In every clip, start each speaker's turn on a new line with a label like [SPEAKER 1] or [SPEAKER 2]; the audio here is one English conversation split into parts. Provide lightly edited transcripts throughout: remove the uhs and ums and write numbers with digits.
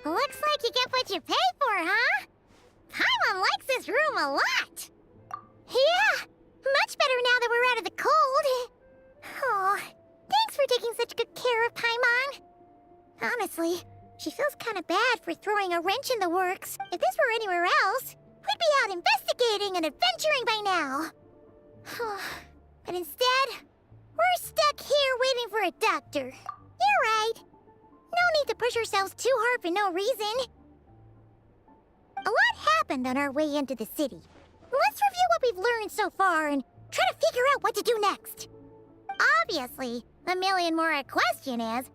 [SPEAKER 1] Looks like you get what you pay for, huh? Paimon likes this room a lot. Yeah, much better now that we're out of the cold. Oh, thanks for taking such good care of Paimon. Honestly, she feels kind of bad for throwing a wrench in the works. If this were anywhere else, we'd be out investigating and adventuring by now. But instead, we're stuck here waiting for a doctor. You're right. No need to push ourselves too hard for no reason. A lot happened on our way into the city. Let's review what we've learned so far and try to figure out what to do next. Obviously, the million-more question is,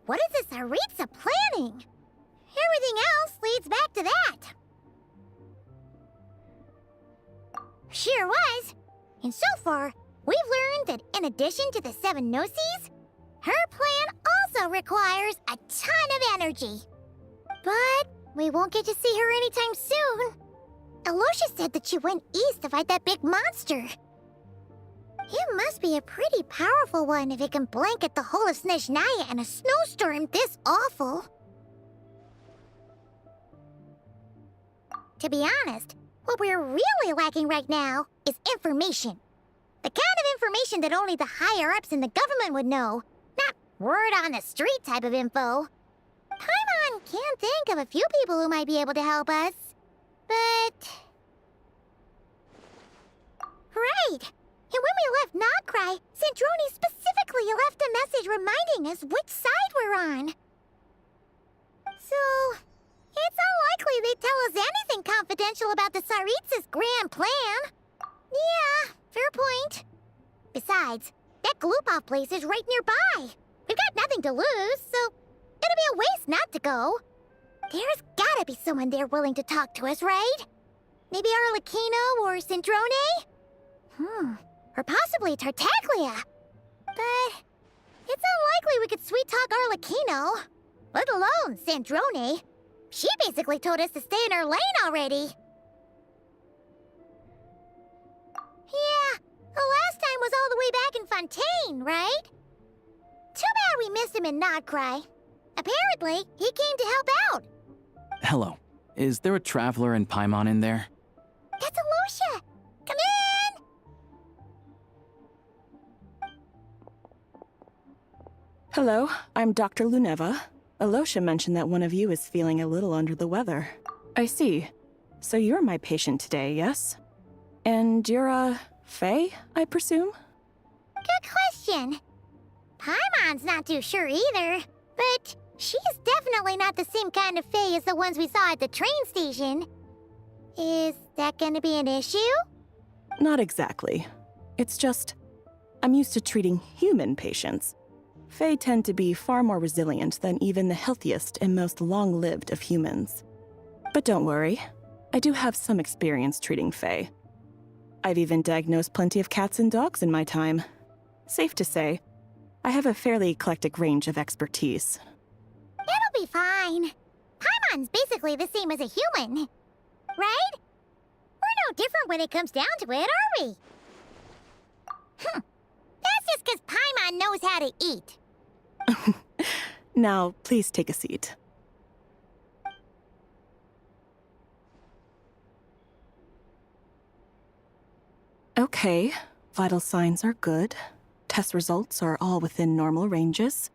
[SPEAKER 1] what is this Aritza planning? Everything else leads back to that. Sure was. And so far, we've learned that in addition to the 7 Gnosis, her plan also requires a ton of energy. But we won't get to see her anytime soon. Alosha said that she went east to fight that big monster. It must be a pretty powerful one if it can blanket the whole of Snezhnaya in a snowstorm this awful. To be honest, what we're really lacking right now is information. The kind of information that only the higher-ups in the government would know, not word-on-the-street type of info. Paimon can think of a few people who might be able to help us, but... Right! And when we left Nagcry, Snezhnaya specifically left a message reminding us which side we're on. So, it's unlikely they'd tell us anything confidential about the Tsaritsa's grand plan. Yeah, fair point. Besides, that Gloop-off place is right nearby. We've got nothing to lose, so it'll be a waste not to go. There's gotta be someone there willing to talk to us, right? Maybe Arlecchino or Sindrone? Or possibly Tartaglia. But it's unlikely we could sweet-talk Arlecchino, let alone Sindrone. She basically told us to stay in her lane already. Yeah, the last time was all the way back in Fontaine, right? Too bad we missed him in Nagcry. Apparently, he came to help out.
[SPEAKER 2] Hello. Is there a traveler and Paimon in there?
[SPEAKER 1] That's Alosha! Come in!
[SPEAKER 3] Hello, I'm Dr. Luneva. Alosha mentioned that one of you is feeling a little under the weather. I see. So you're my patient today, yes? And you're, Faye, I presume?
[SPEAKER 1] Good question. Paimon's not too sure either, but she's definitely not the same kind of Faye as the ones we saw at the train station. Is that gonna be an issue?
[SPEAKER 3] Not exactly. It's just, I'm used to treating human patients. Fae tend to be far more resilient than even the healthiest and most long-lived of humans. But don't worry, I do have some experience treating Fae. I've even diagnosed plenty of cats and dogs in my time. Safe to say, I have a fairly eclectic range of expertise.
[SPEAKER 1] It'll be fine. Paimon's basically the same as a human, right? We're no different when it comes down to it, are we? That's just because Paimon knows how to eat.
[SPEAKER 3] Now, please take a seat. Okay, vital signs are good. Test results are all within normal ranges.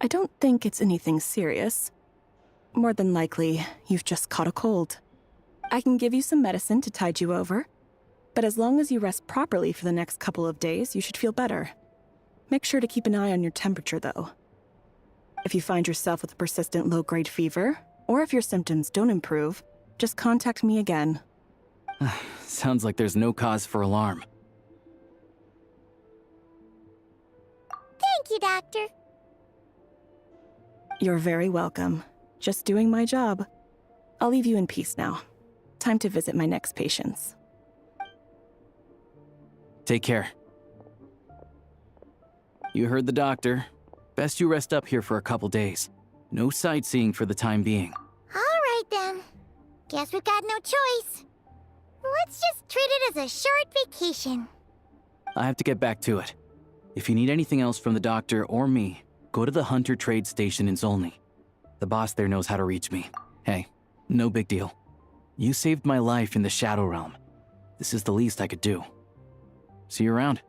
[SPEAKER 3] I don't think it's anything serious. More than likely, you've just caught a cold. I can give you some medicine to tide you over, but as long as you rest properly for the next couple of days, you should feel better. Make sure to keep an eye on your temperature, though. If you find yourself with a persistent low-grade fever, or if your symptoms don't improve, just contact me again.
[SPEAKER 2] Sounds like there's no cause for alarm.
[SPEAKER 1] Thank you, Doctor.
[SPEAKER 3] You're very welcome. Just doing my job. I'll leave you in peace now. Time to visit my next patients.
[SPEAKER 2] Take care. You heard the doctor. Best you rest up here for a couple days. No sightseeing for the time being.
[SPEAKER 1] All right, then. Guess we've got no choice. Let's just treat it as a short vacation.
[SPEAKER 2] I have to get back to it. If you need anything else from the doctor or me, go to the Hunter Trade Station in Zolny. The boss there knows how to reach me. Hey, no big deal. You saved my life in the Shadow Realm. This is the least I could do. See you around.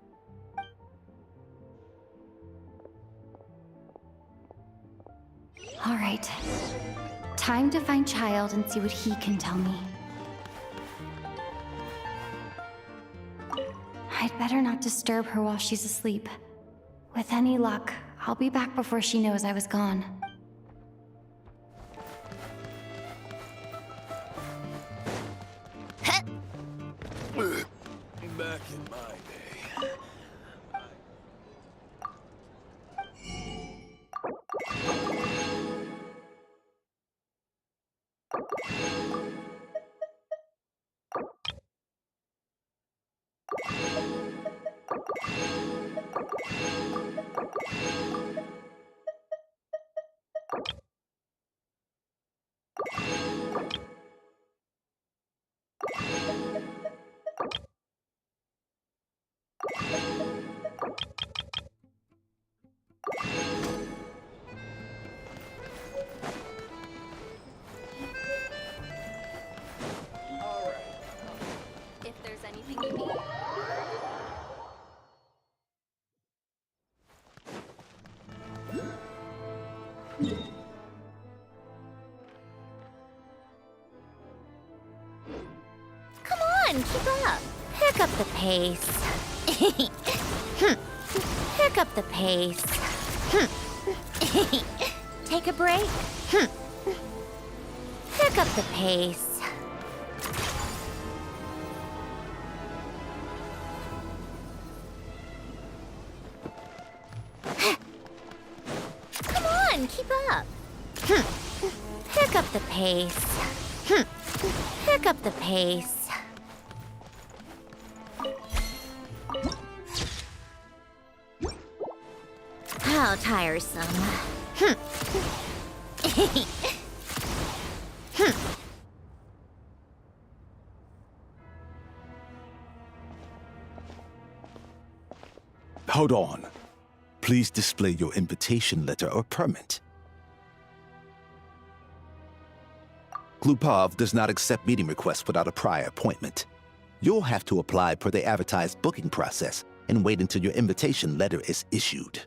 [SPEAKER 4] All right. Time to find Child and see what he can tell me. I'd better not disturb her while she's asleep. With any luck, I'll be back before she knows I was gone.
[SPEAKER 5] Back in my day.
[SPEAKER 4] If there's anything you need.
[SPEAKER 1] Come on, keep up. Pick up the pace. Pick up the pace. Take a break. Pick up the pace. Come on, keep up. Pick up the pace. Pick up the pace. How tiresome.
[SPEAKER 5] Hold on. Please display your invitation letter or permit. Glupov does not accept meeting requests without a prior appointment. You'll have to apply per the advertised booking process and wait until your invitation letter is issued.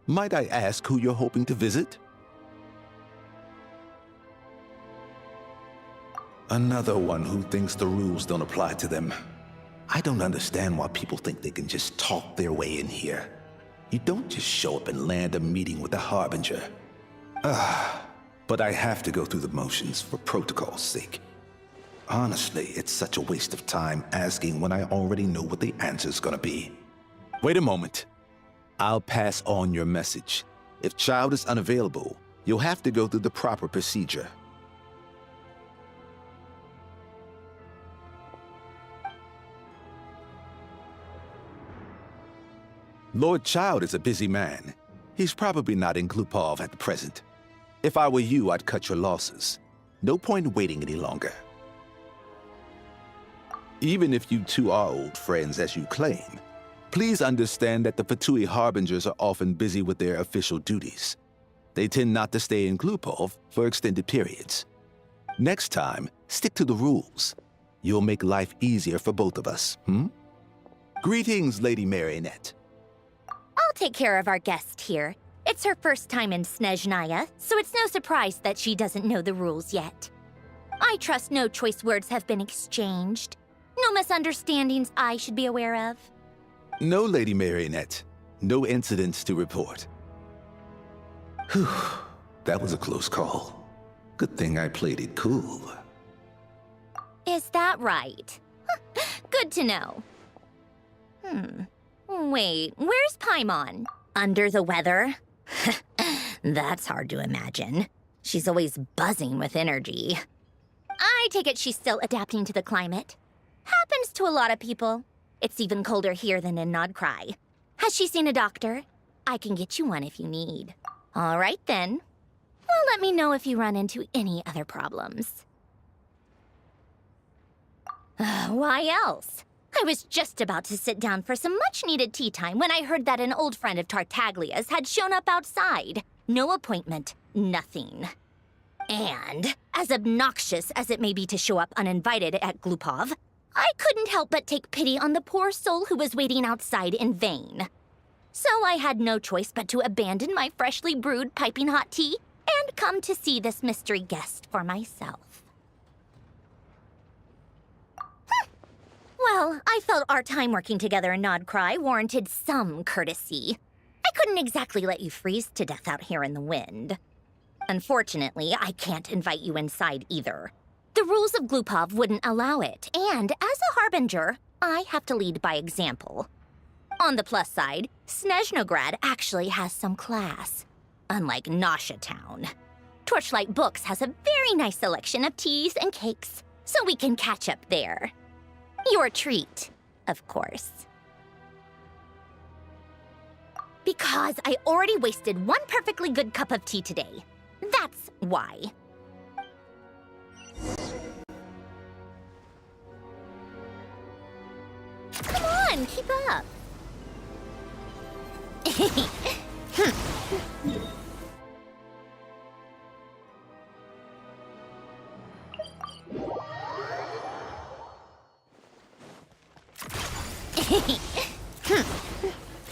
[SPEAKER 5] Might I ask who you're hoping to visit? Another one who thinks the rules don't apply to them. I don't understand why people think they can just talk their way in here. You don't just show up and land a meeting with the Harbinger. But I have to go through the motions for protocol's sake. Honestly, it's such a waste of time asking when I already know what the answer's gonna be. Wait a moment. I'll pass on your message. If Child is unavailable, you'll have to go through the proper procedure. Lord Child is a busy man. He's probably not in Glupov at the present. If I were you, I'd cut your losses. No point waiting any longer. Even if you two are old friends as you claim, please understand that the Fatui Harbingers are often busy with their official duties. They tend not to stay in Glupov for extended periods. Next time, stick to the rules. You'll make life easier for both of us, Greetings, Lady Marionette.
[SPEAKER 1] I'll take care of our guest here. It's her first time in Snezhnaya, so it's no surprise that she doesn't know the rules yet. I trust no choice words have been exchanged. No misunderstandings I should be aware of.
[SPEAKER 5] No, Lady Marionette. No incidents to report. Whew, that was a close call. Good thing I played it cool.
[SPEAKER 1] Is that right? Good to know. Wait, where's Paimon? Under the weather? That's hard to imagine. She's always buzzing with energy. I take it she's still adapting to the climate. Happens to a lot of people. It's even colder here than in Nodcry. Has she seen a doctor? I can get you one if you need. All right then. Well, let me know if you run into any other problems. Why else? I was just about to sit down for some much-needed tea time when I heard that an old friend of Tartaglia's had shown up outside. No appointment, nothing. And, as obnoxious as it may be to show up uninvited at Glupov, I couldn't help but take pity on the poor soul who was waiting outside in vain. So I had no choice but to abandon my freshly brewed piping hot tea and come to see this mystery guest for myself. Well, I felt our time working together in Nodcry warranted some courtesy. I couldn't exactly let you freeze to death out here in the wind. Unfortunately, I can't invite you inside either. The rules of Glupov wouldn't allow it, and as a harbinger, I have to lead by example. On the plus side, Snezhnograd actually has some class, unlike Nasha Town. Torchlight Books has a very nice selection of teas and cakes, so we can catch up there. Your treat, of course. Because I already wasted one perfectly good cup of tea today. That's why. Come on, keep up.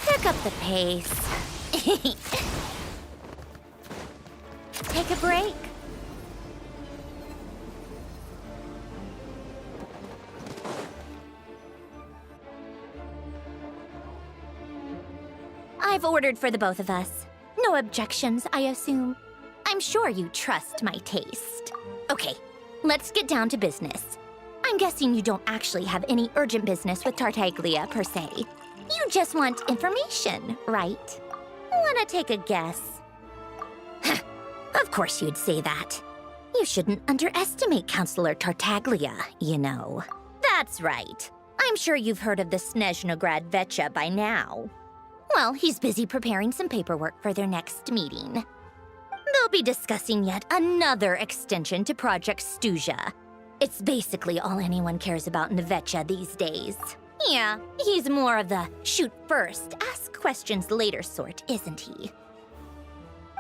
[SPEAKER 1] Pick up the pace. Take a break. I've ordered for the both of us. No objections, I assume. I'm sure you trust my taste. Okay, let's get down to business. I'm guessing you don't actually have any urgent business with Tartaglia, per se. You just want information, right? Wanna take a guess? Of course you'd say that. You shouldn't underestimate Counselor Tartaglia, you know. That's right. I'm sure you've heard of the Snezhnograd Vecha by now. Well, he's busy preparing some paperwork for their next meeting. They'll be discussing yet another extension to Project Stuzha. It's basically all anyone cares about in the Vecha these days. Yeah, he's more of the shoot first, ask questions later sort, isn't he?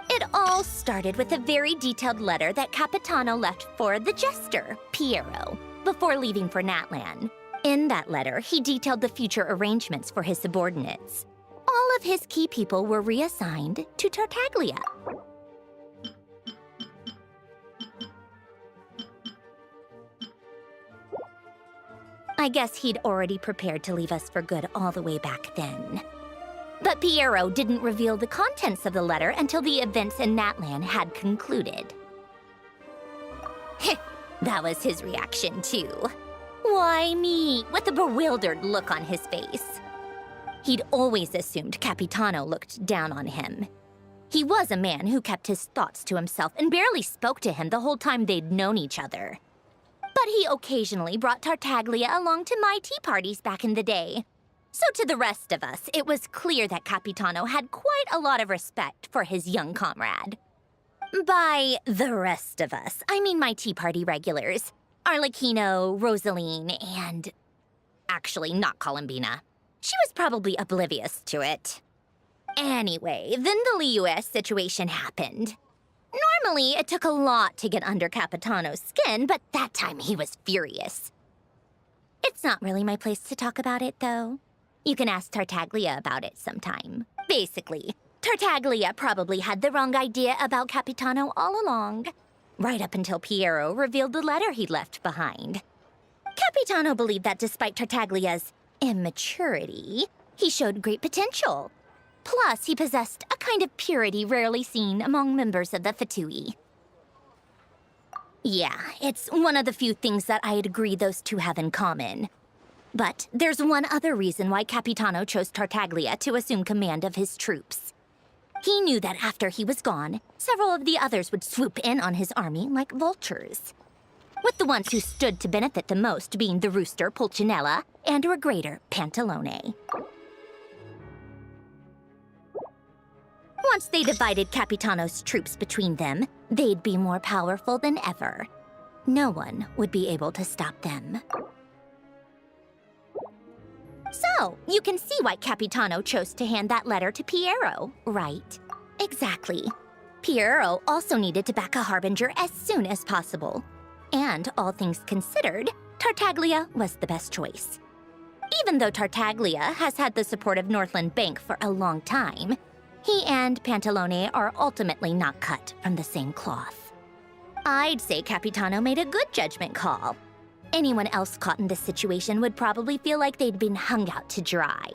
[SPEAKER 1] It all started with a very detailed letter that Capitano left for the jester, Piero, before leaving for Natlan. In that letter, he detailed the future arrangements for his subordinates. All of his key people were reassigned to Tartaglia. I guess he'd already prepared to leave us for good all the way back then. But Piero didn't reveal the contents of the letter until the events in Natlan had concluded. That was his reaction, too. Why me? With a bewildered look on his face. He'd always assumed Capitano looked down on him. He was a man who kept his thoughts to himself and barely spoke to him the whole time they'd known each other. But he occasionally brought Tartaglia along to my tea parties back in the day. So to the rest of us, it was clear that Capitano had quite a lot of respect for his young comrade. By the rest of us, I mean my tea party regulars. Arlecchino, Rosaline, and... actually, not Columbina. She was probably oblivious to it. Anyway, then the Liu situation happened. Normally, it took a lot to get under Capitano's skin, but that time he was furious. It's not really my place to talk about it, though. You can ask Tartaglia about it sometime. Basically, Tartaglia probably had the wrong idea about Capitano all along, right up until Piero revealed the letter he'd left behind. Capitano believed that despite Tartaglia's immaturity, he showed great potential. Plus, he possessed a kind of purity rarely seen among members of the Fatui. Yeah, it's one of the few things that I'd agree those two have in common. But there's one other reason why Capitano chose Tartaglia to assume command of his troops. He knew that after he was gone, several of the others would swoop in on his army like vultures. With the ones who stood to benefit the most being the rooster Pulcinella and Regrator Pantalone. Once they divided Capitano's troops between them, they'd be more powerful than ever. No one would be able to stop them. So, you can see why Capitano chose to hand that letter to Piero, right? Exactly. Piero also needed to back a Harbinger as soon as possible. And, all things considered, Tartaglia was the best choice. Even though Tartaglia has had the support of Northland Bank for a long time, he and Pantalone are ultimately not cut from the same cloth. I'd say Capitano made a good judgment call. Anyone else caught in this situation would probably feel like they'd been hung out to dry.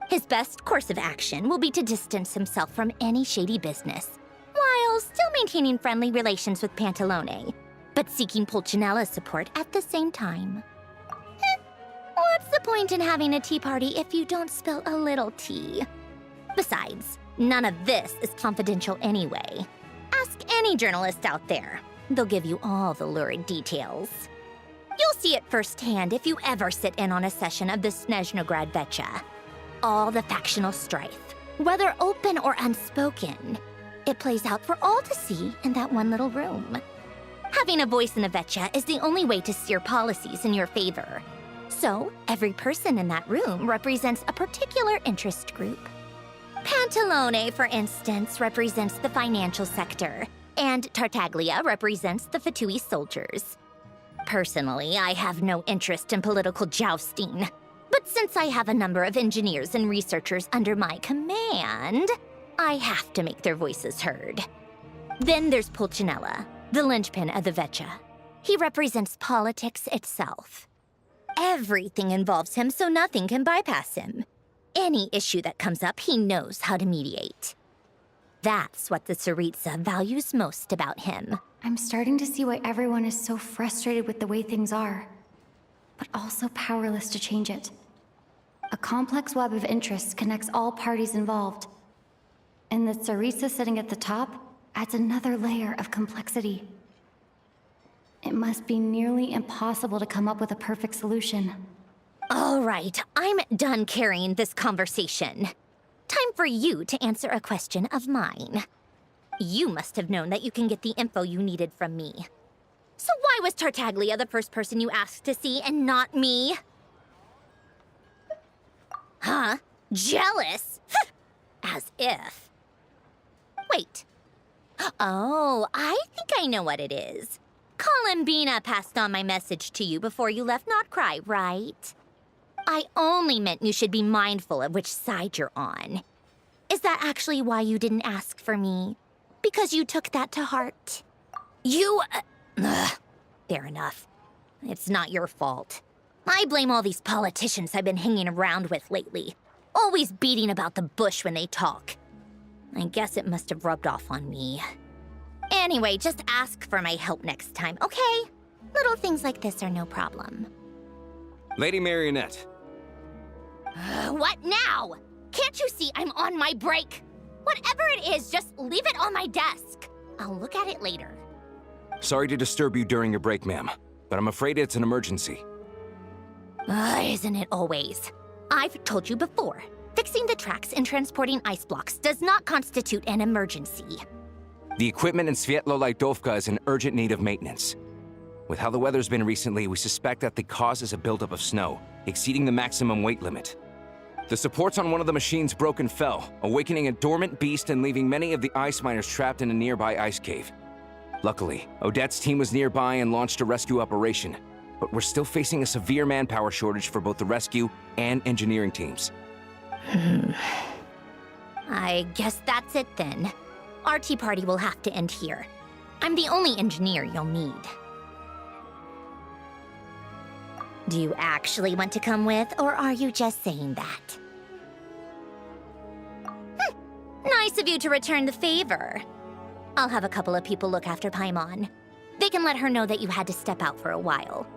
[SPEAKER 1] His best course of action will be to distance himself from any shady business, while still maintaining friendly relations with Pantalone, but seeking Pulcinella's support at the same time. What's the point in having a tea party if you don't spill a little tea? Besides, none of this is confidential anyway. Ask any journalist out there. They'll give you all the lurid details. You'll see it firsthand if you ever sit in on a session of the Snezhnaya Vecha. All the factional strife, whether open or unspoken, it plays out for all to see in that one little room. Having a voice in the Vecha is the only way to steer policies in your favor. So, every person in that room represents a particular interest group. Pantalone, for instance, represents the financial sector, and Tartaglia represents the Fatui soldiers. Personally, I have no interest in political jousting, but since I have a number of engineers and researchers under my command, I have to make their voices heard. Then there's Pulcinella, the linchpin of the Vecha. He represents politics itself. Everything involves him, so nothing can bypass him. Any issue that comes up, he knows how to mediate. That's what the Tsaritsa values most about him.
[SPEAKER 4] I'm starting to see why everyone is so frustrated with the way things are, but also powerless to change it. A complex web of interests connects all parties involved, and the Tsaritsa sitting at the top adds another layer of complexity. It must be nearly impossible to come up with a perfect solution.
[SPEAKER 1] All right, I'm done carrying this conversation. Time for you to answer a question of mine. You must have known that you can get the info you needed from me. So why was Tartaglia the first person you asked to see and not me? Huh? Jealous? As if. Wait. Oh, I think I know what it is. Columbina passed on my message to you before you left Notcry, right? I only meant you should be mindful of which side you're on. Is that actually why you didn't ask for me? Because you took that to heart? Fair enough. It's not your fault. I blame all these politicians I've been hanging around with lately. Always beating about the bush when they talk. I guess it must have rubbed off on me. Anyway, just ask for my help next time, okay? Little things like this are no problem.
[SPEAKER 6] Lady Marionette.
[SPEAKER 1] What now? Can't you see I'm on my break? Whatever it is, just leave it on my desk. I'll look at it later.
[SPEAKER 6] Sorry to disturb you during your break, ma'am, but I'm afraid it's an emergency.
[SPEAKER 1] Isn't it always? I've told you before, fixing the tracks and transporting ice blocks does not constitute an emergency.
[SPEAKER 6] The equipment in Svietlo-Lidovka is in urgent need of maintenance. With how the weather's been recently, we suspect that the cause is a buildup of snow, exceeding the maximum weight limit. The supports on one of the machines broke and fell, awakening a dormant beast and leaving many of the ice miners trapped in a nearby ice cave. Luckily, Odette's team was nearby and launched a rescue operation, but we're still facing a severe manpower shortage for both the rescue and engineering teams.
[SPEAKER 1] I guess that's it then. Our tea party will have to end here. I'm the only engineer you'll need. Do you actually want to come with, or are you just saying that? Nice of you to return the favor. I'll have a couple of people look after Paimon. They can let her know that you had to step out for a while.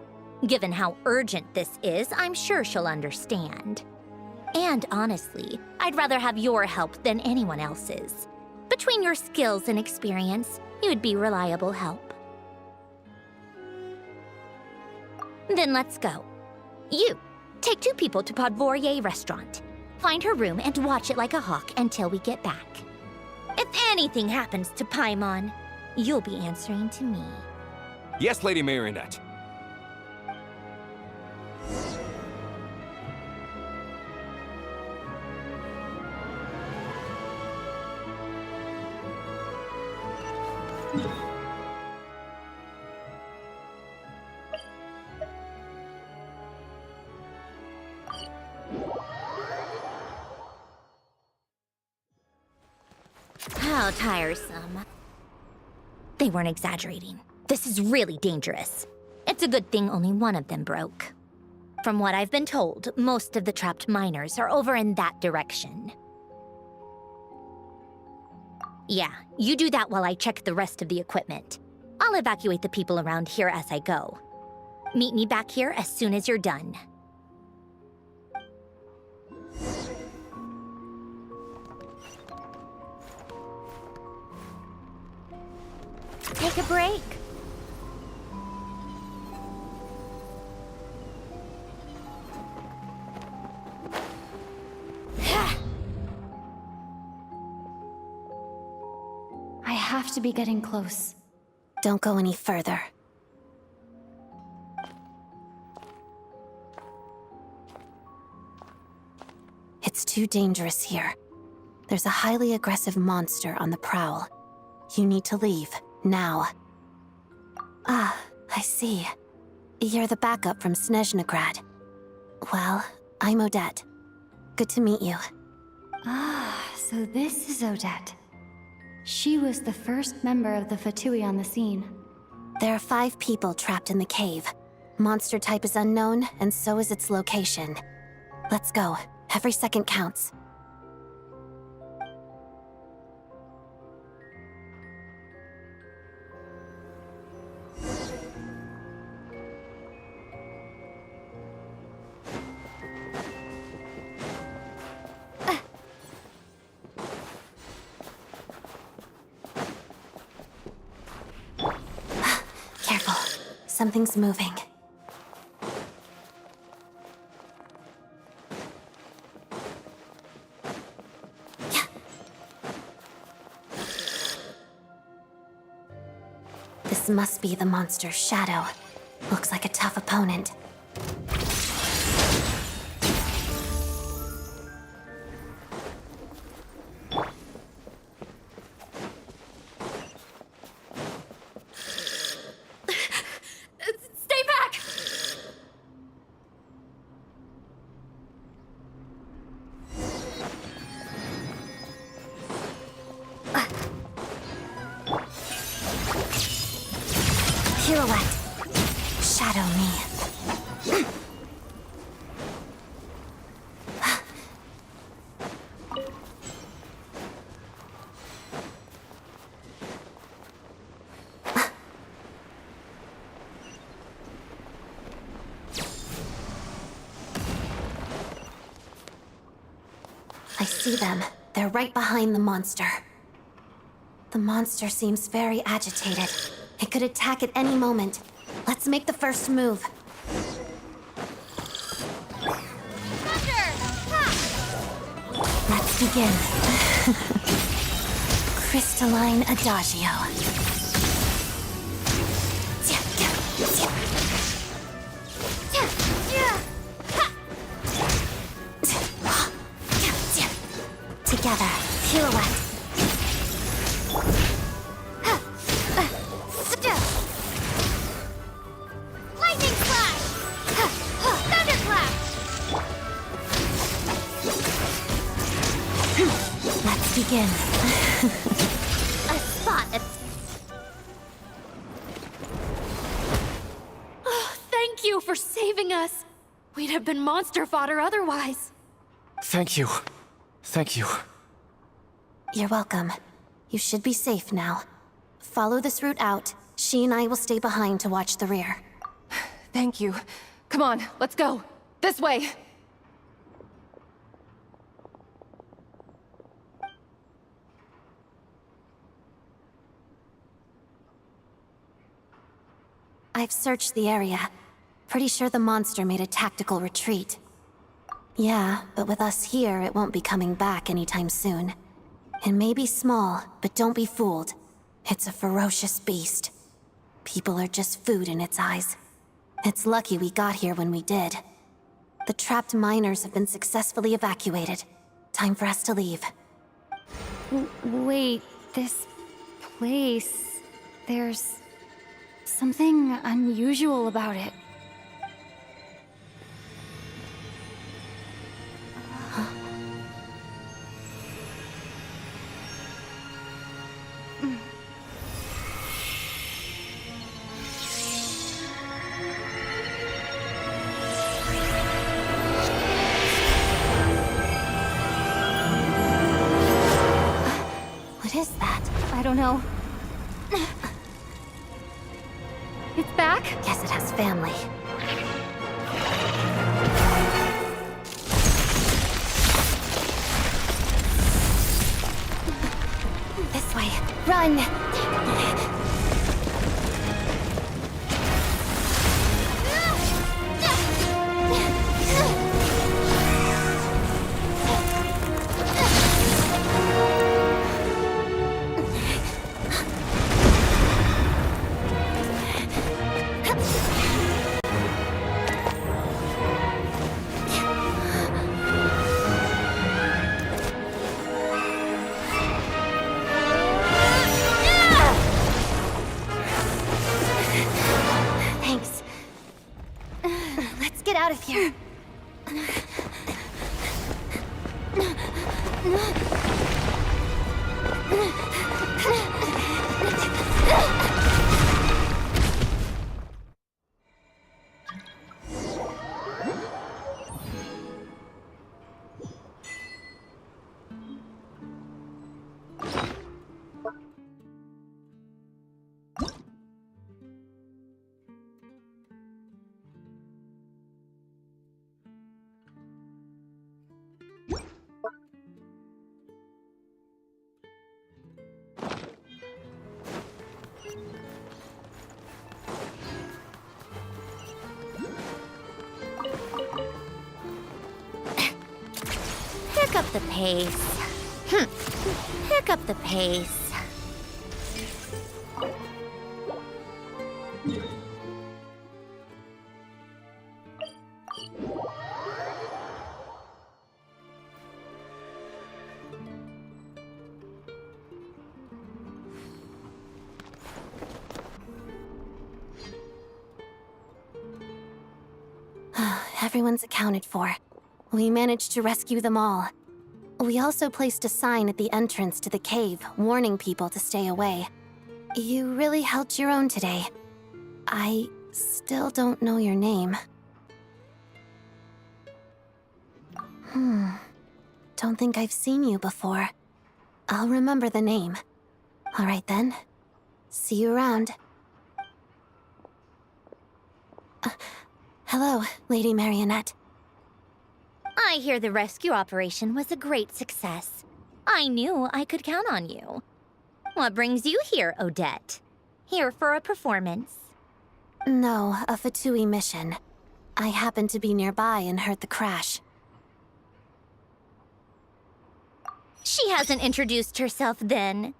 [SPEAKER 1] Given how urgent this is, I'm sure she'll understand. And honestly, I'd rather have your help than anyone else's. Between your skills and experience, you'd be reliable help. Then let's go. You, take 2 people to Podvorier restaurant. Find her room and watch it like a hawk until we get back. If anything happens to Paimon, you'll be answering to me.
[SPEAKER 6] Yes, Lady Marionette.
[SPEAKER 1] so tiresome. They weren't exaggerating. This is really dangerous. It's a good thing only one of them broke. From what I've been told, most of the trapped miners are over in that direction. Yeah, you do that while I check the rest of the equipment. I'll evacuate the people around here as I go. Meet me back here as soon as you're done. Take a break.
[SPEAKER 4] I have to be getting close.
[SPEAKER 7] Don't go any further. It's too dangerous here. There's a highly aggressive monster on the prowl. You need to leave, now. Ah, I see. You're the backup from Snezhnaya. Well, I'm Odette. Good to meet you.
[SPEAKER 4] Ah, so this is Odette. She was the first member of the Fatui on the scene.
[SPEAKER 7] There are 5 people trapped in the cave. Monster type is unknown, and so is its location. Let's go. Every second counts. Careful. Something's moving. This must be the monster's shadow. Looks like a tough opponent.
[SPEAKER 4] Stay back!
[SPEAKER 7] Pirouette. Shadow me. I see them. They're right behind the monster. The monster seems very agitated. It could attack at any moment. Let's make the first move. Let's begin. Crystalline Adagio. Together, pirouette.
[SPEAKER 1] Lightning slash! Thunderclap!
[SPEAKER 7] Let's begin.
[SPEAKER 1] A spot that's...
[SPEAKER 8] Thank you for saving us. We'd have been monster fodder otherwise.
[SPEAKER 2] Thank you. Thank you.
[SPEAKER 7] You're welcome. You should be safe now. Follow this route out. She and I will stay behind to watch the rear.
[SPEAKER 8] Thank you. Come on, let's go. This way.
[SPEAKER 7] I've searched the area. Pretty sure the monster made a tactical retreat. Yeah, but with us here, it won't be coming back anytime soon. It may be small, but don't be fooled. It's a ferocious beast. People are just food in its eyes. It's lucky we got here when we did. The trapped miners have been successfully evacuated. Time for us to leave.
[SPEAKER 4] Wait, this place... There's... something unusual about it.
[SPEAKER 8] don't know. It's back?
[SPEAKER 7] Guess it has family. This way. Run! Thanks. Let's get out of here.
[SPEAKER 1] Pick up the pace. Pick up the pace.
[SPEAKER 7] Everyone's accounted for. We managed to rescue them all. We also placed a sign at the entrance to the cave, warning people to stay away. You really held your own today. I still don't know your name. Don't think I've seen you before. I'll remember the name. All right then. See you around. Hello, Lady Marionette.
[SPEAKER 1] I hear the rescue operation was a great success. I knew I could count on you. What brings you here, Odette? Here for a performance?
[SPEAKER 7] No, a Fatui mission. I happened to be nearby and heard the crash.
[SPEAKER 1] She hasn't introduced herself then.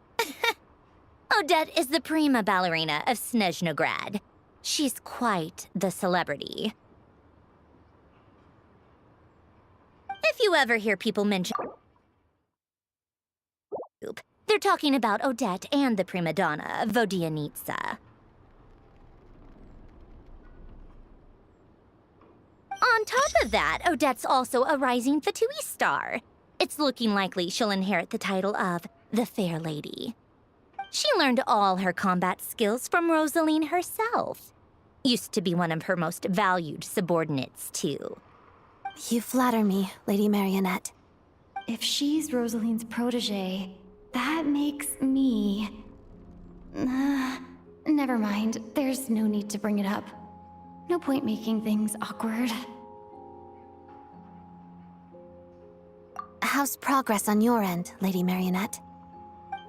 [SPEAKER 1] Odette is the prima ballerina of Snezhnograd. She's quite the celebrity. If you ever hear people mention... they're talking about Odette and the prima donna, Vodianitsa. On top of that, Odette's also a rising Fatui star. It's looking likely she'll inherit the title of the Fair Lady. She learned all her combat skills from Rosaline herself. Used to be one of her most valued subordinates, too.
[SPEAKER 7] You flatter me, Lady Marionette.
[SPEAKER 4] If she's Rosaline's protege, that makes me... never mind. There's no need to bring it up. No point making things awkward.
[SPEAKER 7] How's progress on your end, Lady Marionette?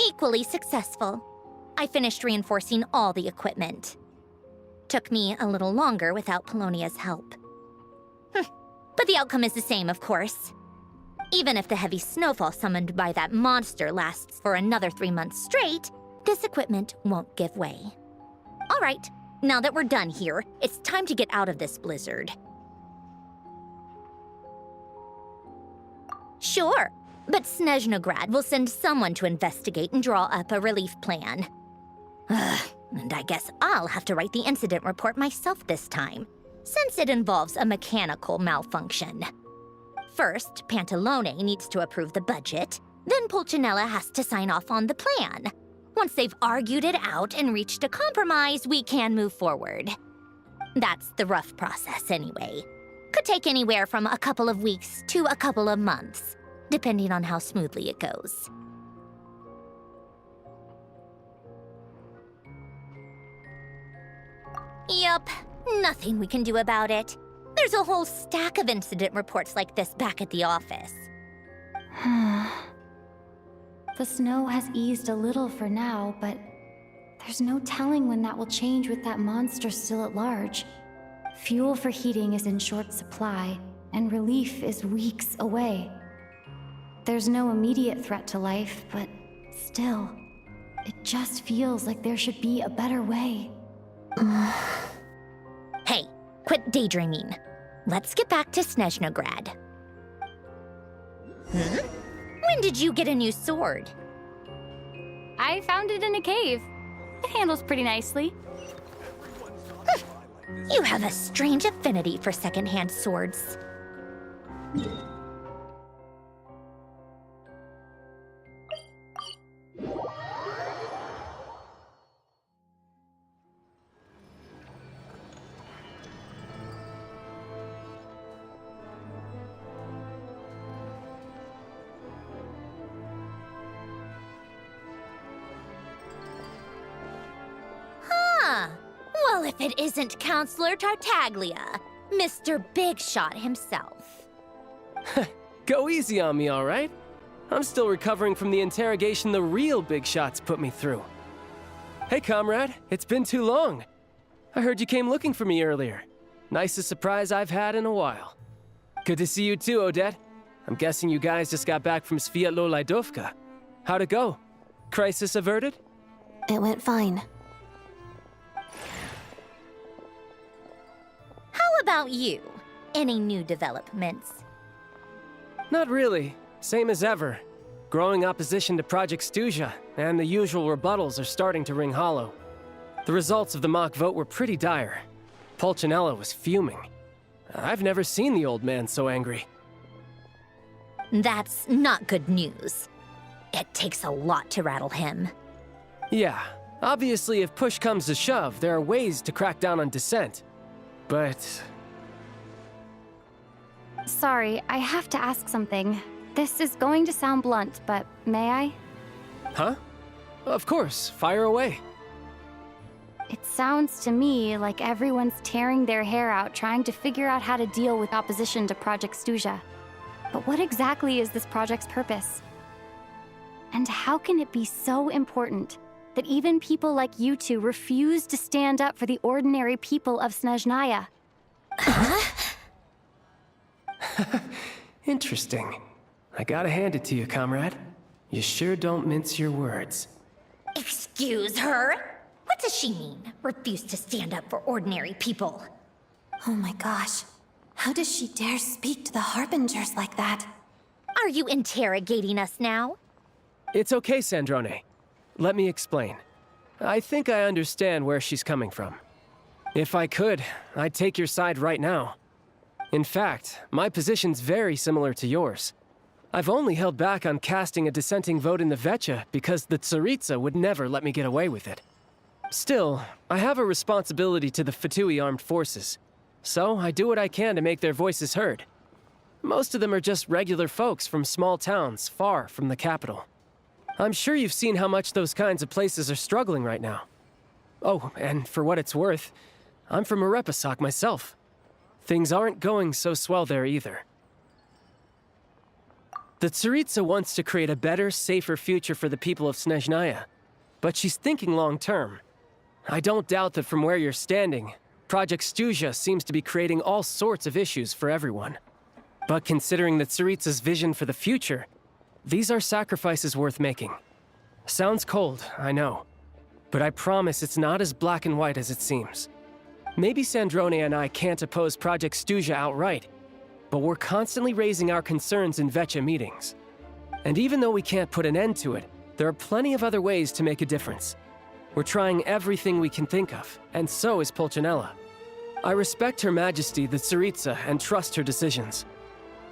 [SPEAKER 1] Equally successful. I finished reinforcing all the equipment. Took me a little longer without Polonia's help. But the outcome is the same, of course. Even if the heavy snowfall summoned by that monster lasts for another 3 months straight, this equipment won't give way. All right, now that we're done here, it's time to get out of this blizzard. Sure, but Snezhnograd will send someone to investigate and draw up a relief plan. And I guess I'll have to write the incident report myself this time, since it involves a mechanical malfunction. First, Pantalone needs to approve the budget, then Pulcinella has to sign off on the plan. Once they've argued it out and reached a compromise, we can move forward. That's the rough process anyway. Could take anywhere from a couple of weeks to a couple of months, depending on how smoothly it goes. Yup, nothing we can do about it. There's a whole stack of incident reports like this back at the office.
[SPEAKER 4] The snow has eased a little for now, but there's no telling when that will change with that monster still at large. Fuel for heating is in short supply, and relief is weeks away. There's no immediate threat to life, but still, it just feels like there should be a better way.
[SPEAKER 1] Hey, quit daydreaming. Let's get back to Snezhnaya. When did you get a new sword?
[SPEAKER 4] I found it in a cave. It handles pretty nicely.
[SPEAKER 1] You have a strange affinity for secondhand swords. Well, if it isn't Counselor Tartaglia, Mr. Big Shot himself.
[SPEAKER 9] Go easy on me, all right? I'm still recovering from the interrogation the real big shots put me through. Hey, comrade, it's been too long. I heard you came looking for me earlier. Nicest surprise I've had in a while. Good to see you too, Odette. I'm guessing you guys just got back from 7.0 Archon. How'd it go? Crisis averted?
[SPEAKER 7] It went fine.
[SPEAKER 1] How about you? Any new developments?
[SPEAKER 9] Not really. Same as ever. Growing opposition to Project Snezhnaya, and the usual rebuttals are starting to ring hollow. The results of the mock vote were pretty dire. Pulcinella was fuming. I've never seen the old man so angry.
[SPEAKER 1] That's not good news. It takes a lot to rattle him.
[SPEAKER 9] Yeah, obviously if push comes to shove, there are ways to crack down on dissent. But...
[SPEAKER 4] Sorry, I have to ask something. This is going to sound blunt, but may I?
[SPEAKER 9] Huh? Of course, fire away.
[SPEAKER 4] It sounds to me like everyone's tearing their hair out trying to figure out how to deal with opposition to Project Snezhnaya. But what exactly is this project's purpose? And how can it be so important that even people like you two refuse to stand up for the ordinary people of Snezhnaya?
[SPEAKER 9] Interesting. I gotta hand it to you, comrade. You sure don't mince your words.
[SPEAKER 1] Excuse her? What does she mean? Refuse to stand up for ordinary people?
[SPEAKER 7] Oh my gosh. How does she dare speak to the Harbingers like that?
[SPEAKER 1] Are you interrogating us now?
[SPEAKER 9] It's okay, Sandrone. Let me explain. I think I understand where she's coming from. If I could, I'd take your side right now. In fact, my position's very similar to yours. I've only held back on casting a dissenting vote in the Vecha because the Tsaritsa would never let me get away with it. Still, I have a responsibility to the Fatui armed forces, so I do what I can to make their voices heard. Most of them are just regular folks from small towns far from the capital. I'm sure you've seen how much those kinds of places are struggling right now. Oh, and for what it's worth, I'm from Arepasak myself. Things aren't going so swell there either. The Tsaritsa wants to create a better, safer future for the people of Snezhnaya, but she's thinking long-term. I don't doubt that from where you're standing, Project Snezhnaya seems to be creating all sorts of issues for everyone. But considering the Tsaritsa's vision for the future, these are sacrifices worth making. Sounds cold, I know, but I promise it's not as black and white as it seems. Maybe Sandrone and I can't oppose Project Snezhnaya outright, but we're constantly raising our concerns in Vecha meetings. And even though we can't put an end to it, there are plenty of other ways to make a difference. We're trying everything we can think of, and so is Pulcinella. I respect Her Majesty, the Tsaritsa, and trust her decisions.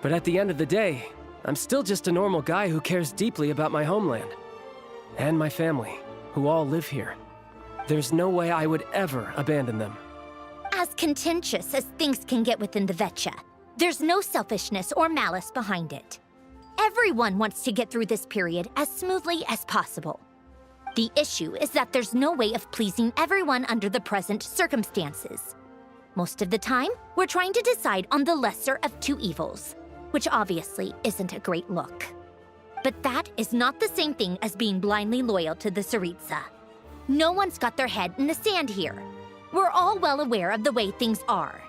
[SPEAKER 9] But at the end of the day, I'm still just a normal guy who cares deeply about my homeland. And my family, who all live here. There's no way I would ever abandon them.
[SPEAKER 1] As contentious as things can get within the Vecha, there's no selfishness or malice behind it. Everyone wants to get through this period as smoothly as possible.
[SPEAKER 10] The issue is that there's no way of pleasing everyone under the present circumstances. Most of the time, we're trying to decide on the lesser of two evils, which obviously isn't a great look. But that is not the same thing as being blindly loyal to the Tsaritsa. No one's got their head in the sand here. We're all well aware of the way things are.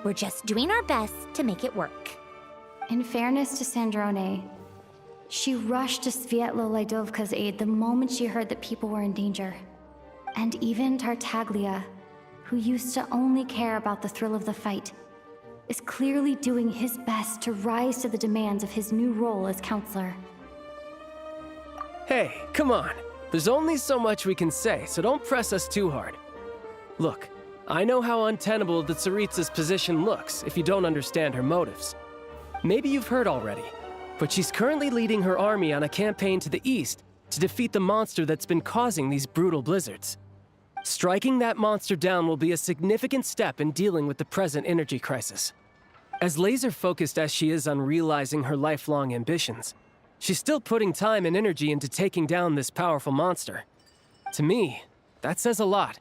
[SPEAKER 10] We're just doing our best to make it work.
[SPEAKER 4] In fairness to Snezhnaya, she rushed to Sviatlo-Lydovka's aid the moment she heard that people were in danger. And even Tartaglia, who used to only care about the thrill of the fight, is clearly doing his best to rise to the demands of his new role as counselor.
[SPEAKER 9] Hey, come on. There's only so much we can say, so don't press us too hard. Look, I know how untenable the Tsaritsa's position looks if you don't understand her motives. Maybe you've heard already, but she's currently leading her army on a campaign to the east to defeat the monster that's been causing these brutal blizzards. Striking that monster down will be a significant step in dealing with the present energy crisis. As laser-focused as she is on realizing her lifelong ambitions, she's still putting time and energy into taking down this powerful monster. To me, that says a lot.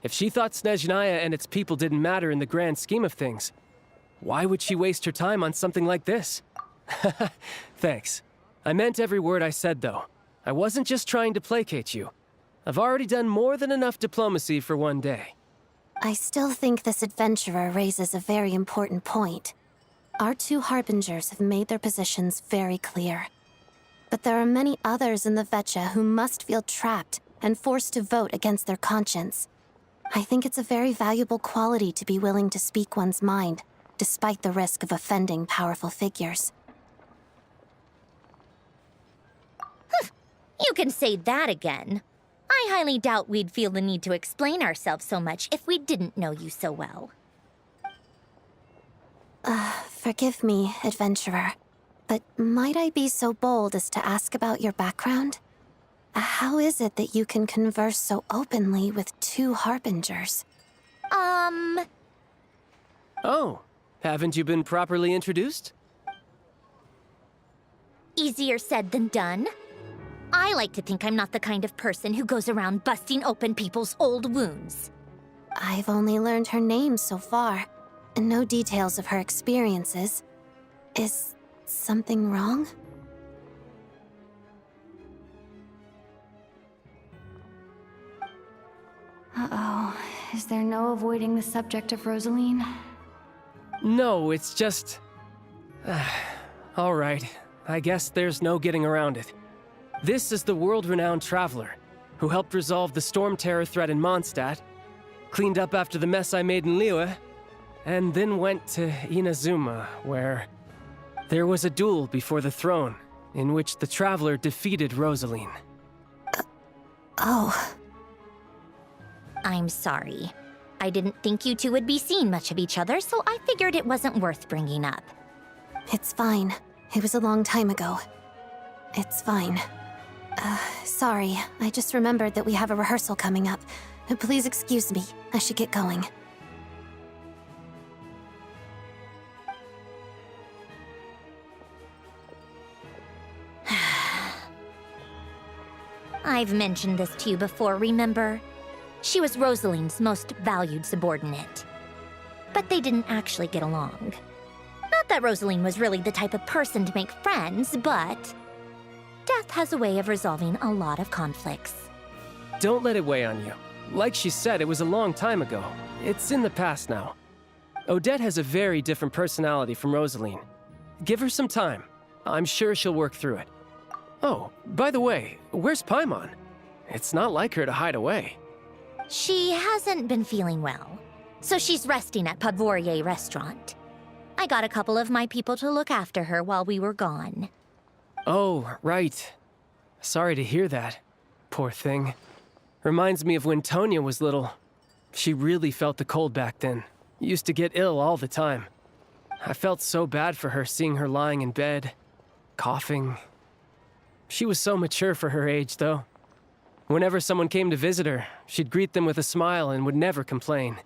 [SPEAKER 9] If she thought Snezhnaya and its people didn't matter in the grand scheme of things, why would she waste her time on something like this? Thanks. I meant every word I said, though. I wasn't just trying to placate you. I've already done more than enough diplomacy for one day.
[SPEAKER 7] I still think this adventurer raises a very important point. Our two harbingers have made their positions very clear. But there are many others in the Vetcha who must feel trapped and forced to vote against their conscience. I think it's a very valuable quality to be willing to speak one's mind, despite the risk of offending powerful figures.
[SPEAKER 10] You can say that again. I highly doubt we'd feel the need to explain ourselves so much if we didn't know you so well.
[SPEAKER 7] Forgive me, adventurer, but might I be so bold as to ask about your background? How is it that you can converse so openly with two harbingers?
[SPEAKER 9] Oh, haven't you been properly introduced?
[SPEAKER 10] Easier said than done. I like to think I'm not the kind of person who goes around busting open people's old wounds.
[SPEAKER 7] I've only learned her name so far, and no details of her experiences. Is something wrong?
[SPEAKER 4] Uh-oh. Is there no avoiding the subject of Rosaline?
[SPEAKER 9] No, it's just... all right. I guess there's no getting around it. This is the world-renowned traveler who helped resolve the storm terror threat in Mondstadt, cleaned up after the mess I made in Liyue, and then went to Inazuma, where there was a duel before the throne in which the traveler defeated Rosaline.
[SPEAKER 7] Oh.
[SPEAKER 10] I'm sorry. I didn't think you two would be seeing much of each other, so I figured it wasn't worth bringing up.
[SPEAKER 7] It's fine. It was a long time ago. It's fine. Sorry. I just remembered that we have a rehearsal coming up. Please excuse me. I should get going.
[SPEAKER 10] I've mentioned this to you before, remember? She was Rosaline's most valued subordinate. But they didn't actually get along. Not that Rosaline was really the type of person to make friends, but death has a way of resolving a lot of conflicts.
[SPEAKER 9] Don't let it weigh on you. Like she said, it was a long time ago. It's in the past now. Odette has a very different personality from Rosaline. Give her some time. I'm sure she'll work through it. Oh, by the way, where's Paimon? It's not like her to hide away.
[SPEAKER 10] She hasn't been feeling well, so she's resting at Podvorier Restaurant. I got a couple of my people to look after her while we were gone.
[SPEAKER 9] Oh, right. Sorry to hear that. Poor thing. Reminds me of when Tonya was little. She really felt the cold back then. Used to get ill all the time. I felt so bad for her seeing her lying in bed, coughing. She was so mature for her age, though. Whenever someone came to visit her, she'd greet them with a smile and would never complain.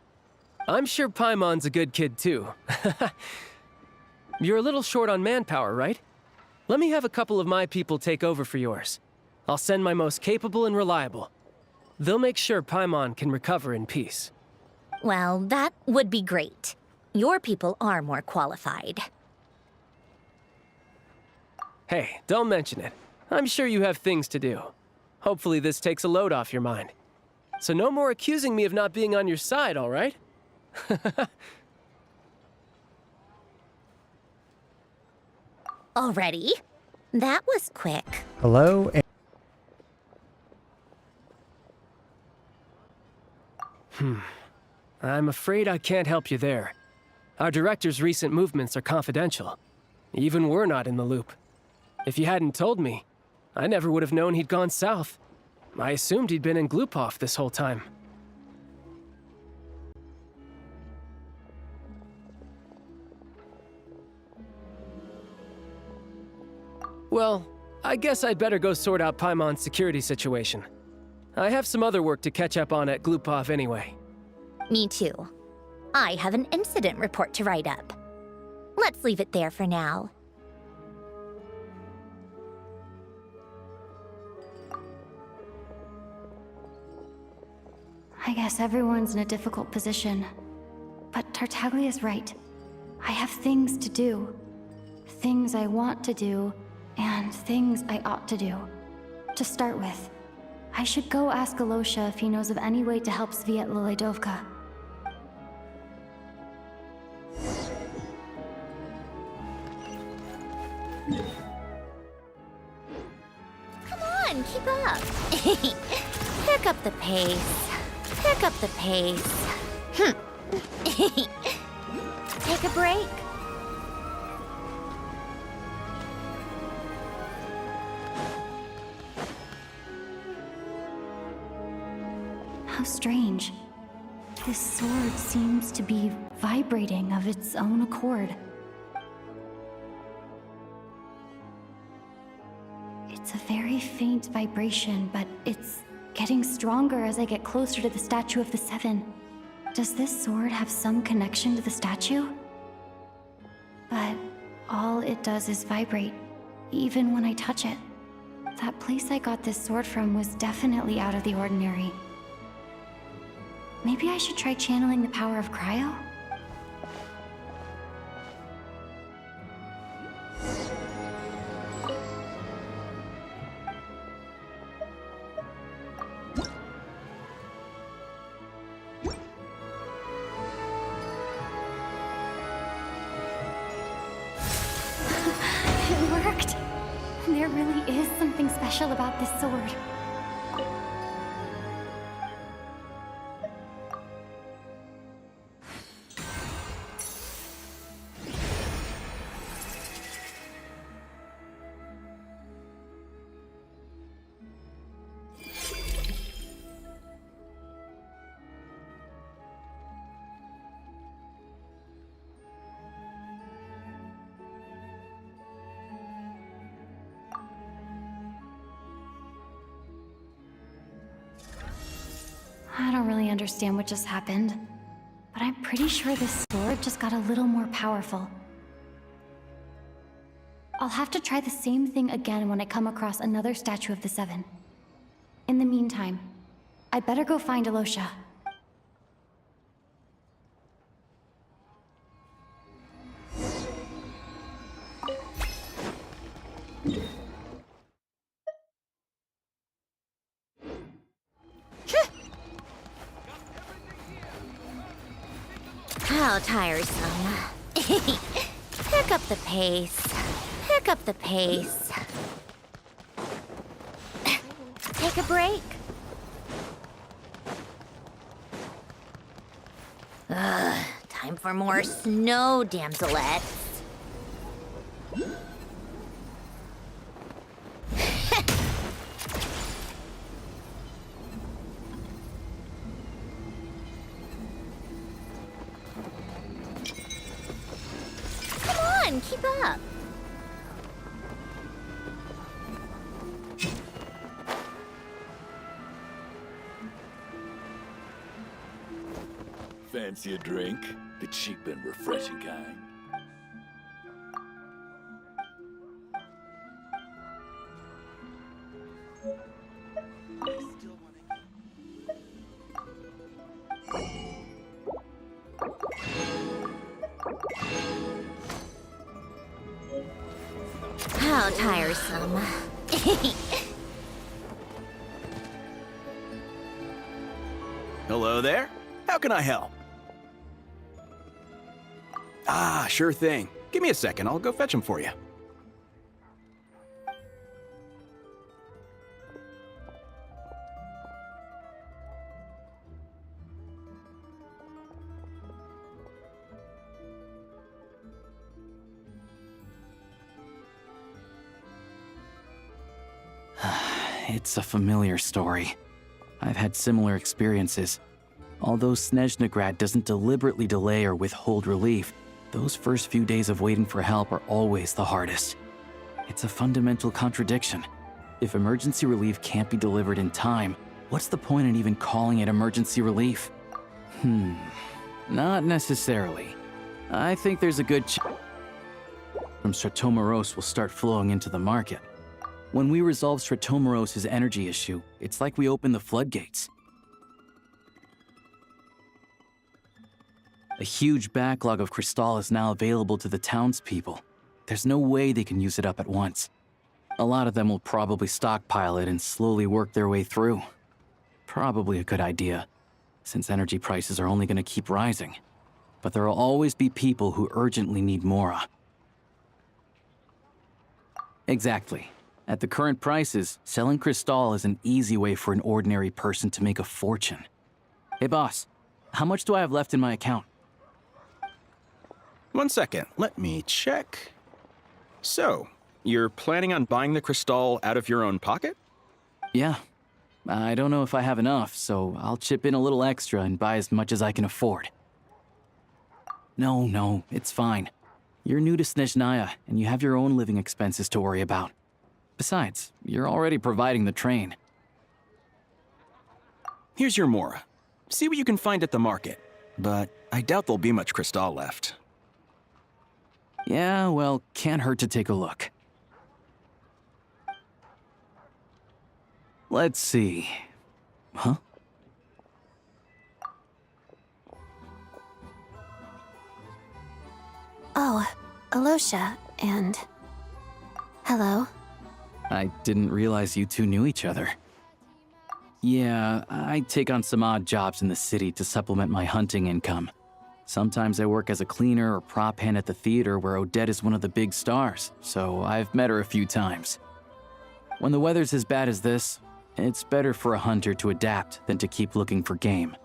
[SPEAKER 9] I'm sure Paimon's a good kid, too. You're a little short on manpower, right? Let me have a couple of my people take over for yours. I'll send my most capable and reliable. They'll make sure Paimon can recover in peace.
[SPEAKER 10] Well, that would be great. Your people are more qualified.
[SPEAKER 9] Hey, don't mention it. I'm sure you have things to do. Hopefully this takes a load off your mind. So no more accusing me of not being on your side, all right?
[SPEAKER 10] Already? That was quick.
[SPEAKER 11] Hello?
[SPEAKER 9] I'm afraid I can't help you there. Our director's recent movements are confidential. Even we're not in the loop. If you hadn't told me, I never would have known he'd gone south. I assumed he'd been in Glupov this whole time. Well, I guess I'd better go sort out Paimon's security situation. I have some other work to catch up on at Glupov anyway.
[SPEAKER 10] Me too. I have an incident report to write up. Let's leave it there for now.
[SPEAKER 4] I guess everyone's in a difficult position. But Tartaglia's right. I have things to do. Things I want to do, and things I ought to do. To start with, I should go ask Alosha if he knows of any way to help Svietla Ledovka.
[SPEAKER 10] Come on, keep up. Pick up the pace. Pick up the pace. Take a break.
[SPEAKER 4] How strange. This sword seems to be vibrating of its own accord. It's a very faint vibration, but it's getting stronger as I get closer to the statue of the Seven. Does this sword have some connection to the statue? But all it does is vibrate, even when I touch it. That place I got this sword from was definitely out of the ordinary. Maybe I should try channeling the power of cryo? It worked! There really is something special about this sword. I don't really understand what just happened, but I'm pretty sure this sword just got a little more powerful. I'll have to try the same thing again when I come across another statue of the Seven. In the meantime, I'd better go find Alosha.
[SPEAKER 10] How tiresome. Pick up the pace. Pick up the pace. Take a break. Ugh, time for more snow, damselettes. Keep up.
[SPEAKER 12] Fancy a drink? The cheap and refreshing kind.
[SPEAKER 10] so tiresome.
[SPEAKER 11] Hello there. How can I help? Ah, sure thing. Give me a second. I'll go fetch them for you.
[SPEAKER 2] It's a familiar story. I've had similar experiences. Although Snezhnaya doesn't deliberately delay or withhold relief, those first few days of waiting for help are always the hardest. It's a fundamental contradiction. If emergency relief can't be delivered in time, what's the point in even calling it emergency relief? Not necessarily. I think there's a good chance from Stratomeros will start flowing into the market. When we resolve Stratomeros' energy issue, it's like we open the floodgates. A huge backlog of crystal is now available to the townspeople. There's no way they can use it up at once. A lot of them will probably stockpile it and slowly work their way through. Probably a good idea, since energy prices are only going to keep rising. But there will always be people who urgently need Mora. Exactly. At the current prices, selling crystal is an easy way for an ordinary person to make a fortune. Hey boss, how much do I have left in my account?
[SPEAKER 11] 1 second. Let me check. So, you're planning on buying the crystal out of your own pocket?
[SPEAKER 2] Yeah. I don't know if I have enough, so I'll chip in a little extra and buy as much as I can afford. No, it's fine. You're new to Snezhnaya, and you have your own living expenses to worry about. Besides, you're already providing the train.
[SPEAKER 11] Here's your Mora. See what you can find at the market. But I doubt there'll be much crystal left.
[SPEAKER 2] Yeah, well, can't hurt to take a look. Let's see. Huh?
[SPEAKER 7] Oh, Alosha, and... Hello.
[SPEAKER 2] I didn't realize you two knew each other. Yeah, I take on some odd jobs in the city to supplement my hunting income. Sometimes I work as a cleaner or prop hand at the theater where Odette is one of the big stars, so I've met her a few times. When the weather's as bad as this, it's better for a hunter to adapt than to keep looking for game.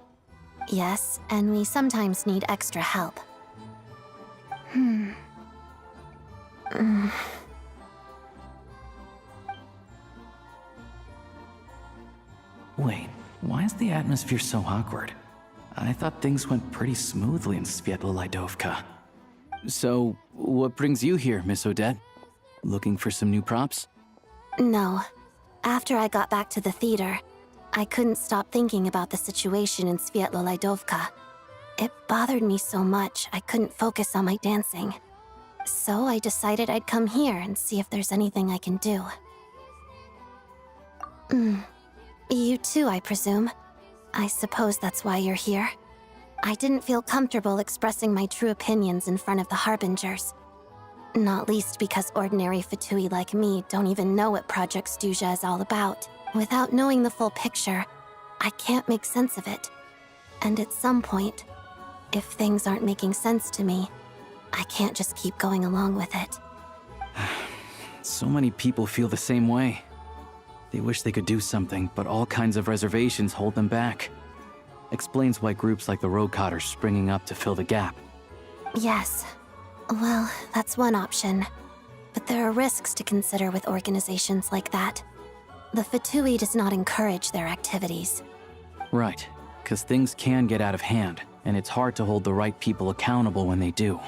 [SPEAKER 7] Yes, and we sometimes need extra help.
[SPEAKER 2] Wait, why is the atmosphere so awkward? I thought things went pretty smoothly in Svietlolaidovka. So, what brings you here, Miss Odette? Looking for some new props?
[SPEAKER 7] No. After I got back to the theater, I couldn't stop thinking about the situation in Svietlolaidovka. It bothered me so much I couldn't focus on my dancing. So I decided I'd come here and see if there's anything I can do. You too, I presume. I suppose that's why you're here. I didn't feel comfortable expressing my true opinions in front of the Harbingers. Not least because ordinary Fatui like me don't even know what Project Stuzha is all about. Without knowing the full picture, I can't make sense of it. And at some point, if things aren't making sense to me, I can't just keep going along with it.
[SPEAKER 2] So many people feel the same way. They wish they could do something, but all kinds of reservations hold them back. Explains why groups like the Rokot are springing up to fill the gap.
[SPEAKER 7] Yes. Well, that's one option. But there are risks to consider with organizations like that. The Fatui does not encourage their activities.
[SPEAKER 2] Right, because things can get out of hand, and it's hard to hold the right people accountable when they do.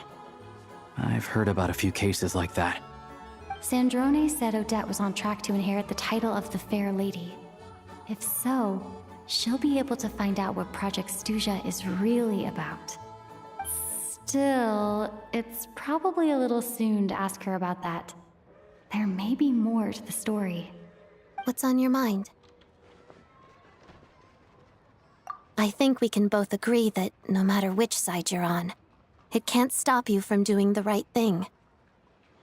[SPEAKER 2] I've heard about a few cases like that.
[SPEAKER 4] Sandrone said Odette was on track to inherit the title of the Fair Lady. If so, she'll be able to find out what Project Stuzha is really about. Still, it's probably a little soon to ask her about that. There may be more to the story.
[SPEAKER 7] What's on your mind? I think we can both agree that no matter which side you're on, it can't stop you from doing the right thing.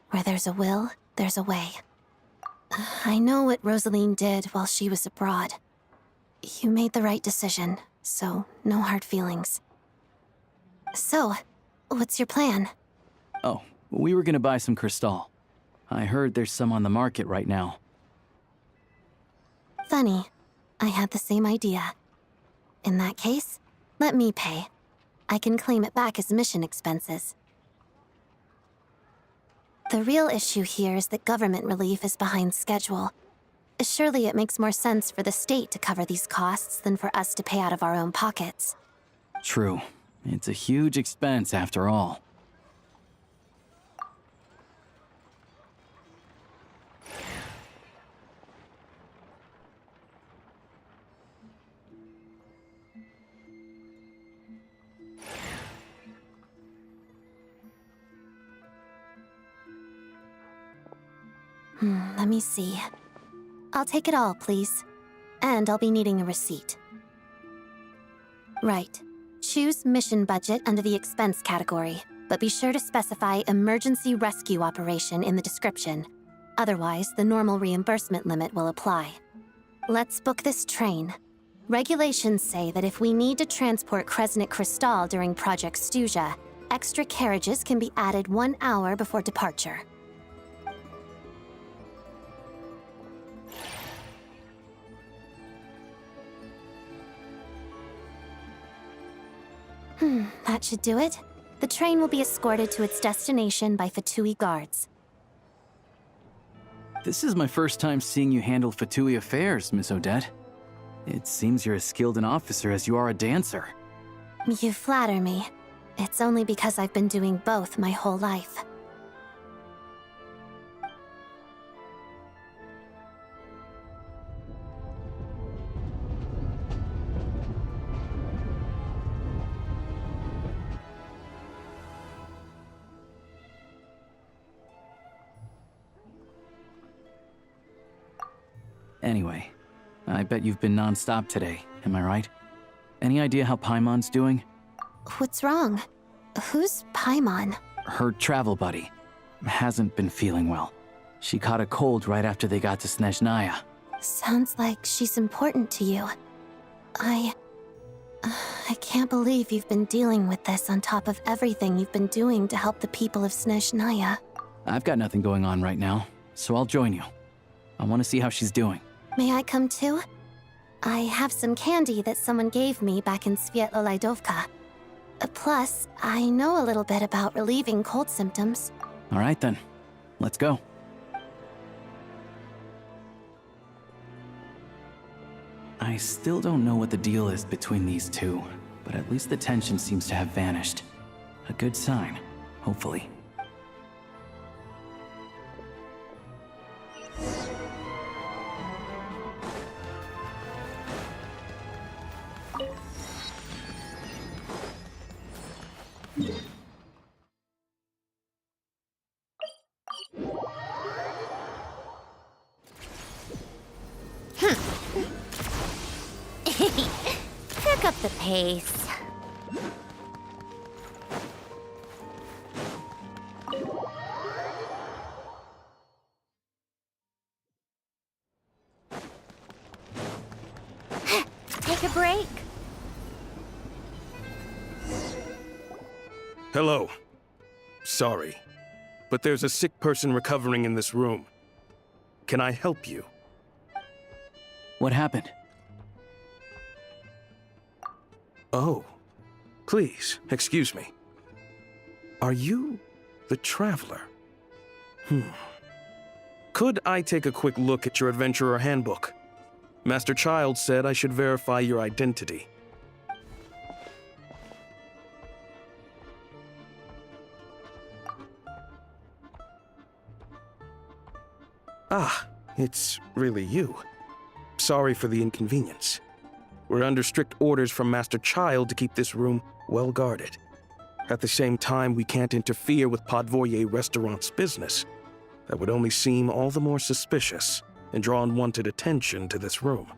[SPEAKER 7] Where there's a will, there's a way. I know what Rosaline did while she was abroad. You made the right decision, so no hard feelings. So, what's your plan?
[SPEAKER 2] Oh, we were gonna buy some crystal. I heard there's some on the market right now.
[SPEAKER 7] Funny. I had the same idea. In that case, let me pay. I can claim it back as mission expenses. The real issue here is that government relief is behind schedule. Surely it makes more sense for the state to cover these costs than for us to pay out of our own pockets.
[SPEAKER 2] True. It's a huge expense after all.
[SPEAKER 7] Let me see. I'll take it all, please. And I'll be needing a receipt. Right. Choose mission budget under the expense category, but be sure to specify emergency rescue operation in the description. Otherwise, the normal reimbursement limit will apply. Let's book this train. Regulations say that if we need to transport Kresnik Crystal during Project Stuja, extra carriages can be added 1 hour before departure. That should do it. The train will be escorted to its destination by Fatui guards.
[SPEAKER 2] This is my first time seeing you handle Fatui affairs, Miss Odette. It seems you're as skilled an officer as you are a dancer.
[SPEAKER 7] You flatter me. It's only because I've been doing both my whole life.
[SPEAKER 2] Anyway, I bet you've been non-stop today, am I right? Any idea how Paimon's doing?
[SPEAKER 7] What's wrong? Who's Paimon?
[SPEAKER 2] Her travel buddy hasn't been feeling well. She caught a cold right after they got to Snezhnaya.
[SPEAKER 7] Sounds like she's important to you. I can't believe you've been dealing with this on top of everything you've been doing to help the people of Snezhnaya.
[SPEAKER 2] I've got nothing going on right now, so I'll join you. I want to see how she's doing.
[SPEAKER 7] May I come too? I have some candy that someone gave me back in Svietlo-Laidovka. Plus, I know a little bit about relieving cold symptoms.
[SPEAKER 2] All right then, let's go. I still don't know what the deal is between these two, but at least the tension seems to have vanished. A good sign, hopefully.
[SPEAKER 10] Pick up the pace. Take a break.
[SPEAKER 13] Hello. Sorry, but there's a sick person recovering in this room. Can I help you?
[SPEAKER 2] What happened?
[SPEAKER 13] Oh, please, excuse me. Are you the Traveler? Could I take a quick look at your Adventurer Handbook? Master Child said I should verify your identity. Ah, it's really you. Sorry for the inconvenience. We're under strict orders from Master Child to keep this room well guarded. At the same time, we can't interfere with Podvoye Restaurant's business. That would only seem all the more suspicious and draw unwanted attention to this room.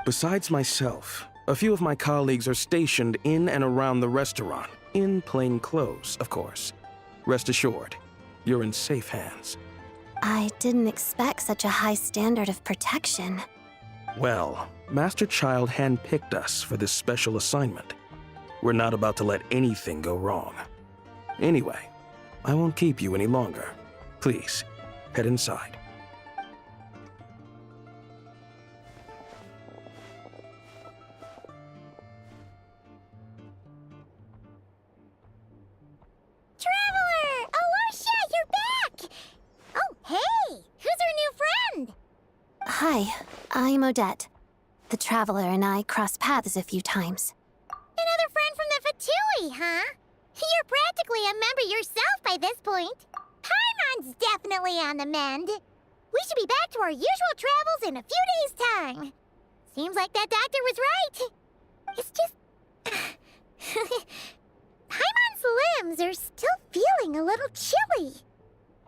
[SPEAKER 13] Besides myself, a few of my colleagues are stationed in and around the restaurant, in plain clothes, of course. Rest assured, you're in safe hands.
[SPEAKER 7] I didn't expect such a high standard of protection.
[SPEAKER 13] Well, Master Child handpicked us for this special assignment. We're not about to let anything go wrong. Anyway, I won't keep you any longer. Please, head inside.
[SPEAKER 1] Traveler! Alosha, you're back! Oh, hey! Who's our new friend?
[SPEAKER 7] Hi, I'm Odette. The Traveler and I crossed paths a few times.
[SPEAKER 1] Another friend from the Fatui, huh? You're practically a member yourself by this point. Paimon's definitely on the mend. We should be back to our usual travels in a few days' time. Seems like that doctor was right. It's just... Paimon's limbs are still feeling a little chilly.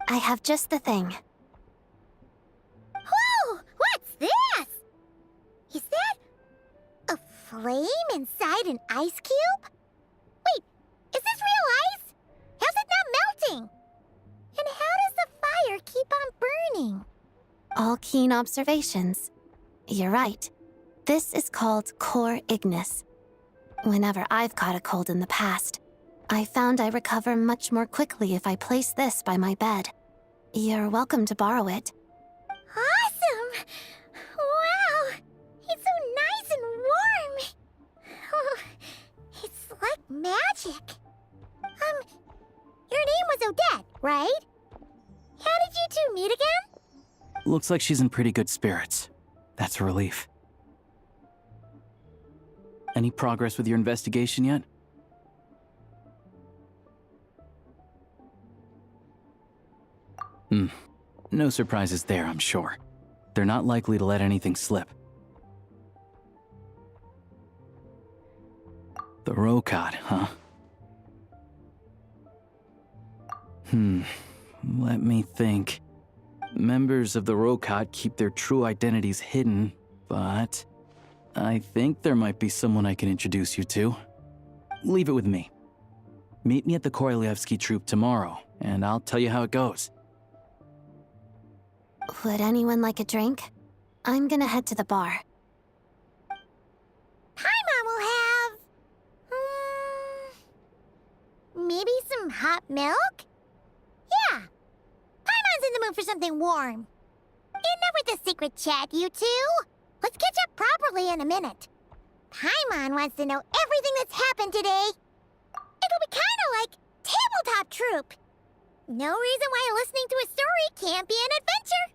[SPEAKER 7] I have just the thing.
[SPEAKER 1] Whoa! What's this? Is that a flame inside an ice cube? Wait, is this real ice? How's it not melting? And how does the fire keep on burning?
[SPEAKER 7] All keen observations. You're right. This is called Core Ignis. Whenever I've caught a cold in the past, I found I recover much more quickly if I place this by my bed. You're welcome to borrow it.
[SPEAKER 1] Awesome! Wow! It's so nice and warm! Oh, it's like magic. Your name was Odette, right? How did you two meet again?
[SPEAKER 2] Looks like she's in pretty good spirits. That's a relief. Any progress with your investigation yet? No surprises there, I'm sure. They're not likely to let anything slip. The Rokad, huh? Let me think. Members of the Rokad keep their true identities hidden, but I think there might be someone I can introduce you to. Leave it with me. Meet me at the Korolyevsky troop tomorrow, and I'll tell you how it goes.
[SPEAKER 7] Would anyone like a drink? I'm gonna head to the bar.
[SPEAKER 1] Paimon will have... maybe some hot milk? Yeah. Paimon's in the mood for something warm. Enough with the secret chat, you two. Let's catch up properly in a minute. Paimon wants to know everything that's happened today. It'll be kinda like tabletop troop. No reason why listening to a story can't be an adventure.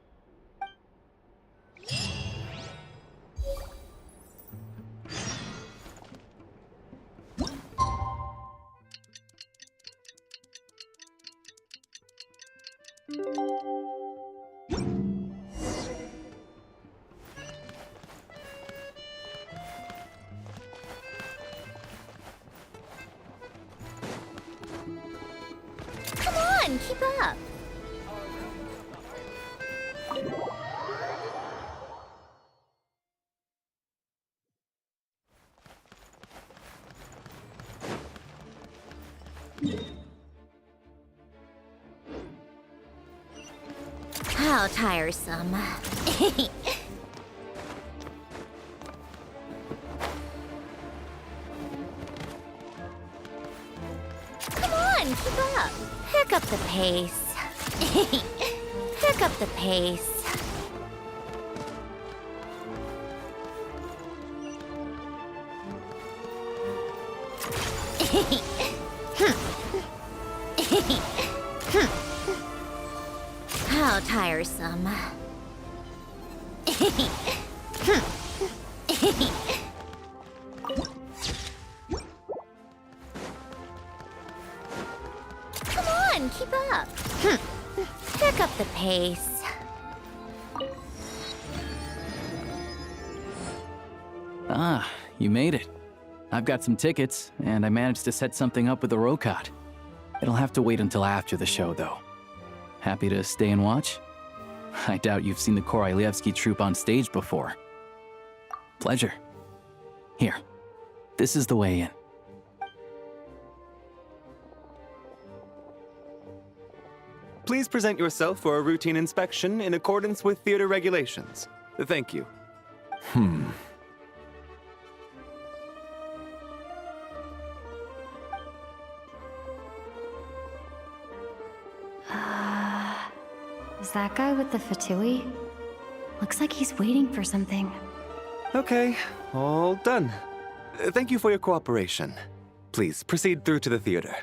[SPEAKER 10] Come on, keep up. How tiresome. Come on, keep up. Pick up the pace. Pick up the pace. How tiresome. Come on, keep up. Pick up the pace.
[SPEAKER 2] Ah, you made it. I've got some tickets, and I managed to set something up with the Rokad. It'll have to wait until after the show, though. Happy to stay and watch? I doubt you've seen the Korolyevsky troupe on stage before. Pleasure. Here, this is the way in.
[SPEAKER 14] Please present yourself for a routine inspection in accordance with theater regulations. Thank you.
[SPEAKER 4] Is that guy with the fatui? Looks like he's waiting for something.
[SPEAKER 14] Okay, all done. Thank you for your cooperation. Please proceed through to the theater.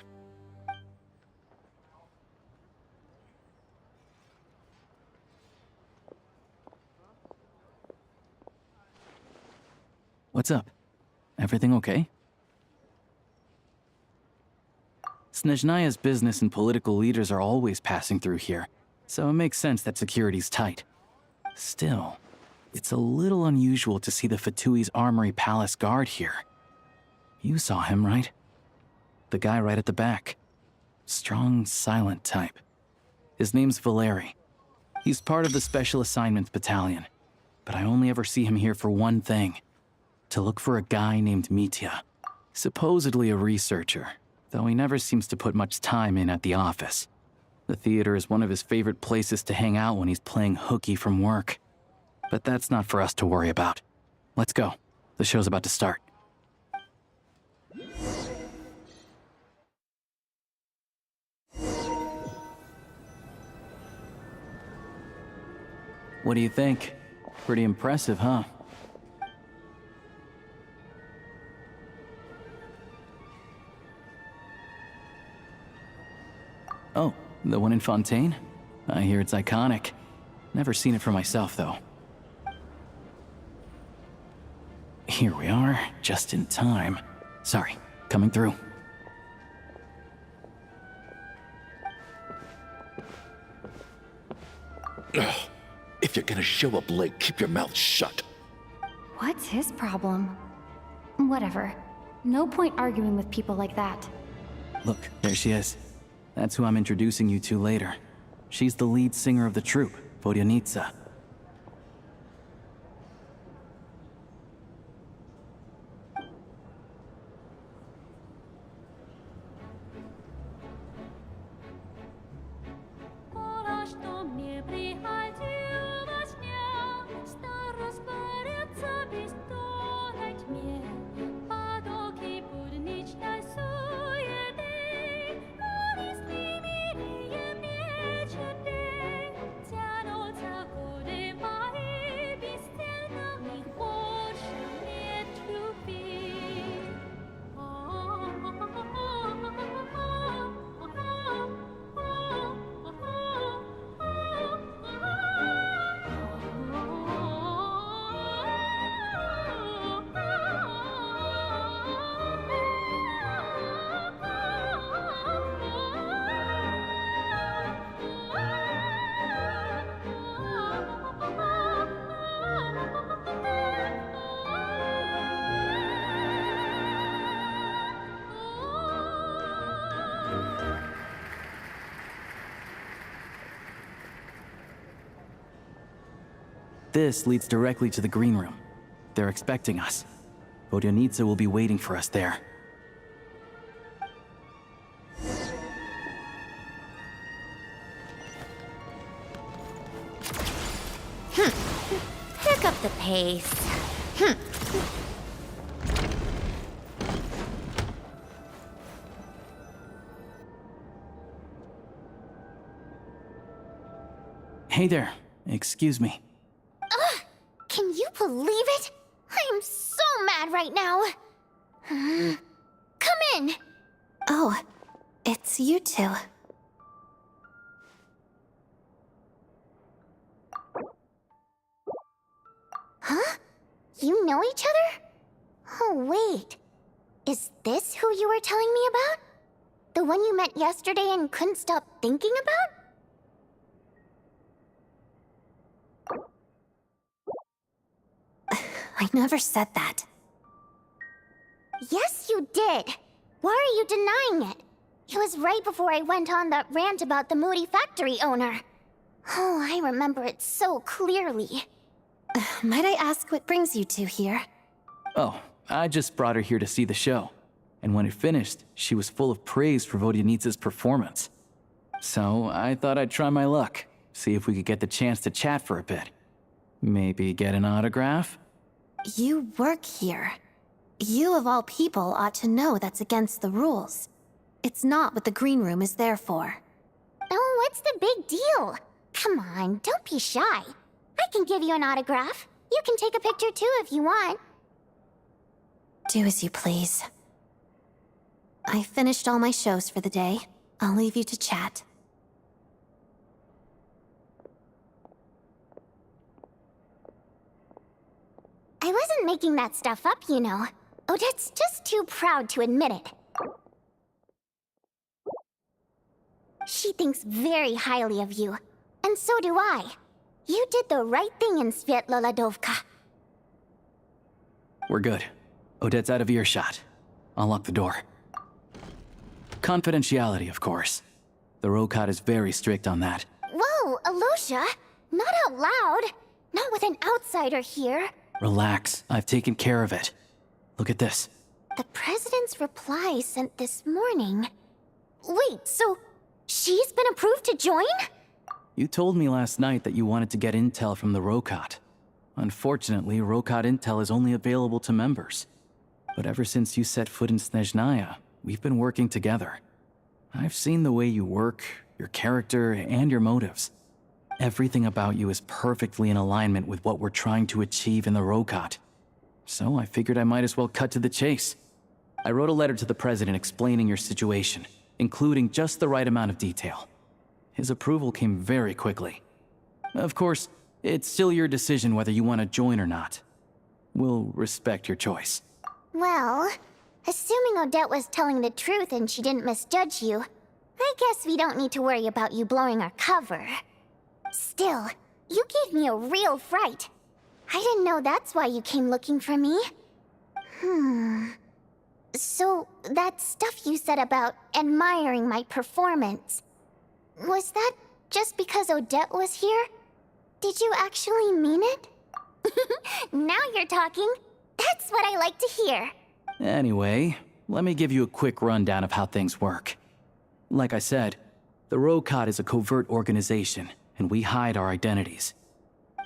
[SPEAKER 2] What's up? Everything okay? Snezhnaya's business and political leaders are always passing through here, so it makes sense that security's tight. Still, it's a little unusual to see the Fatui's Armory Palace guard here. You saw him, right? The guy right at the back. Strong, silent type. His name's Valeri. He's part of the Special Assignments Battalion, but I only ever see him here for one thing. To look for a guy named Mitya. Supposedly a researcher, though he never seems to put much time in at the office. The theater is one of his favorite places to hang out when he's playing hooky from work. But that's not for us to worry about. Let's go. The show's about to start. What do you think? Pretty impressive, huh? Oh, the one in Fontaine? I hear it's iconic. Never seen it for myself, though. Here we are, just in time. Sorry, coming through.
[SPEAKER 12] Ugh. If you're gonna show up late, keep your mouth shut.
[SPEAKER 4] What's his problem? Whatever. No point arguing with people like that.
[SPEAKER 2] Look, there she is. That's who I'm introducing you to later. She's the lead singer of the troupe, Vodyanitsa. This leads directly to the green room. They're expecting us. Vodyanitsa will be waiting for us there.
[SPEAKER 10] Pick up the pace.
[SPEAKER 2] Hey there. Excuse me.
[SPEAKER 1] Can you believe it? I am so mad right now. Come in.
[SPEAKER 7] Oh, it's you two.
[SPEAKER 1] Huh? You know each other? Oh, wait. Is this who you were telling me about? The one you met yesterday and couldn't stop thinking about?
[SPEAKER 7] I never said that.
[SPEAKER 1] Yes, you did. Why are you denying it? It was right before I went on that rant about the moody factory owner. Oh, I remember it so clearly.
[SPEAKER 7] Might I ask what brings you two here?
[SPEAKER 2] Oh, I just brought her here to see the show. And when it finished, she was full of praise for Vodyanitsa's performance. So I thought I'd try my luck, see if we could get the chance to chat for a bit. Maybe get an autograph?
[SPEAKER 7] You work here. You of all people ought to know that's against the rules. It's not what the green room is there for.
[SPEAKER 1] Oh, what's the big deal? Come on, don't be shy. I can give you an autograph. You can take a picture too if you want.
[SPEAKER 7] Do as you please. I finished all my shows for the day. I'll leave you to chat.
[SPEAKER 1] I wasn't making that stuff up, you know. Odette's just too proud to admit it. She thinks very highly of you, and so do I. You did the right thing in Svietloladovka.
[SPEAKER 2] We're good. Odette's out of earshot. I'll lock the door. Confidentiality, of course. The Rokot is very strict on that.
[SPEAKER 1] Whoa, Alosha! Not out loud! Not with an outsider here!
[SPEAKER 2] Relax, I've taken care of it. Look at this.
[SPEAKER 1] The President's reply sent this morning. Wait, so she's been approved to join?
[SPEAKER 2] You told me last night that you wanted to get intel from the Rokot. Unfortunately, Rokot intel is only available to members. But ever since you set foot in Snezhnaya, we've been working together. I've seen the way you work, your character, and your motives. Everything about you is perfectly in alignment with what we're trying to achieve in the Rokot. So I figured I might as well cut to the chase. I wrote a letter to the President explaining your situation, including just the right amount of detail. His approval came very quickly. Of course, it's still your decision whether you want to join or not. We'll respect your choice.
[SPEAKER 1] Well, assuming Odette was telling the truth and she didn't misjudge you, I guess we don't need to worry about you blowing our cover. Still, you gave me a real fright. I didn't know that's why you came looking for me. So, that stuff you said about admiring my performance, was that just because Odette was here? Did you actually mean it? Now you're talking. That's what I like to hear.
[SPEAKER 2] Anyway, let me give you a quick rundown of how things work. Like I said, the Rokot is a covert organization, and we hide our identities.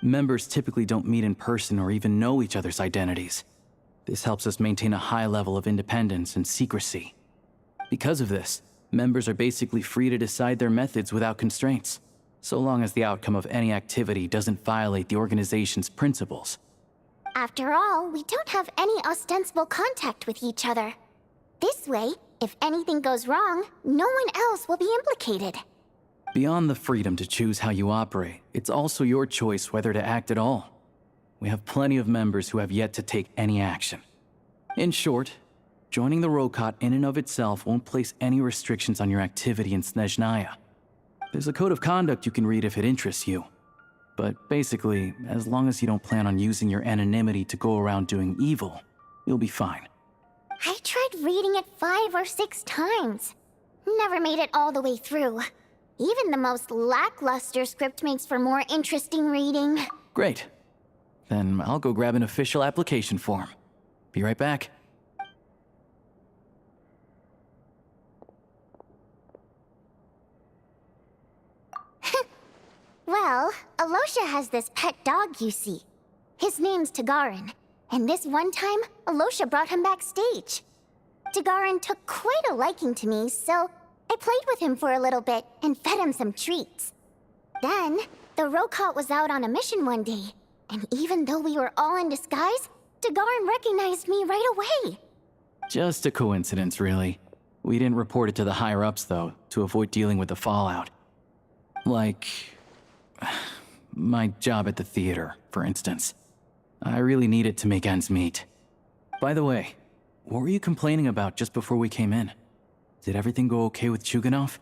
[SPEAKER 2] Members typically don't meet in person or even know each other's identities. This helps us maintain a high level of independence and secrecy. Because of this, members are basically free to decide their methods without constraints, so long as the outcome of any activity doesn't violate the organization's principles.
[SPEAKER 1] After all, we don't have any ostensible contact with each other. This way, if anything goes wrong, no one else will be implicated.
[SPEAKER 2] Beyond the freedom to choose how you operate, it's also your choice whether to act at all. We have plenty of members who have yet to take any action. In short, joining the Rokot in and of itself won't place any restrictions on your activity in Snezhnaya. There's a code of conduct you can read if it interests you. But basically, as long as you don't plan on using your anonymity to go around doing evil, you'll be fine.
[SPEAKER 1] I tried reading it 5 or 6 times. Never made it all the way through. Even the most lackluster script makes for more interesting reading.
[SPEAKER 2] Great. Then I'll go grab an official application form. Be right back.
[SPEAKER 1] Well, Alosha has this pet dog, you see. His name's Tagarin, and this one time, Alosha brought him backstage. Tagarin took quite a liking to me, so I played with him for a little bit and fed him some treats. Then, the Rokot was out on a mission one day, and even though we were all in disguise, Tagarin recognized me right away.
[SPEAKER 2] Just a coincidence, really. We didn't report it to the higher-ups, though, to avoid dealing with the fallout. Like my job at the theater, for instance. I really need it to make ends meet. By the way, what were you complaining about just before we came in? Did everything go okay with Chuganov?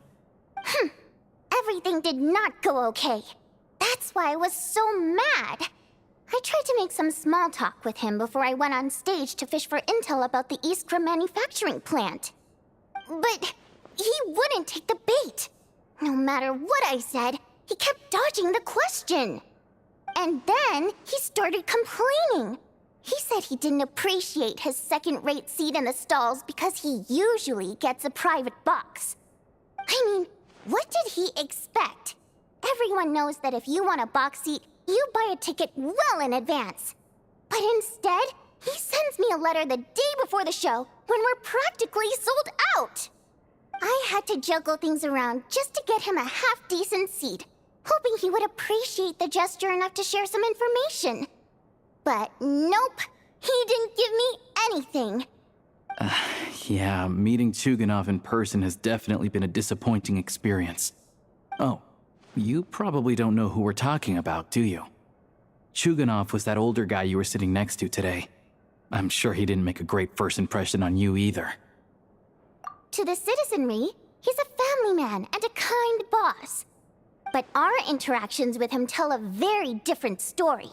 [SPEAKER 1] Everything did not go okay. That's why I was so mad. I tried to make some small talk with him before I went on stage to fish for intel about the Iskra manufacturing plant. But he wouldn't take the bait. No matter what I said, he kept dodging the question. And then he started complaining. He said he didn't appreciate his second-rate seat in the stalls because he usually gets a private box. I mean, What did he expect? Everyone knows that if you want a box seat, you buy a ticket well in advance. But instead, he sends me a letter the day before the show when we're practically sold out. I had to juggle things around just to get him a half-decent seat, hoping he would appreciate the gesture enough to share some information. But nope, he didn't give me anything.
[SPEAKER 2] Yeah, meeting Chuganov in person has definitely been a disappointing experience. Oh, you probably don't know who we're talking about, do you? Chuganov was that older guy you were sitting next to today. I'm sure he didn't make a great first impression on you either.
[SPEAKER 1] To the citizenry, he's a family man and a kind boss. But our interactions with him tell a very different story.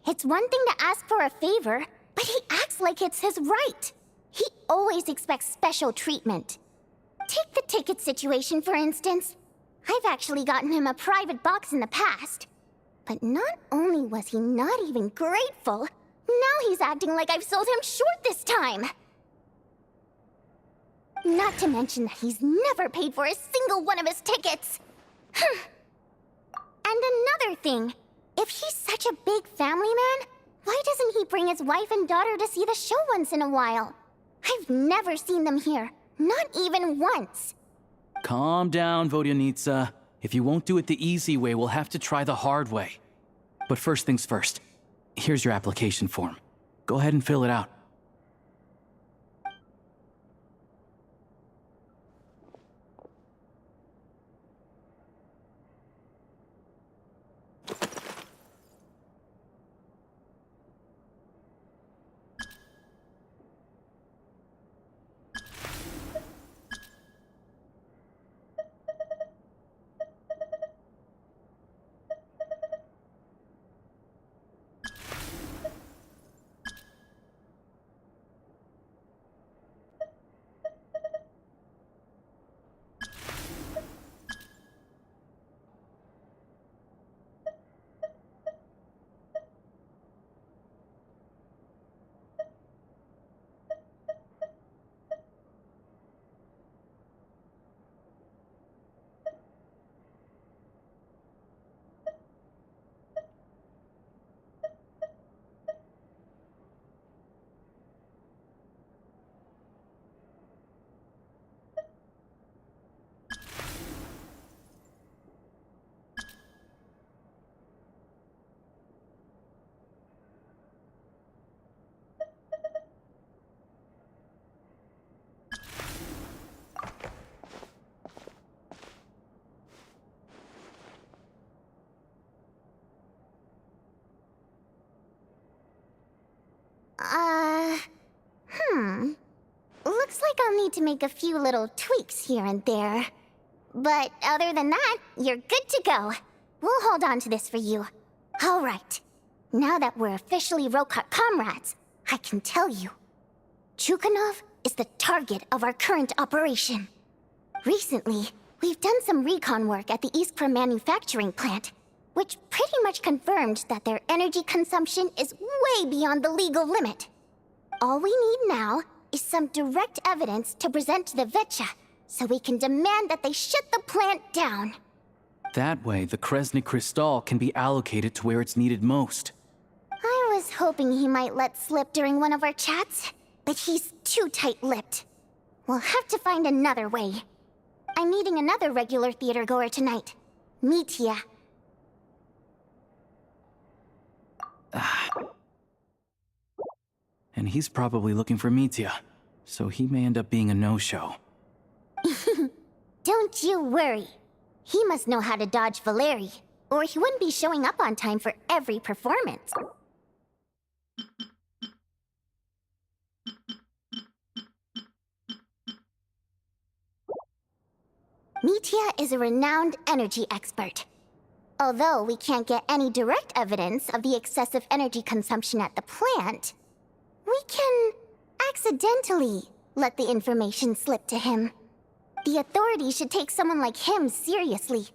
[SPEAKER 1] It's one thing to ask for a favor, but he acts like it's his right. He always expects special treatment. Take the ticket situation, for instance. I've actually gotten him a private box in the past. But not only was he not even grateful, now he's acting like I've sold him short this time. Not to mention that he's never paid for a single one of his tickets. And another thing, if he's such a big family man, why doesn't he bring his wife and daughter to see the show once in a while? I've never seen them here, not even once.
[SPEAKER 2] Calm down, Vodyanitsa. If you won't do it the easy way, we'll have to try the hard way. But first things first, here's your application form. Go ahead and fill it out.
[SPEAKER 1] Looks like I'll need to make a few little tweaks here and there. But other than that, you're good to go. We'll hold on to this for you. All right. Now that we're officially Rokart comrades, I can tell you. Chuganov is the target of our current operation. Recently, we've done some recon work at the Iskra manufacturing plant, which pretty much confirmed that their energy consumption is way beyond the legal limit. All we need now is some direct evidence to present to the Vetcha, so we can demand that they shut the plant down.
[SPEAKER 2] That way, the Kresny Crystal can be allocated to where it's needed most.
[SPEAKER 1] I was hoping he might let slip during one of our chats, but he's too tight-lipped. We'll have to find another way. I'm meeting another regular theater-goer tonight, Mitya.
[SPEAKER 2] And he's probably looking for Mitya, so he may end up being a no-show.
[SPEAKER 1] Don't you worry. He must know how to dodge Valeri, or he wouldn't be showing up on time for every performance. Mitya is a renowned energy expert. Although we can't get any direct evidence of the excessive energy consumption at the plant, we can accidentally let the information slip to him. The authorities should take someone like him seriously.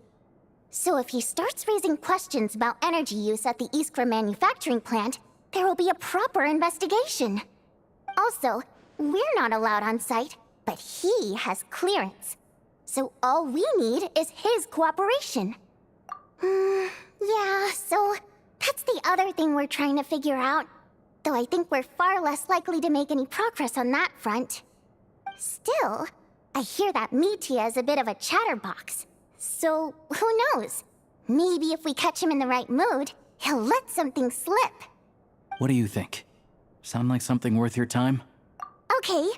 [SPEAKER 1] So if he starts raising questions about energy use at the Iskra manufacturing plant, there will be a proper investigation. Also, we're not allowed on site, but he has clearance. So all we need is his cooperation. Yeah, so that's the other thing we're trying to figure out. Though I think we're far less likely to make any progress on that front. Still, I hear that Mitya is a bit of a chatterbox. So, who knows? Maybe if we catch him in the right mood, he'll let something slip.
[SPEAKER 2] What do you think? Sound like something worth your time?
[SPEAKER 1] Okay,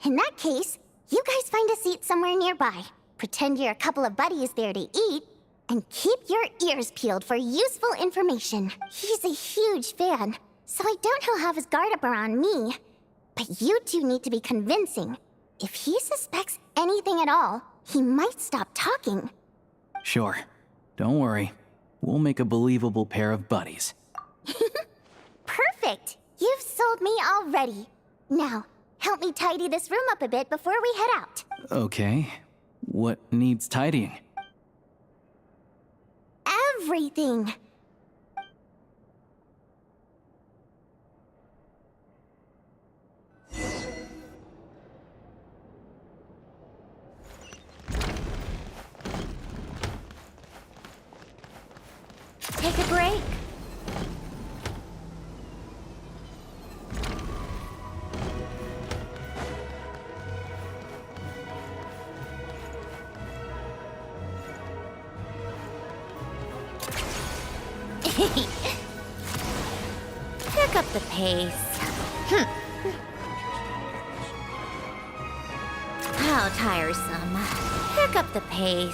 [SPEAKER 1] in that case, you guys find a seat somewhere nearby. Pretend you're a couple of buddies there to eat, and keep your ears peeled for useful information. He's a huge fan, so I doubt he'll have his guard up around me. But you two need to be convincing. If he suspects anything at all, he might stop talking.
[SPEAKER 2] Sure. Don't worry. We'll make a believable pair of buddies.
[SPEAKER 1] Perfect! You've sold me already. Now, help me tidy this room up a bit before we head out.
[SPEAKER 2] Okay. What needs tidying?
[SPEAKER 1] Everything!
[SPEAKER 10] Take a break. Pick up the pace. How tiresome. Pick up the pace.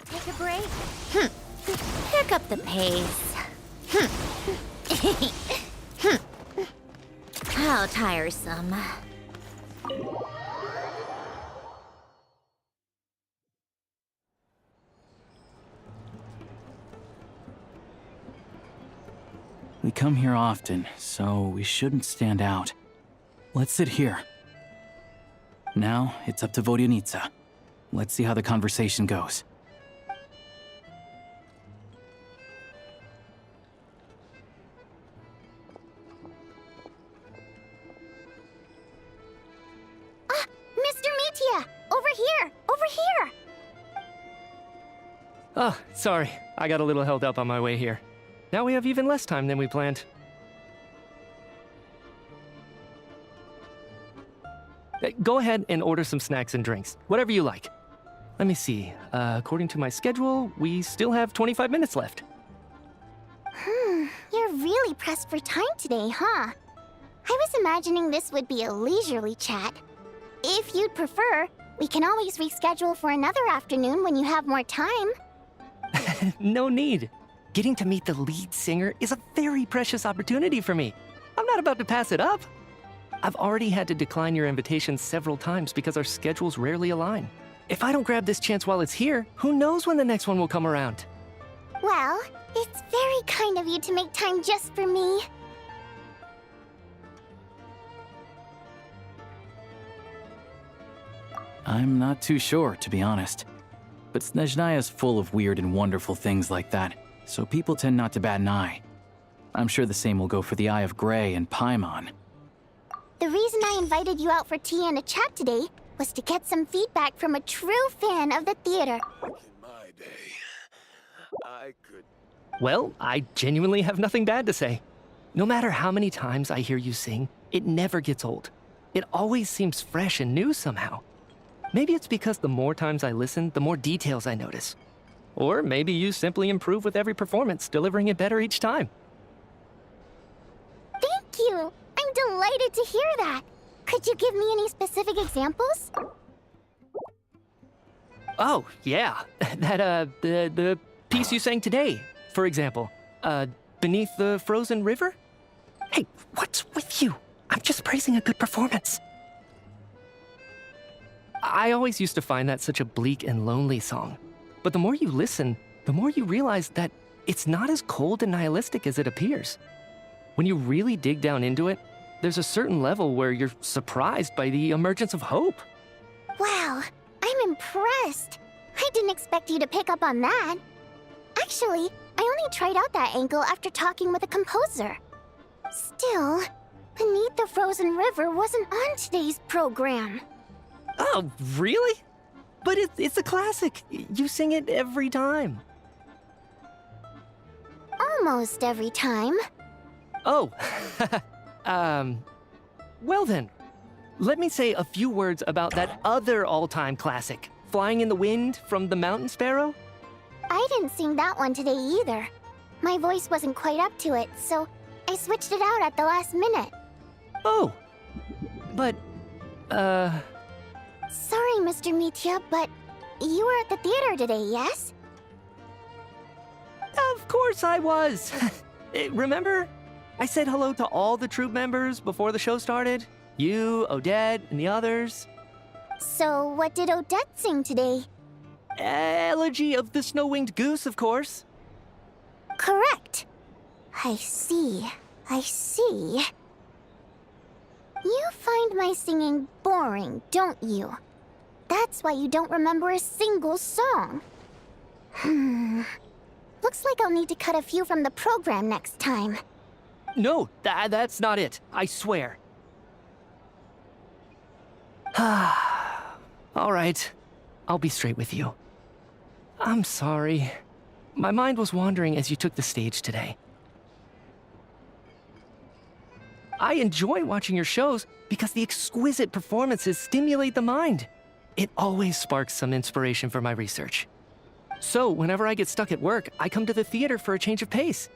[SPEAKER 10] Take a break. Pick up the pace. How tiresome.
[SPEAKER 2] We come here often, so we shouldn't stand out. Let's sit here. Now, it's up to Vodyanitsa. Let's see how the conversation goes.
[SPEAKER 1] Mr. Mitya! Over here! Over here!
[SPEAKER 9] Oh, sorry. I got a little held up on my way here. Now we have even less time than we planned. Go ahead and order some snacks and drinks. Whatever you like. Let me see. According to my schedule, we still have 25 minutes left.
[SPEAKER 1] You're really pressed for time today, huh? I was imagining this would be a leisurely chat. If you'd prefer, we can always reschedule for another afternoon when you have more time.
[SPEAKER 9] No need. Getting to meet the lead singer is a very precious opportunity for me. I'm not about to pass it up. I've already had to decline your invitation several times because our schedules rarely align. If I don't grab this chance while it's here, who knows when the next one will come around?
[SPEAKER 1] Well, it's very kind of you to make time just for me.
[SPEAKER 2] I'm not too sure, to be honest. But Snezhnaya is full of weird and wonderful things like that, so people tend not to bat an eye. I'm sure the same will go for the Eye of Grey and Paimon.
[SPEAKER 1] The reason I invited you out for tea and a chat today was to get some feedback from a true fan of the theater.
[SPEAKER 12] In my day, I could...
[SPEAKER 9] Well, I genuinely have nothing bad to say. No matter how many times I hear you sing, it never gets old. It always seems fresh and new somehow. Maybe it's because the more times I listen, the more details I notice. Or maybe you simply improve with every performance, delivering it better each time.
[SPEAKER 1] Thank you! I'm delighted to hear that. Could you give me any specific examples?
[SPEAKER 9] Oh, yeah. The piece you sang today, for example. Beneath the Frozen River? Hey, what's with you? I'm just praising a good performance. I always used to find that such a bleak and lonely song. But the more you listen, the more you realize that it's not as cold and nihilistic as it appears. When you really dig down into it, there's a certain level where you're surprised by the emergence of hope.
[SPEAKER 1] Wow, I'm impressed. I didn't expect you to pick up on that. Actually, I only tried out that angle after talking with a composer. Still, Beneath the Frozen River wasn't on today's program.
[SPEAKER 9] Oh, really? But it's a classic. You sing it every time.
[SPEAKER 1] Almost every time.
[SPEAKER 9] Oh, well then, let me say a few words about that other all-time classic, Flying in the Wind from the Mountain Sparrow.
[SPEAKER 1] I didn't sing that one today either. My voice wasn't quite up to it, so I switched it out at the last minute.
[SPEAKER 9] Oh, but,
[SPEAKER 1] Sorry, Mr. Mitya, but you were at the theater today, yes?
[SPEAKER 9] Of course I was. Remember? I said hello to all the troupe members before the show started. You, Odette, and the others.
[SPEAKER 1] So what did Odette sing today?
[SPEAKER 9] Elegy of the Snow-Winged Goose, of course.
[SPEAKER 1] Correct. I see. I see. You find my singing boring, don't you? That's why you don't remember a single song. Looks like I'll need to cut a few from the program next time.
[SPEAKER 9] No, that's not it. I swear. All right. I'll be straight with you. I'm sorry. My mind was wandering as you took the stage today. I enjoy watching your shows because the exquisite performances stimulate the mind. It always sparks some inspiration for my research. So, whenever I get stuck at work, I come to the theater for a change of pace.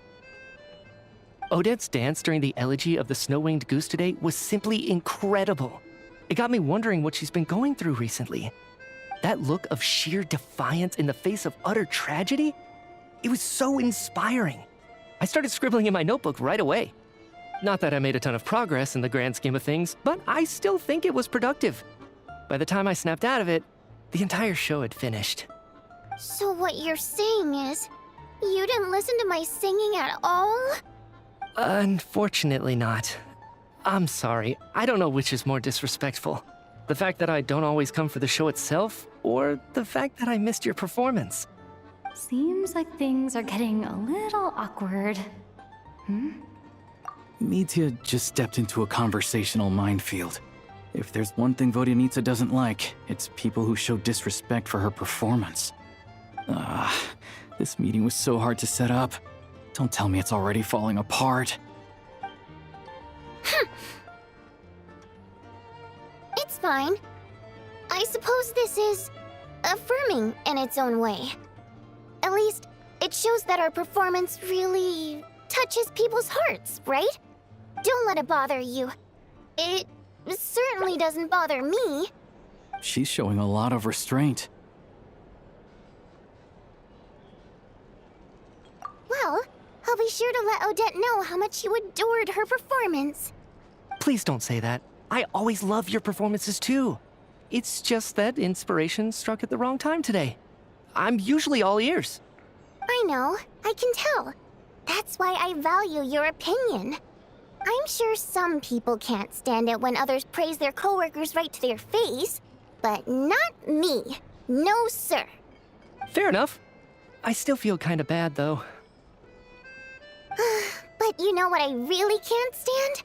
[SPEAKER 9] Odette's dance during the Elegy of the Snow-Winged Goose today was simply incredible. It got me wondering what she's been going through recently. That look of sheer defiance in the face of utter tragedy? It was so inspiring. I started scribbling in my notebook right away. Not that I made a ton of progress in the grand scheme of things, but I still think it was productive. By the time I snapped out of it, the entire show had finished.
[SPEAKER 1] So what you're saying is, you didn't listen to my singing at all?
[SPEAKER 9] Unfortunately not. I'm sorry, I don't know which is more disrespectful. The fact that I don't always come for the show itself, or the fact that I missed your performance.
[SPEAKER 4] Seems like things are getting a little awkward.
[SPEAKER 2] Mitya just stepped into a conversational minefield. If there's one thing Vodyanitsa doesn't like, it's people who show disrespect for her performance. This meeting was so hard to set up. Don't tell me it's already falling apart.
[SPEAKER 1] It's fine. I suppose this is affirming in its own way. At least, it shows that our performance really touches people's hearts, right? Don't let it bother you. It certainly doesn't bother me.
[SPEAKER 2] She's showing a lot of restraint.
[SPEAKER 1] Well, I'll be sure to let Odette know how much you adored her performance.
[SPEAKER 9] Please don't say that. I always love your performances too. It's just that inspiration struck at the wrong time today. I'm usually all ears.
[SPEAKER 1] I know, I can tell. That's why I value your opinion. I'm sure some people can't stand it when others praise their coworkers right to their face, but not me. No, sir.
[SPEAKER 9] Fair enough. I still feel kinda bad though.
[SPEAKER 1] But you know what I really can't stand?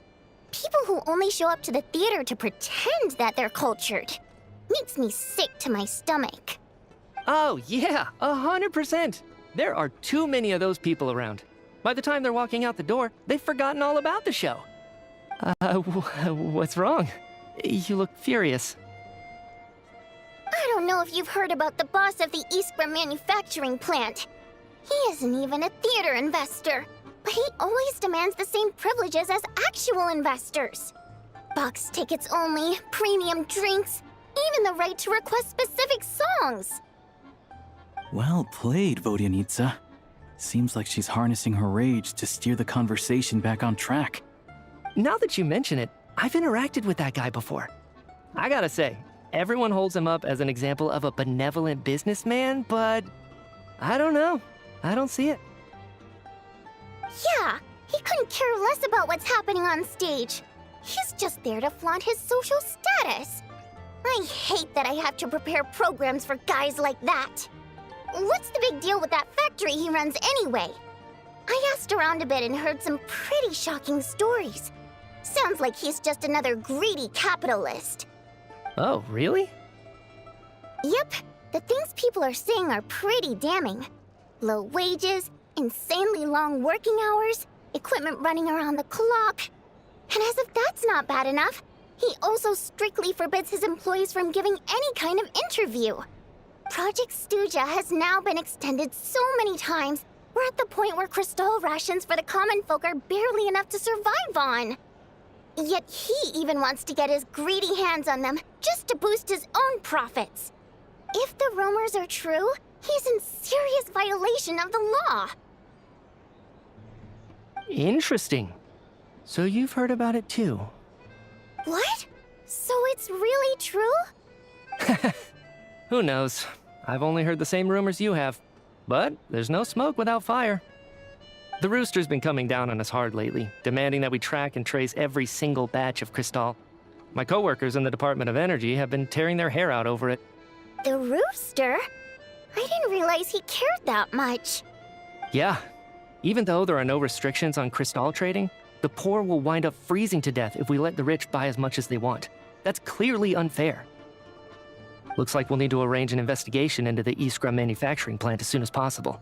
[SPEAKER 1] People who only show up to the theater to pretend that they're cultured. Makes me sick to my stomach.
[SPEAKER 9] Oh yeah, 100%. There are too many of those people around. By the time they're walking out the door, they've forgotten all about the show. What's wrong? You look furious.
[SPEAKER 1] I don't know if you've heard about the boss of the Iskra manufacturing plant. He isn't even a theater investor, but he always demands the same privileges as actual investors. Box tickets only, premium drinks, even the right to request specific songs.
[SPEAKER 2] Well played, Vodyanitsa. Seems like she's harnessing her rage to steer the conversation back on track.
[SPEAKER 9] Now that you mention it, I've interacted with that guy before. I gotta say, everyone holds him up as an example of a benevolent businessman, but I don't know. I don't see it.
[SPEAKER 1] Yeah, he couldn't care less about what's happening on stage. He's just there to flaunt his social status. I hate that I have to prepare programs for guys like that. What's the big deal with that factory he runs anyway? I asked around a bit and heard some pretty shocking stories. Sounds like he's just another greedy capitalist.
[SPEAKER 9] Oh, really?
[SPEAKER 1] Yep, the things people are saying are pretty damning. Low wages, insanely long working hours, equipment running around the clock. And as if that's not bad enough, he also strictly forbids his employees from giving any kind of interview. Project Stuja has now been extended so many times, we're at the point where crystal rations for the common folk are barely enough to survive on. Yet he even wants to get his greedy hands on them just to boost his own profits. If the rumors are true, he's in serious violation of the law.
[SPEAKER 9] Interesting. So you've heard about it too?
[SPEAKER 1] What? So it's really true?
[SPEAKER 9] Who knows? I've only heard the same rumors you have. But there's no smoke without fire. The Rooster's been coming down on us hard lately, demanding that we track and trace every single batch of Crystal. My coworkers in the Department of Energy have been tearing their hair out over it.
[SPEAKER 1] The Rooster? I didn't realize he cared that much.
[SPEAKER 9] Yeah. Even though there are no restrictions on Crystal trading, the poor will wind up freezing to death if we let the rich buy as much as they want. That's clearly unfair. Looks like we'll need to arrange an investigation into the Iskra manufacturing plant as soon as possible.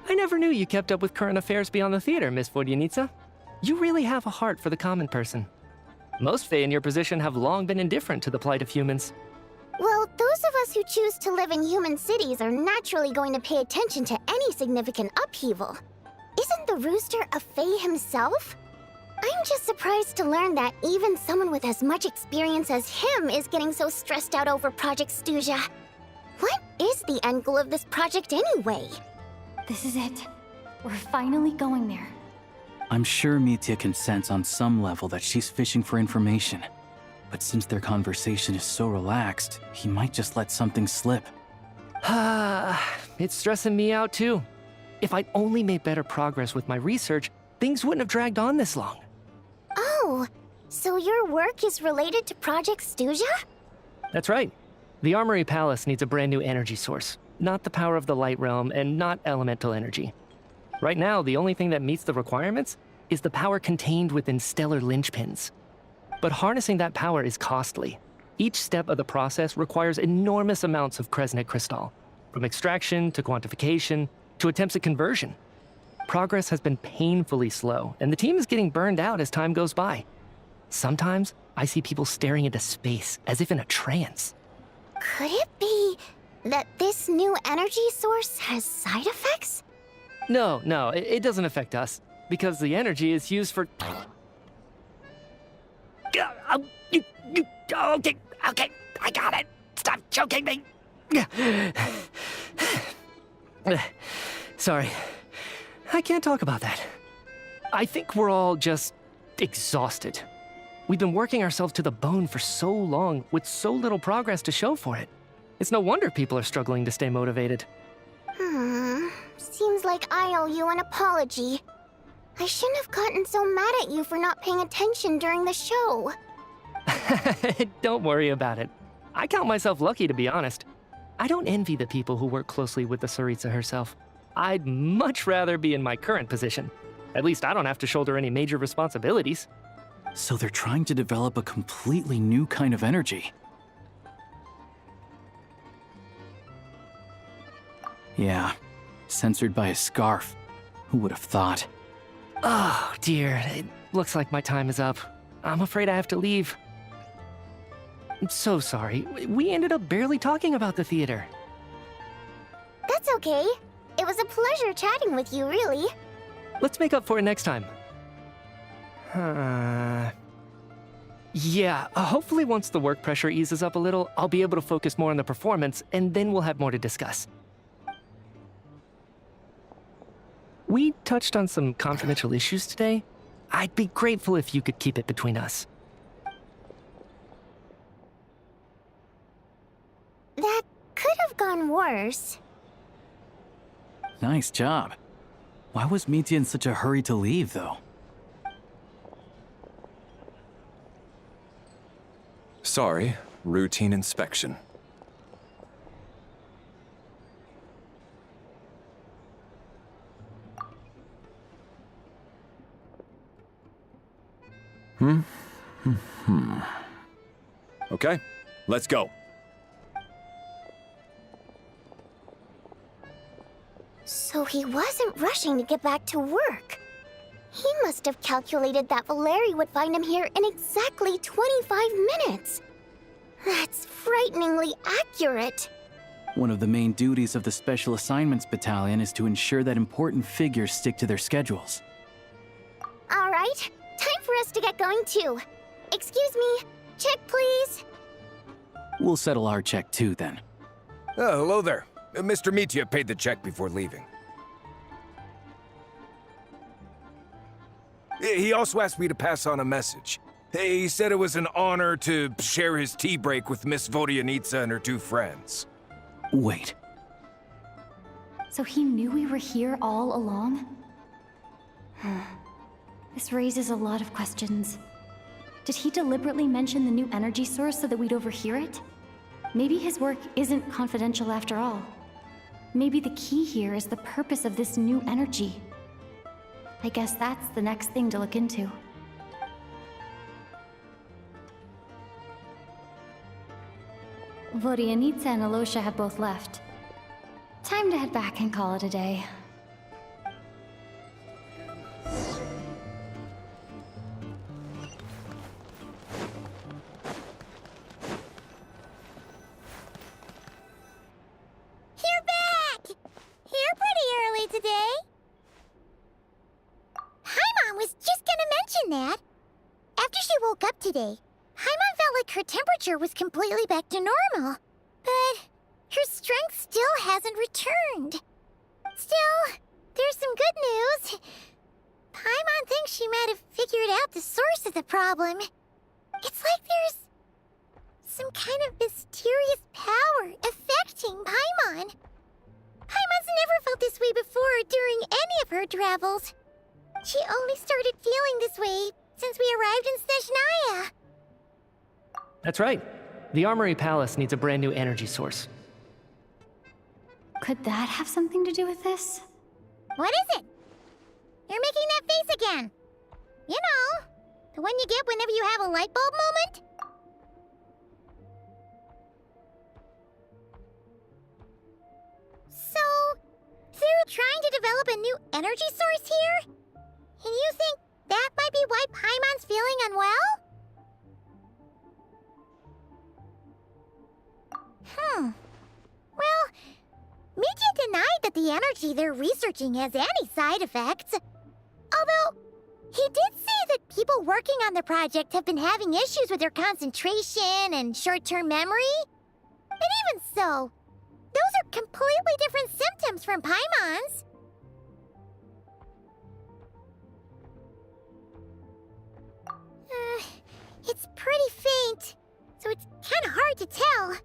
[SPEAKER 9] I never knew you kept up with current affairs beyond the theater, Miss Vodyanica. You really have a heart for the common person. Most Fae in your position have long been indifferent to the plight of humans.
[SPEAKER 1] Well, those of us who choose to live in human cities are naturally going to pay attention to any significant upheaval. Isn't the Rooster a Fae himself? I'm just surprised to learn that even someone with as much experience as him is getting so stressed out over Project Stuja. What is the end goal of this project anyway?
[SPEAKER 4] This is it. We're finally going there.
[SPEAKER 2] I'm sure Mitya can sense on some level that she's fishing for information. But since their conversation is so relaxed, he might just let something slip.
[SPEAKER 9] It's stressing me out too. If I'd only made better progress with my research, things wouldn't have dragged on this long.
[SPEAKER 1] Oh, so your work is related to Project Stuja?
[SPEAKER 9] That's right. The Armory Palace needs a brand new energy source. Not the power of the Light Realm, and not elemental energy. Right now, the only thing that meets the requirements is the power contained within stellar linchpins. But harnessing that power is costly. Each step of the process requires enormous amounts of Kresnik crystal, from extraction to quantification to attempts at conversion. Progress has been painfully slow, and the team is getting burned out as time goes by. Sometimes, I see people staring into space as if in a trance.
[SPEAKER 1] Could it be that this new energy source has side effects?
[SPEAKER 9] No, it doesn't affect us, because the energy is used for... Okay, I got it. Stop choking me. Sorry, I can't talk about that. I think we're all just exhausted. We've been working ourselves to the bone for so long with so little progress to show for it. It's no wonder people are struggling to stay motivated.
[SPEAKER 1] Seems like I owe you an apology. I shouldn't have gotten so mad at you for not paying attention during the show.
[SPEAKER 9] Don't worry about it. I count myself lucky, to be honest. I don't envy the people who work closely with the Tsaritsa herself. I'd much rather be in my current position. At least I don't have to shoulder any major responsibilities.
[SPEAKER 2] So they're trying to develop a completely new kind of energy. Yeah, censored by a scarf. Who would have thought?
[SPEAKER 9] Oh, dear. It looks like my time is up. I'm afraid I have to leave. I'm so sorry. We ended up barely talking about the theater.
[SPEAKER 1] That's okay. It was a pleasure chatting with you, really.
[SPEAKER 9] Let's make up for it next time. Yeah, hopefully once the work pressure eases up a little, I'll be able to focus more on the performance, and then we'll have more to discuss. We touched on some confidential issues today. I'd be grateful if you could keep it between us.
[SPEAKER 1] That could have gone worse.
[SPEAKER 2] Nice job. Why was Mitya in such a hurry to leave, though?
[SPEAKER 14] Sorry, routine inspection. Okay, let's go.
[SPEAKER 1] So he wasn't rushing to get back to work. He must have calculated that Valeri would find him here in exactly 25 minutes. That's frighteningly accurate.
[SPEAKER 2] One of the main duties of the Special Assignments Battalion is to ensure that important figures stick to their schedules.
[SPEAKER 1] All right, time for us to get going too. Excuse me, check please.
[SPEAKER 2] We'll settle our check too, then.
[SPEAKER 15] Oh, hello there. Mr. Mitya paid the check before leaving. He also asked me to pass on a message. He said it was an honor to share his tea break with Miss Vodyanitsa and her two friends.
[SPEAKER 2] Wait.
[SPEAKER 4] So he knew we were here all along? This raises a lot of questions. Did he deliberately mention the new energy source so that we'd overhear it? Maybe his work isn't confidential after all. Maybe the key here is the purpose of this new energy. I guess that's the next thing to look into. Vodyanitsa and Alosha have both left. Time to head back and call it a day.
[SPEAKER 1] You're back! You're pretty early today. Paimon was just gonna mention that. After she woke up today, Paimon felt like her temperature was completely back to normal. But her strength still hasn't returned. Still, there's some good news. Paimon thinks she might have figured out the source of the problem. It's like there's some kind of mysterious power affecting Paimon. Paimon's never felt this way before during any of her travels. She only started feeling this way since we arrived in Snezhnaya.
[SPEAKER 16] That's right. The Armory Palace needs a brand new energy source.
[SPEAKER 4] Could that have something to do with this?
[SPEAKER 1] What is it? You're making that face again. You know, the one you get whenever you have a light bulb moment? So, they're trying to develop a new energy source here? And you think that might be why Paimon's feeling unwell? Well, Mitya denied that the energy they're researching has any side effects. Although, he did say that people working on the project have been having issues with their concentration and short-term memory. But even so, those are completely different symptoms from Paimon's. It's pretty faint, so it's kind of hard to tell.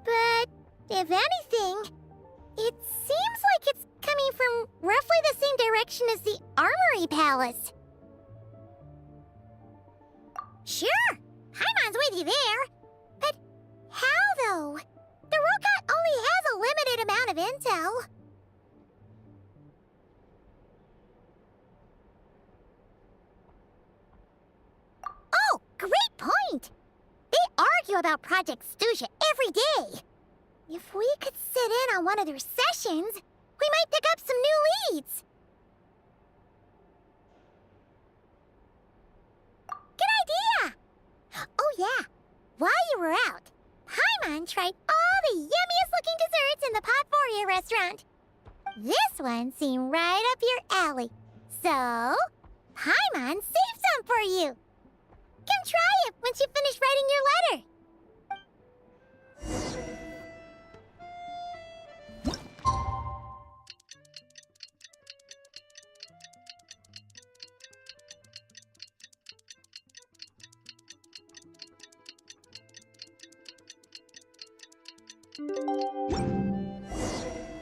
[SPEAKER 1] But if anything, it seems like it's coming from roughly the same direction as the Armory Palace. Sure, Paimon's with you there. But how, though? The robot only has a limited amount of intel. Oh, great point! They argue about Project Snezhnaya every day. If we could sit in on one of their sessions, we might pick up some new leads. Good idea! Oh yeah, while you were out, Paimon tried all the yummiest looking desserts in the Potvoria restaurant. This one seemed right up your alley. So, Paimon saved some for you. Come try it once you finish writing your letter.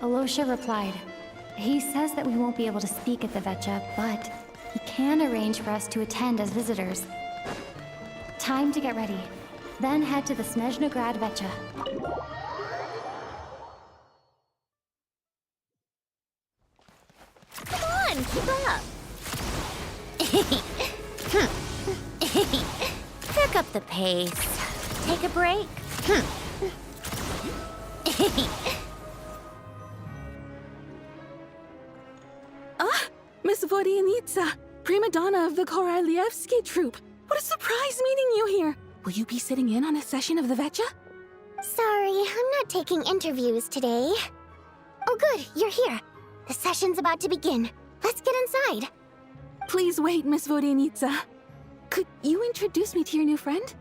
[SPEAKER 4] Alosha replied. He says that we won't be able to speak at the Vetcha, but he can arrange for us to attend as visitors. Time to get ready. Then head to the Snezhnaya Vecha.
[SPEAKER 10] Come on, keep up. Pick up the pace. Take a break.
[SPEAKER 3] Miss Vodyanitsa, prima donna of the Korolievsky troupe. What a surprise meeting you here. Will you be sitting in on a session of the Vecha?
[SPEAKER 1] Sorry, I'm not taking interviews today. Oh good, you're here. The session's about to begin. Let's get inside.
[SPEAKER 3] Please wait, Miss Vodyanitsa. Could you introduce me to your new friend?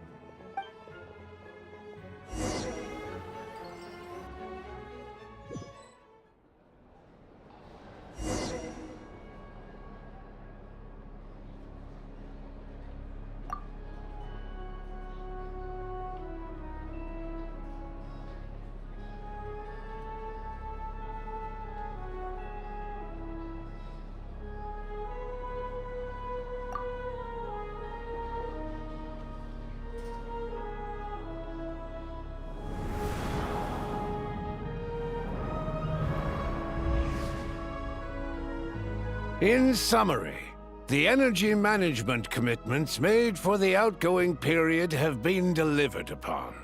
[SPEAKER 17] In summary, the energy management commitments made for the outgoing period have been delivered upon.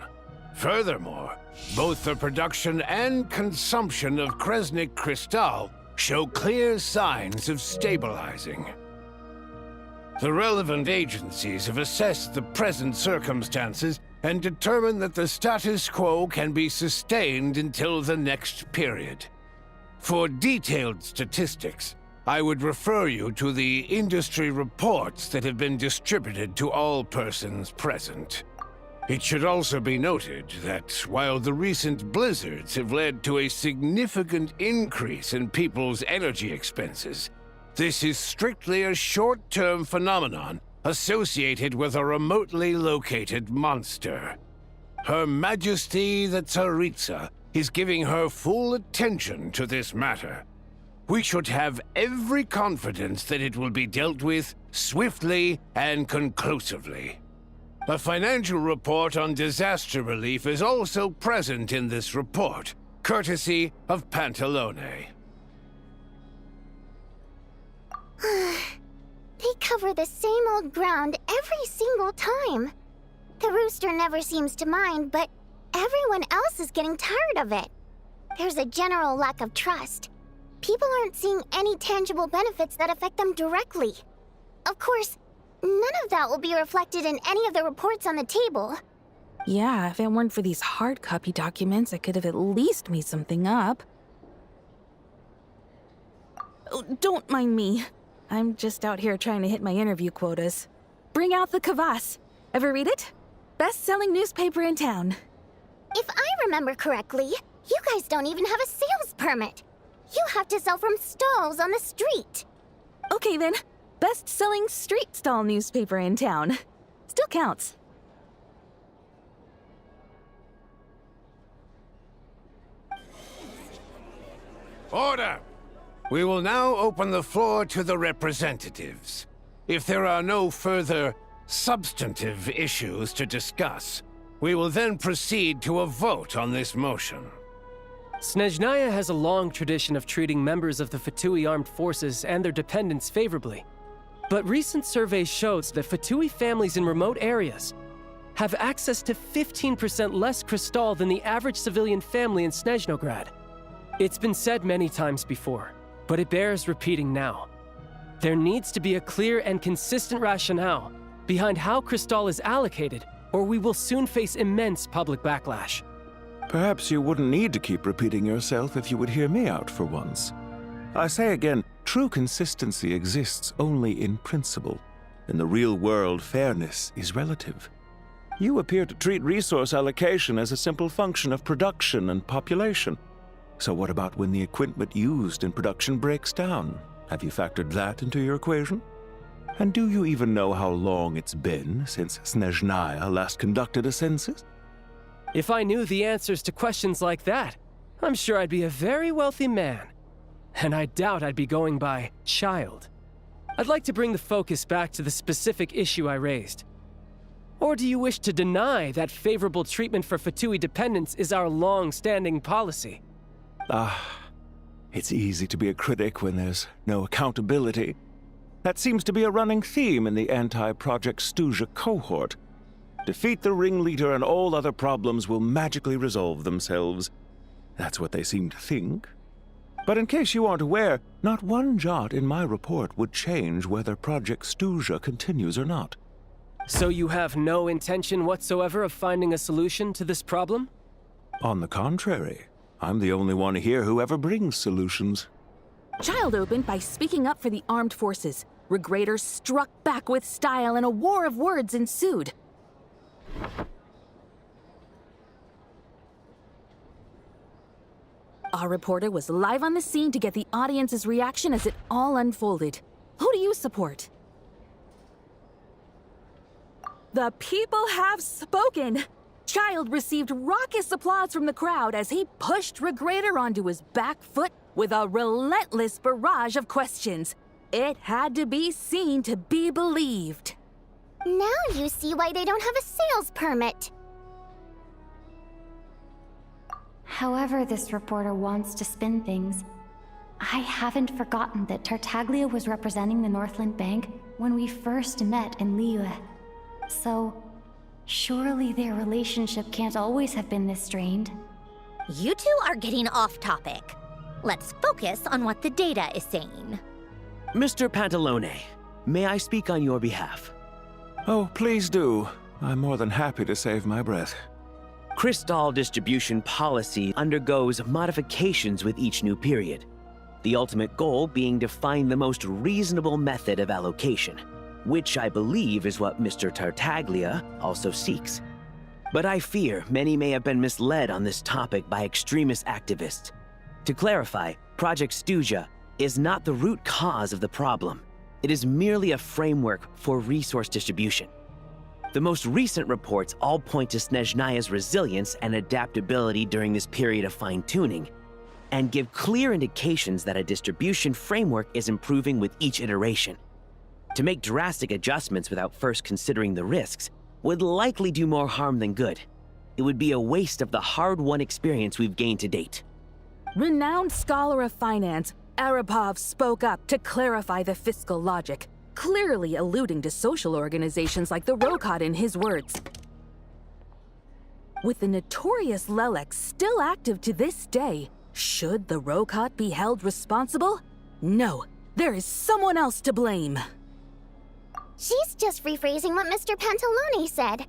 [SPEAKER 17] Furthermore, both the production and consumption of Kresnik Crystal show clear signs of stabilizing. The relevant agencies have assessed the present circumstances and determined that the status quo can be sustained until the next period. For detailed statistics, I would refer you to the industry reports that have been distributed to all persons present. It should also be noted that while the recent blizzards have led to a significant increase in people's energy expenses, this is strictly a short-term phenomenon associated with a remotely located monster. Her Majesty the Tsaritsa is giving her full attention to this matter. We should have every confidence that it will be dealt with swiftly and conclusively. A financial report on disaster relief is also present in this report, courtesy of Pantalone.
[SPEAKER 1] They cover the same old ground every single time. The rooster never seems to mind, but everyone else is getting tired of it. There's a general lack of trust. People aren't seeing any tangible benefits that affect them directly. Of course, none of that will be reflected in any of the reports on the table.
[SPEAKER 3] Yeah, if it weren't for these hard copy documents, I could have at least made something up. Oh, don't mind me. I'm just out here trying to hit my interview quotas. Bring out the kvass. Ever read it? Best-selling newspaper in town.
[SPEAKER 1] If I remember correctly, you guys don't even have a sales permit. You have to sell from stalls on the street.
[SPEAKER 3] Okay then, best-selling street stall newspaper in town. Still counts.
[SPEAKER 17] Order! We will now open the floor to the representatives. If there are no further substantive issues to discuss, we will then proceed to a vote on this motion.
[SPEAKER 9] Snezhnaya has a long tradition of treating members of the Fatui armed forces and their dependents favorably. But recent surveys shows that Fatui families in remote areas have access to 15% less crystal than the average civilian family in Snezhnograd. It's been said many times before, but it bears repeating now. There needs to be a clear and consistent rationale behind how crystal is allocated, or we will soon face immense public backlash.
[SPEAKER 18] Perhaps you wouldn't need to keep repeating yourself if you would hear me out for once. I say again, true consistency exists only in principle. In the real world, fairness is relative. You appear to treat resource allocation as a simple function of production and population. So what about when the equipment used in production breaks down? Have you factored that into your equation? And do you even know how long it's been since Snezhnaya last conducted a census?
[SPEAKER 9] If I knew the answers to questions like that, I'm sure I'd be a very wealthy man. And I doubt I'd be going by child. I'd like to bring the focus back to the specific issue I raised. Or do you wish to deny that favorable treatment for Fatui dependents is our long-standing policy?
[SPEAKER 18] It's easy to be a critic when there's no accountability. That seems to be a running theme in the anti-Project Stuja cohort. Defeat the ringleader and all other problems will magically resolve themselves. That's what they seem to think. But in case you aren't aware, not one jot in my report would change whether Project Stuja continues or not.
[SPEAKER 9] So you have no intention whatsoever of finding a solution to this problem?
[SPEAKER 18] On the contrary, I'm the only one here who ever brings solutions.
[SPEAKER 3] Child opened by speaking up for the armed forces. Regrator struck back with style and a war of words ensued. Our reporter was live on the scene to get the audience's reaction as it all unfolded. Who do you support? The people have spoken! Child received raucous applause from the crowd as he pushed Regrator onto his back foot with a relentless barrage of questions. It had to be seen to be believed.
[SPEAKER 1] Now you see why they don't have a sales permit.
[SPEAKER 4] However this reporter wants to spin things, I haven't forgotten that Tartaglia was representing the Northland Bank when we first met in Liyue. So, surely their relationship can't always have been this strained.
[SPEAKER 10] You two are getting off topic. Let's focus on what the data is saying.
[SPEAKER 19] Mr. Pantalone, may I speak on your behalf?
[SPEAKER 18] Oh, please do. I'm more than happy to save my breath.
[SPEAKER 19] Crystal distribution policy undergoes modifications with each new period. The ultimate goal being to find the most reasonable method of allocation, which I believe is what Mr. Tartaglia also seeks. But I fear many may have been misled on this topic by extremist activists. To clarify, Project Stuja is not the root cause of the problem. It is merely a framework for resource distribution. The most recent reports all point to Snezhnaya's resilience and adaptability during this period of fine-tuning, and give clear indications that a distribution framework is improving with each iteration. To make drastic adjustments without first considering the risks would likely do more harm than good. It would be a waste of the hard-won experience we've gained to date.
[SPEAKER 3] Renowned scholar of finance, Arapov spoke up to clarify the fiscal logic, clearly alluding to social organizations like the Rokot in his words. With the notorious Lelex still active to this day, should the Rokot be held responsible? No, there is someone else to blame.
[SPEAKER 1] She's just rephrasing what Mr. Pantalone said.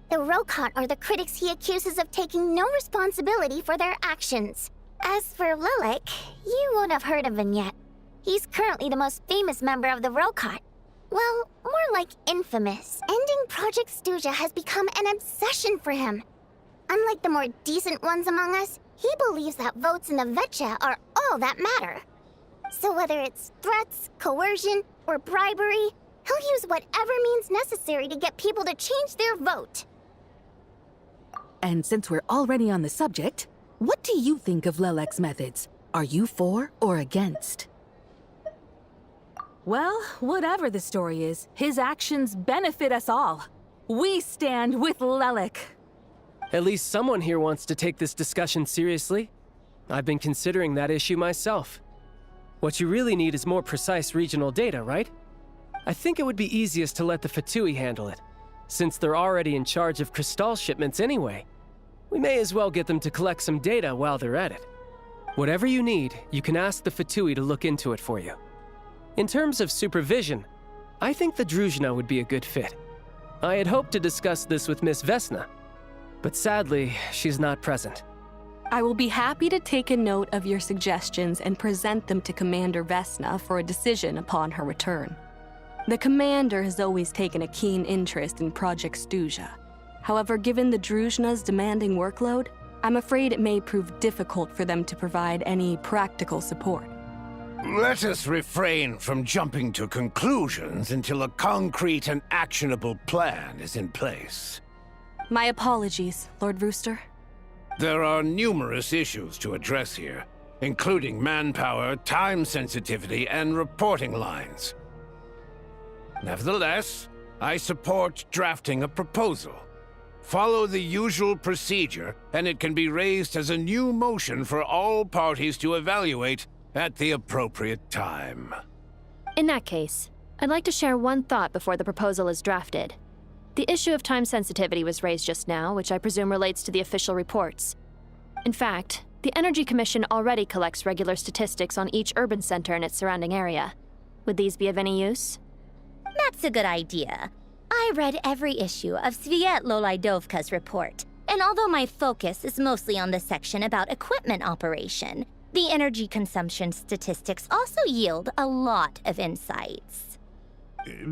[SPEAKER 1] The Rokot are the critics he accuses of taking no responsibility for their actions. As for Lilik, you won't have heard of him yet. He's currently the most famous member of the Rokot. Well, more like infamous. Ending Project Stuja has become an obsession for him. Unlike the more decent ones among us, he believes that votes in the Vetcha are all that matter. So whether it's threats, coercion, or bribery, he'll use whatever means necessary to get people to change their vote.
[SPEAKER 3] And since we're already on the subject, what do you think of Lelek's methods? Are you for or against? Well, whatever the story is, his actions benefit us all. We stand with Lelek.
[SPEAKER 9] At least someone here wants to take this discussion seriously. I've been considering that issue myself. What you really need is more precise regional data, right? I think it would be easiest to let the Fatui handle it, since they're already in charge of Crystal shipments anyway. We may as well get them to collect some data while they're at it. Whatever you need, you can ask the Fatui to look into it for you. In terms of supervision, I think the Druzhna would be a good fit. I had hoped to discuss this with Miss Vesna, but sadly, she's not present.
[SPEAKER 3] I will be happy to take a note of your suggestions and present them to Commander Vesna for a decision upon her return. The Commander has always taken a keen interest in Project Stuja. However, given the Druzhna's demanding workload, I'm afraid it may prove difficult for them to provide any practical support.
[SPEAKER 17] Let us refrain from jumping to conclusions until a concrete and actionable plan is in place.
[SPEAKER 3] My apologies, Lord Rooster.
[SPEAKER 17] There are numerous issues to address here, including manpower, time sensitivity, and reporting lines. Nevertheless, I support drafting a proposal. Follow the usual procedure, and it can be raised as a new motion for all parties to evaluate at the appropriate time.
[SPEAKER 20] In that case, I'd like to share one thought before the proposal is drafted. The issue of time sensitivity was raised just now, which I presume relates to the official reports. In fact, the Energy Commission already collects regular statistics on each urban center and its surrounding area. Would these be of any use?
[SPEAKER 10] That's a good idea. I read every issue of Svietlolaidovka's report, and although my focus is mostly on the section about equipment operation, the energy consumption statistics also yield a lot of insights.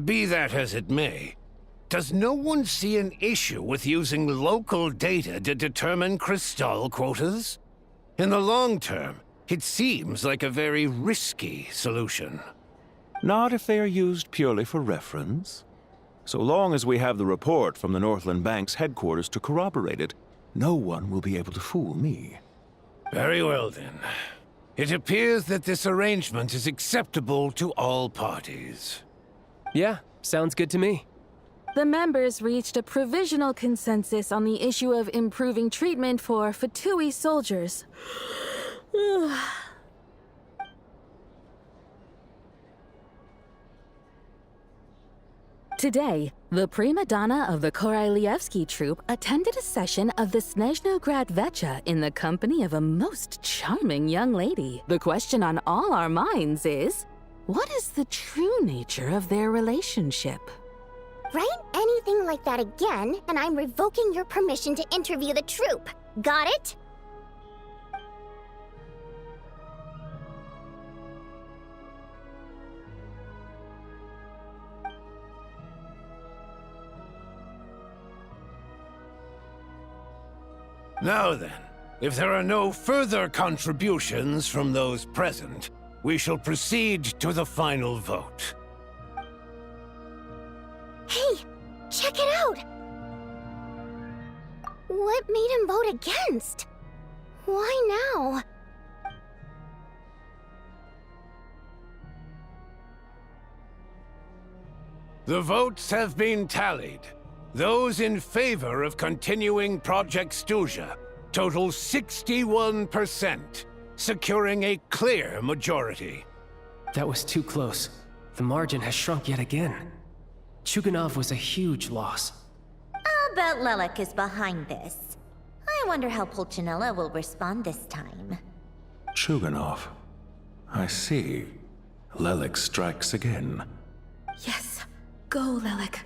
[SPEAKER 17] Be that as it may, does no one see an issue with using local data to determine crystal quotas? In the long term, it seems like a very risky solution.
[SPEAKER 18] Not if they are used purely for reference. So long as we have the report from the Northland Bank's headquarters to corroborate it, no one will be able to fool me.
[SPEAKER 17] Very well, then. It appears that this arrangement is acceptable to all parties.
[SPEAKER 9] Yeah, sounds good to me.
[SPEAKER 21] The members reached a provisional consensus on the issue of improving treatment for Fatui soldiers. Today, the prima donna of the Korailievsky troupe attended a session of the Snezhnograd Vecha in the company of a most charming young lady. The question on all our minds is, what is the true nature of their relationship?
[SPEAKER 1] Write anything like that again, and I'm revoking your permission to interview the troupe. Got it?
[SPEAKER 17] Now then, if there are no further contributions from those present, we shall proceed to the final vote.
[SPEAKER 1] Hey, check it out! What made him vote against? Why now?
[SPEAKER 17] The votes have been tallied. Those in favor of continuing Project Stuzha total 61%, securing a clear majority.
[SPEAKER 9] That was too close. The margin has shrunk yet again. Chuganov was a huge loss.
[SPEAKER 10] I'll bet Lelik is behind this. I wonder how Pulcinella will respond this time.
[SPEAKER 18] Chuganov. I see. Lelik strikes again.
[SPEAKER 3] Yes. Go, Lelik.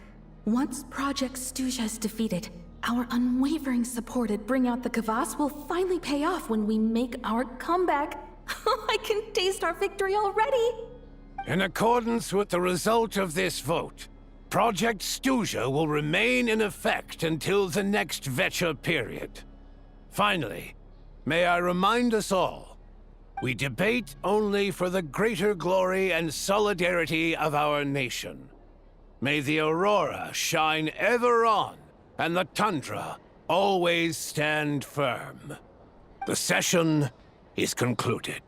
[SPEAKER 3] Once Project Stuzha is defeated, our unwavering support at Bring Out the Kvass will finally pay off when we make our comeback. I can taste our victory already!
[SPEAKER 17] In accordance with the result of this vote, Project Stuzha will remain in effect until the next Vecha period. Finally, may I remind us all, we debate only for the greater glory and solidarity of our nation. May the aurora shine ever on, and the tundra always stand firm. The session is concluded.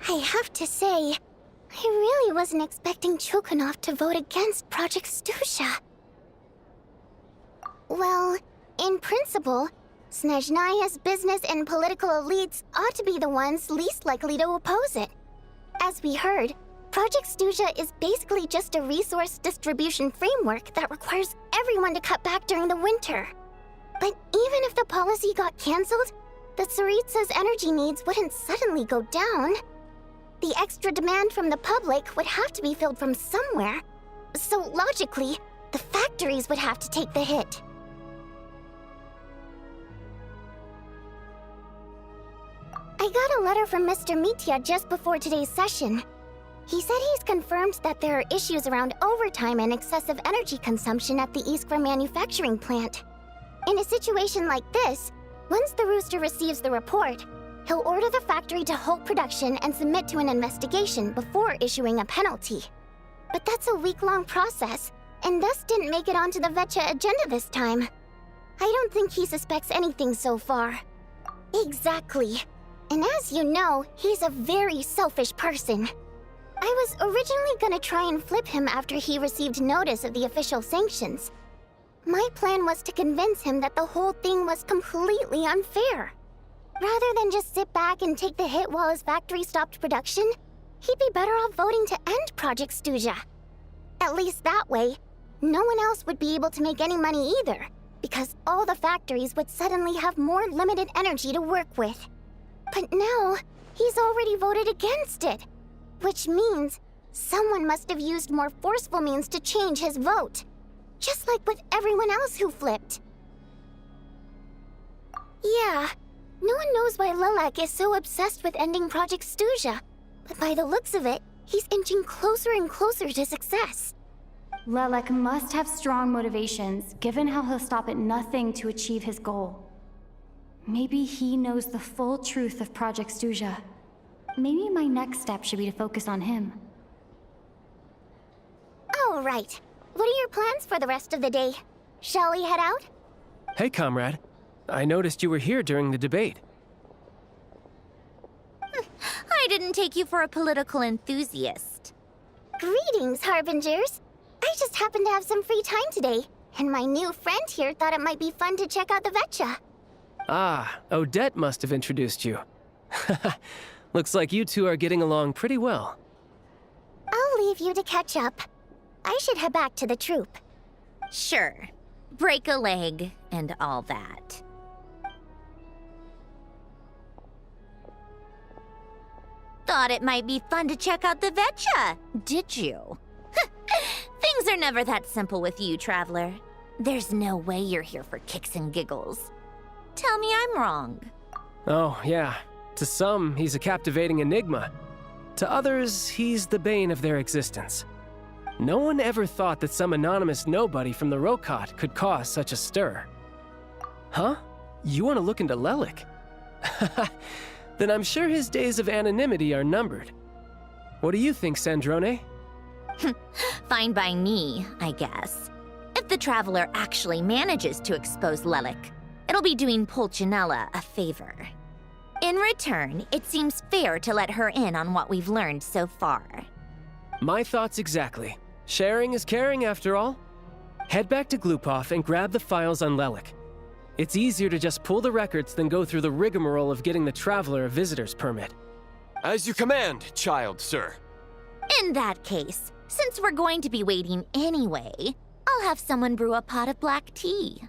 [SPEAKER 1] I have to say, I really wasn't expecting Chuganov to vote against Project Stuzha. Well, in principle, Snezhnaya's business and political elites ought to be the ones least likely to oppose it. As we heard, Project Stuzha is basically just a resource distribution framework that requires everyone to cut back during the winter. But even if the policy got cancelled, the Tsaritsa's energy needs wouldn't suddenly go down. The extra demand from the public would have to be filled from somewhere. So logically, the factories would have to take the hit. I got a letter from Mr. Mitya just before today's session. He said he's confirmed that there are issues around overtime and excessive energy consumption at the Iskra manufacturing plant. In a situation like this, once the Rooster receives the report, he'll order the factory to halt production and submit to an investigation before issuing a penalty. But that's a week-long process, and thus didn't make it onto the Vetcha agenda this time. I don't think he suspects anything so far. Exactly. And as you know, he's a very selfish person. I was originally gonna try and flip him after he received notice of the official sanctions. My plan was to convince him that the whole thing was completely unfair. Rather than just sit back and take the hit while his factory stopped production, he'd be better off voting to end Project Snezhnaya. At least that way, no one else would be able to make any money either, because all the factories would suddenly have more limited energy to work with. But now, he's already voted against it, which means someone must have used more forceful means to change his vote, just like with everyone else who flipped. Yeah, no one knows why Lilac is so obsessed with ending Project Snezhnaya, but by the looks of it, he's inching closer and closer to success.
[SPEAKER 4] Lilac must have strong motivations, given how he'll stop at nothing to achieve his goal. Maybe he knows the full truth of Project Snezhnaya. Maybe my next step should be to focus on him.
[SPEAKER 1] Oh, right. What are your plans for the rest of the day? Shall we head out?
[SPEAKER 9] Hey, comrade. I noticed you were here during the debate.
[SPEAKER 10] I didn't take you for a political enthusiast.
[SPEAKER 1] Greetings, Harbingers. I just happened to have some free time today, and my new friend here thought it might be fun to check out the Vetcha.
[SPEAKER 9] Ah, Odette must have introduced you. Looks like you two are getting along pretty well.
[SPEAKER 1] I'll leave you to catch up. I should head back to the troop.
[SPEAKER 10] Sure. Break a leg and all that. Thought it might be fun to check out the Vetcha, did you? Things are never that simple with you, Traveler. There's no way you're here for kicks and giggles. Tell me I'm wrong.
[SPEAKER 9] Oh, yeah. To some, he's a captivating enigma. To others, he's the bane of their existence. No one ever thought that some anonymous nobody from the Rokot could cause such a stir. Huh? You want to look into Lelik? Then I'm sure his days of anonymity are numbered. What do you think, Sandrone?
[SPEAKER 10] Fine by me, I guess. If the Traveler actually manages to expose Lelik, it'll be doing Pulcinella a favor. In return, it seems fair to let her in on what we've learned so far.
[SPEAKER 9] My thoughts exactly. Sharing is caring, after all. Head back to Glupov and grab the files on Lelik. It's easier to just pull the records than go through the rigmarole of getting the Traveler a visitor's permit.
[SPEAKER 5] As you command, child, sir.
[SPEAKER 10] In that case, since we're going to be waiting anyway, I'll have someone brew a pot of black tea.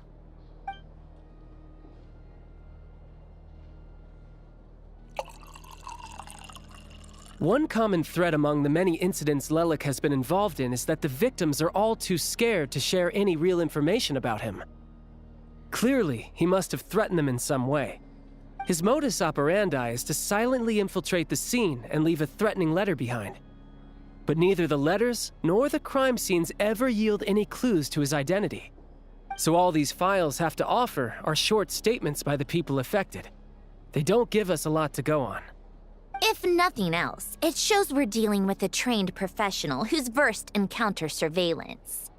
[SPEAKER 9] One common thread among the many incidents Lelik has been involved in is that the victims are all too scared to share any real information about him. Clearly, he must have threatened them in some way. His modus operandi is to silently infiltrate the scene and leave a threatening letter behind. But neither the letters nor the crime scenes ever yield any clues to his identity. So all these files have to offer are short statements by the people affected. They don't give us a lot to go on.
[SPEAKER 10] If nothing else, it shows we're dealing with a trained professional who's versed in counter-surveillance.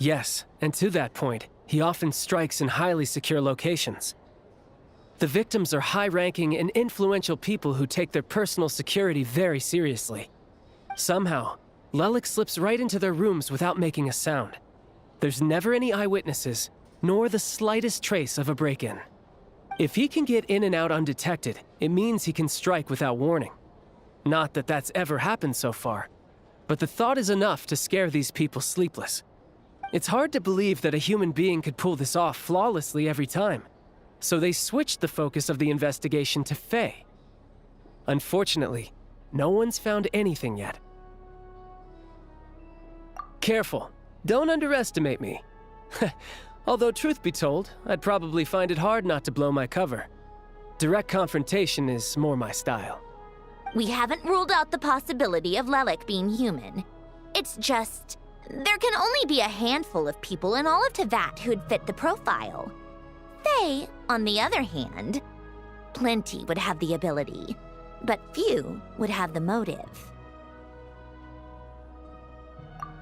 [SPEAKER 9] Yes, and to that point, he often strikes in highly secure locations. The victims are high-ranking and influential people who take their personal security very seriously. Somehow, Lelik slips right into their rooms without making a sound. There's never any eyewitnesses, nor the slightest trace of a break-in. If he can get in and out undetected, it means he can strike without warning. Not that that's ever happened so far, but the thought is enough to scare these people sleepless. It's hard to believe that a human being could pull this off flawlessly every time, so they switched the focus of the investigation to Faye. Unfortunately, no one's found anything yet. Careful, don't underestimate me. Although truth be told, I'd probably find it hard not to blow my cover. Direct confrontation is more my style.
[SPEAKER 10] We haven't ruled out the possibility of Lelik being human. It's just, there can only be a handful of people in all of Teyvat who'd fit the profile. Faye, on the other hand, plenty would have the ability, but few would have the motive.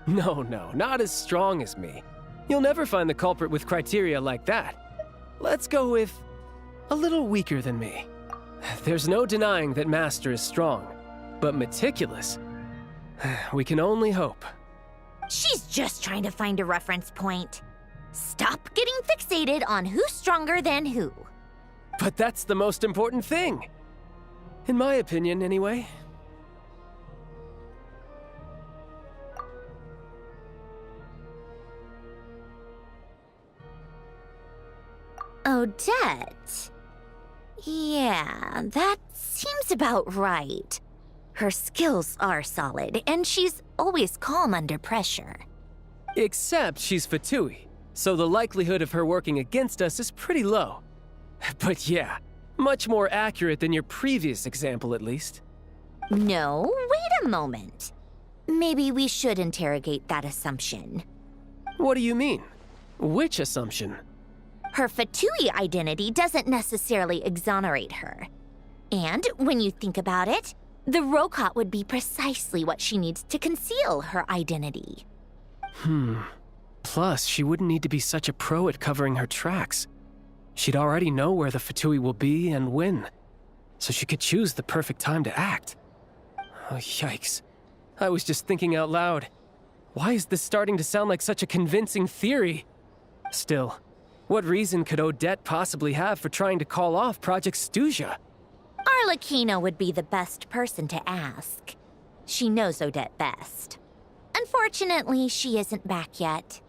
[SPEAKER 9] No, not as strong as me. You'll never find the culprit with criteria like that. Let's go with a little weaker than me. There's no denying that Master is strong, but meticulous. We can only hope.
[SPEAKER 10] She's just trying to find a reference point. Stop getting fixated on who's stronger than who.
[SPEAKER 9] But that's the most important thing. In my opinion, anyway.
[SPEAKER 10] Odette. Yeah, that seems about right. Her skills are solid, and she's always calm under pressure.
[SPEAKER 9] Except she's Fatui, so the likelihood of her working against us is pretty low. But yeah, much more accurate than your previous example, at least.
[SPEAKER 10] No, wait a moment. Maybe we should interrogate that assumption.
[SPEAKER 9] What do you mean? Which assumption?
[SPEAKER 10] Her Fatui identity doesn't necessarily exonerate her. And when you think about it, the Rokot would be precisely what she needs to conceal her identity.
[SPEAKER 9] Plus, she wouldn't need to be such a pro at covering her tracks. She'd already know where the Fatui will be and when, so she could choose the perfect time to act. Oh, yikes. I was just thinking out loud. Why is this starting to sound like such a convincing theory? Still, what reason could Odette possibly have for trying to call off Project Snezhnaya?
[SPEAKER 10] Arlecchino would be the best person to ask. She knows Odette best. Unfortunately, she isn't back yet.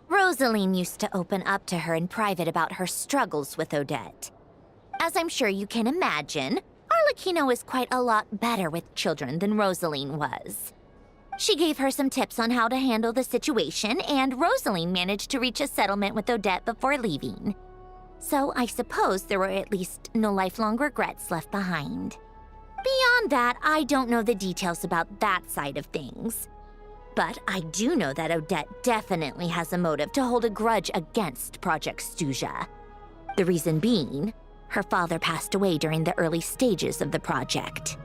[SPEAKER 10] Rosaline used to open up to her in private about her struggles with Odette. As I'm sure you can imagine, Arlecchino is quite a lot better with children than Rosaline was. She gave her some tips on how to handle the situation, and Rosaline managed to reach a settlement with Odette before leaving. So I suppose there were at least no lifelong regrets left behind. Beyond that, I don't know the details about that side of things. But I do know that Odette definitely has a motive to hold a grudge against Project Snezhnaya. The reason being, her father passed away during the early stages of the project.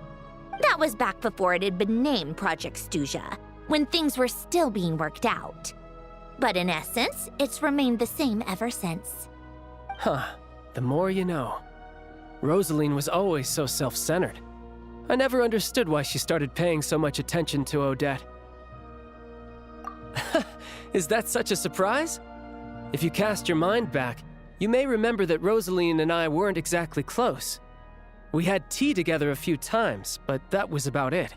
[SPEAKER 10] That was back before it had been named Project Snezhnaya, when things were still being worked out. But in essence, it's remained the same ever since.
[SPEAKER 9] Huh. The more you know. Rosaline was always so self-centered. I never understood why she started paying so much attention to Odette. Is that such a surprise? If you cast your mind back, you may remember that Rosaline and I weren't exactly close. We had tea together a few times, but that was about it.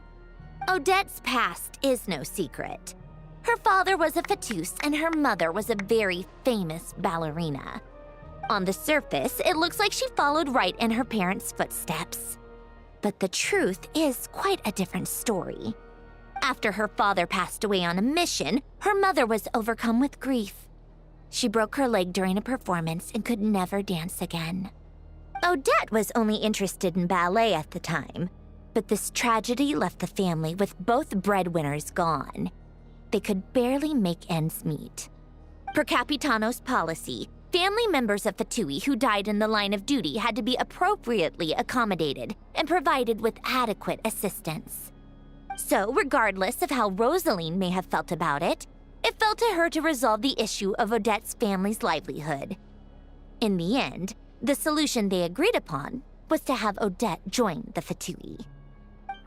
[SPEAKER 10] Odette's past is no secret. Her father was a Fatus and her mother was a very famous ballerina. On the surface, it looks like she followed right in her parents' footsteps. But the truth is quite a different story. After her father passed away on a mission, her mother was overcome with grief. She broke her leg during a performance and could never dance again. Odette was only interested in ballet at the time, but this tragedy left the family with both breadwinners gone. They could barely make ends meet. Per Capitano's policy, family members of Fatui who died in the line of duty had to be appropriately accommodated and provided with adequate assistance. So, regardless of how Rosaline may have felt about it, it fell to her to resolve the issue of Odette's family's livelihood. In the end, the solution they agreed upon was to have Odette join the Fatui.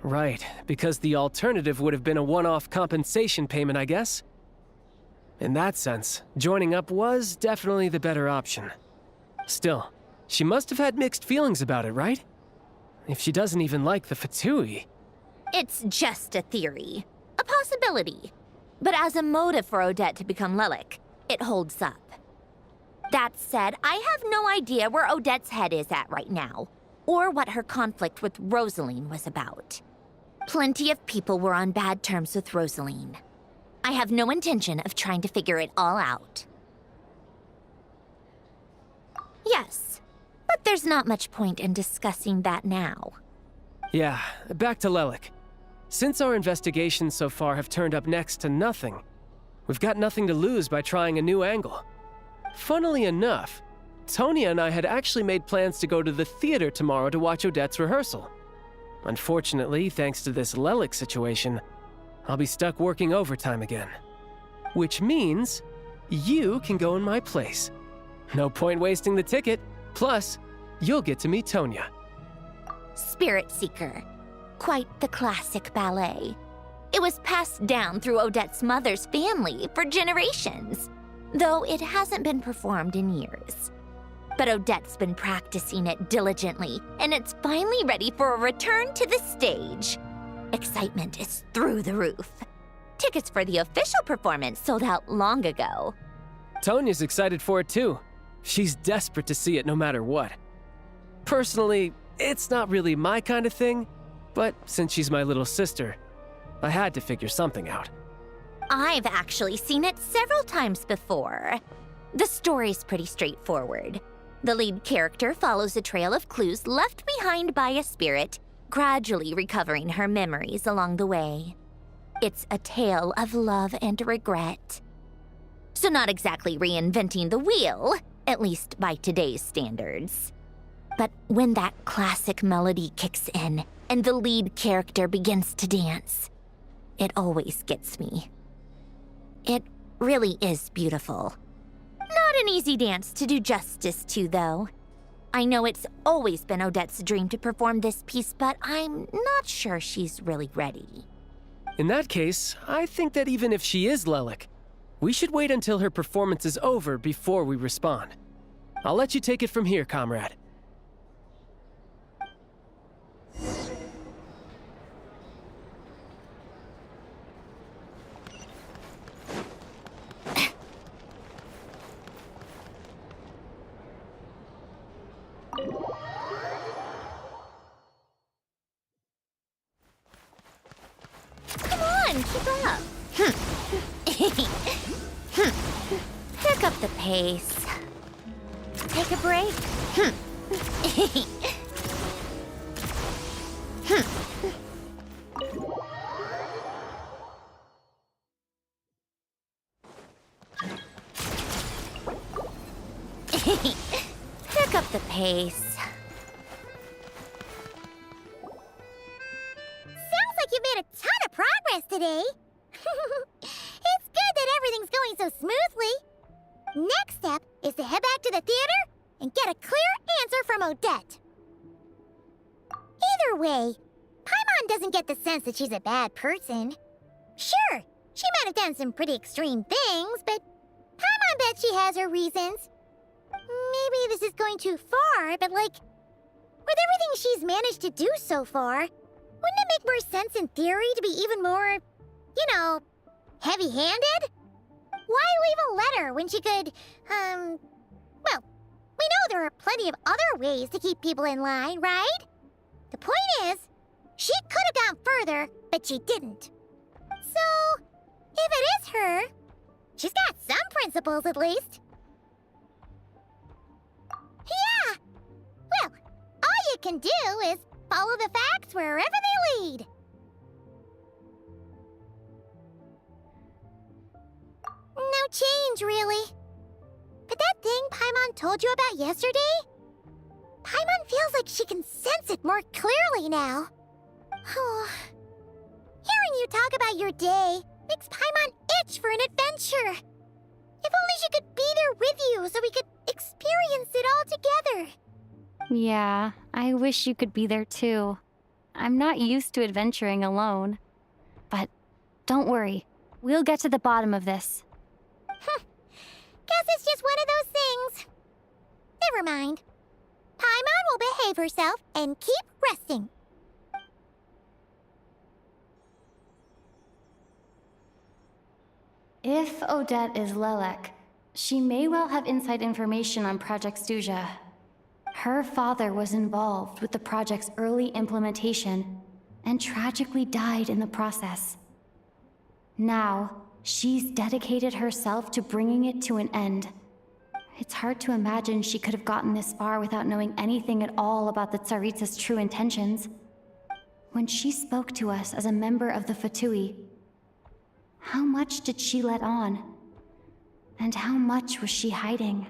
[SPEAKER 9] Right, because the alternative would have been a one-off compensation payment, I guess. In that sense, joining up was definitely the better option. Still, she must have had mixed feelings about it, right? If she doesn't even like the Fatui.
[SPEAKER 10] It's just a theory, a possibility. But as a motive for Odette to become Lelik, it holds up. That said, I have no idea where Odette's head is at right now, or what her conflict with Rosaline was about. Plenty of people were on bad terms with Rosaline. I have no intention of trying to figure it all out. Yes, but there's not much point in discussing that now.
[SPEAKER 9] Yeah, back to Lelik. Since our investigations so far have turned up next to nothing, we've got nothing to lose by trying a new angle. Funnily enough, Tonya and I had actually made plans to go to the theater tomorrow to watch Odette's rehearsal. Unfortunately, thanks to this Lelik situation, I'll be stuck working overtime again. Which means you can go in my place. No point wasting the ticket. Plus, you'll get to meet Tonya.
[SPEAKER 10] Spirit Seeker. Quite the classic ballet. It was passed down through Odette's mother's family for generations, though it hasn't been performed in years. But Odette's been practicing it diligently, and it's finally ready for a return to the stage. Excitement is through the roof. Tickets for the official performance sold out long ago.
[SPEAKER 9] Tonya's excited for it too. She's desperate to see it no matter what. Personally, it's not really my kind of thing, but since she's my little sister, I had to figure something out.
[SPEAKER 10] I've actually seen it several times before. The story's pretty straightforward. The lead character follows a trail of clues left behind by a spirit, gradually recovering her memories along the way. It's a tale of love and regret. So not exactly reinventing the wheel, at least by today's standards. But when that classic melody kicks in and the lead character begins to dance, it always gets me. It really is beautiful. Not an easy dance to do justice to, though. I know it's always been Odette's dream to perform this piece, but I'm not sure she's really ready.
[SPEAKER 9] In that case, I think that even if she is Lelik, we should wait until her performance is over before we respond. I'll let you take it from here, comrade.
[SPEAKER 10] Come on, keep up. Pick up the pace. Take a break. Pick up the pace.
[SPEAKER 1] Sounds like you made a ton of progress today. It's good that everything's going so smoothly. Next step is to head back to the theater and get a clear answer from Odette. Either way, Paimon doesn't get the sense that she's a bad person. Sure, she might have done some pretty extreme things, but Paimon bet she has her reasons. Maybe this is going too far, but like, with everything she's managed to do so far, wouldn't it make more sense in theory to be even more, you know, heavy-handed? Why leave a letter when she could, well, we know there are plenty of other ways to keep people in line, right? The point is, she could have gone further, but she didn't. So, if it is her, she's got some principles at least. Yeah! Well, all you can do is follow the facts wherever they lead. No change, really. But that thing Paimon told you about yesterday? Paimon feels like she can sense it more clearly now. Hearing you talk about your day makes Paimon itch for an adventure. If only she could be there with you so we could experience it all together.
[SPEAKER 4] Yeah, I wish you could be there too. I'm not used to adventuring alone. But don't worry, we'll get to the bottom of this.
[SPEAKER 1] Guess it's just one of those things. Never mind. Paimon will behave herself and keep resting.
[SPEAKER 4] If Odette is Lelek, she may well have inside information on Project Stuja. Her father was involved with the project's early implementation and tragically died in the process. Now, she's dedicated herself to bringing it to an end. It's hard to imagine she could have gotten this far without knowing anything at all about the Tsaritsa's true intentions. When she spoke to us as a member of the Fatui, how much did she let on? And how much was she hiding?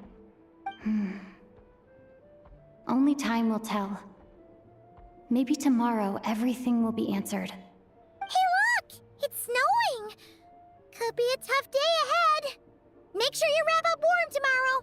[SPEAKER 4] Only time will tell. Maybe tomorrow everything will be answered.
[SPEAKER 1] Hey look! It's snowing! Could be a tough day ahead. Make sure you wrap up warm tomorrow.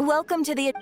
[SPEAKER 6] Welcome to the...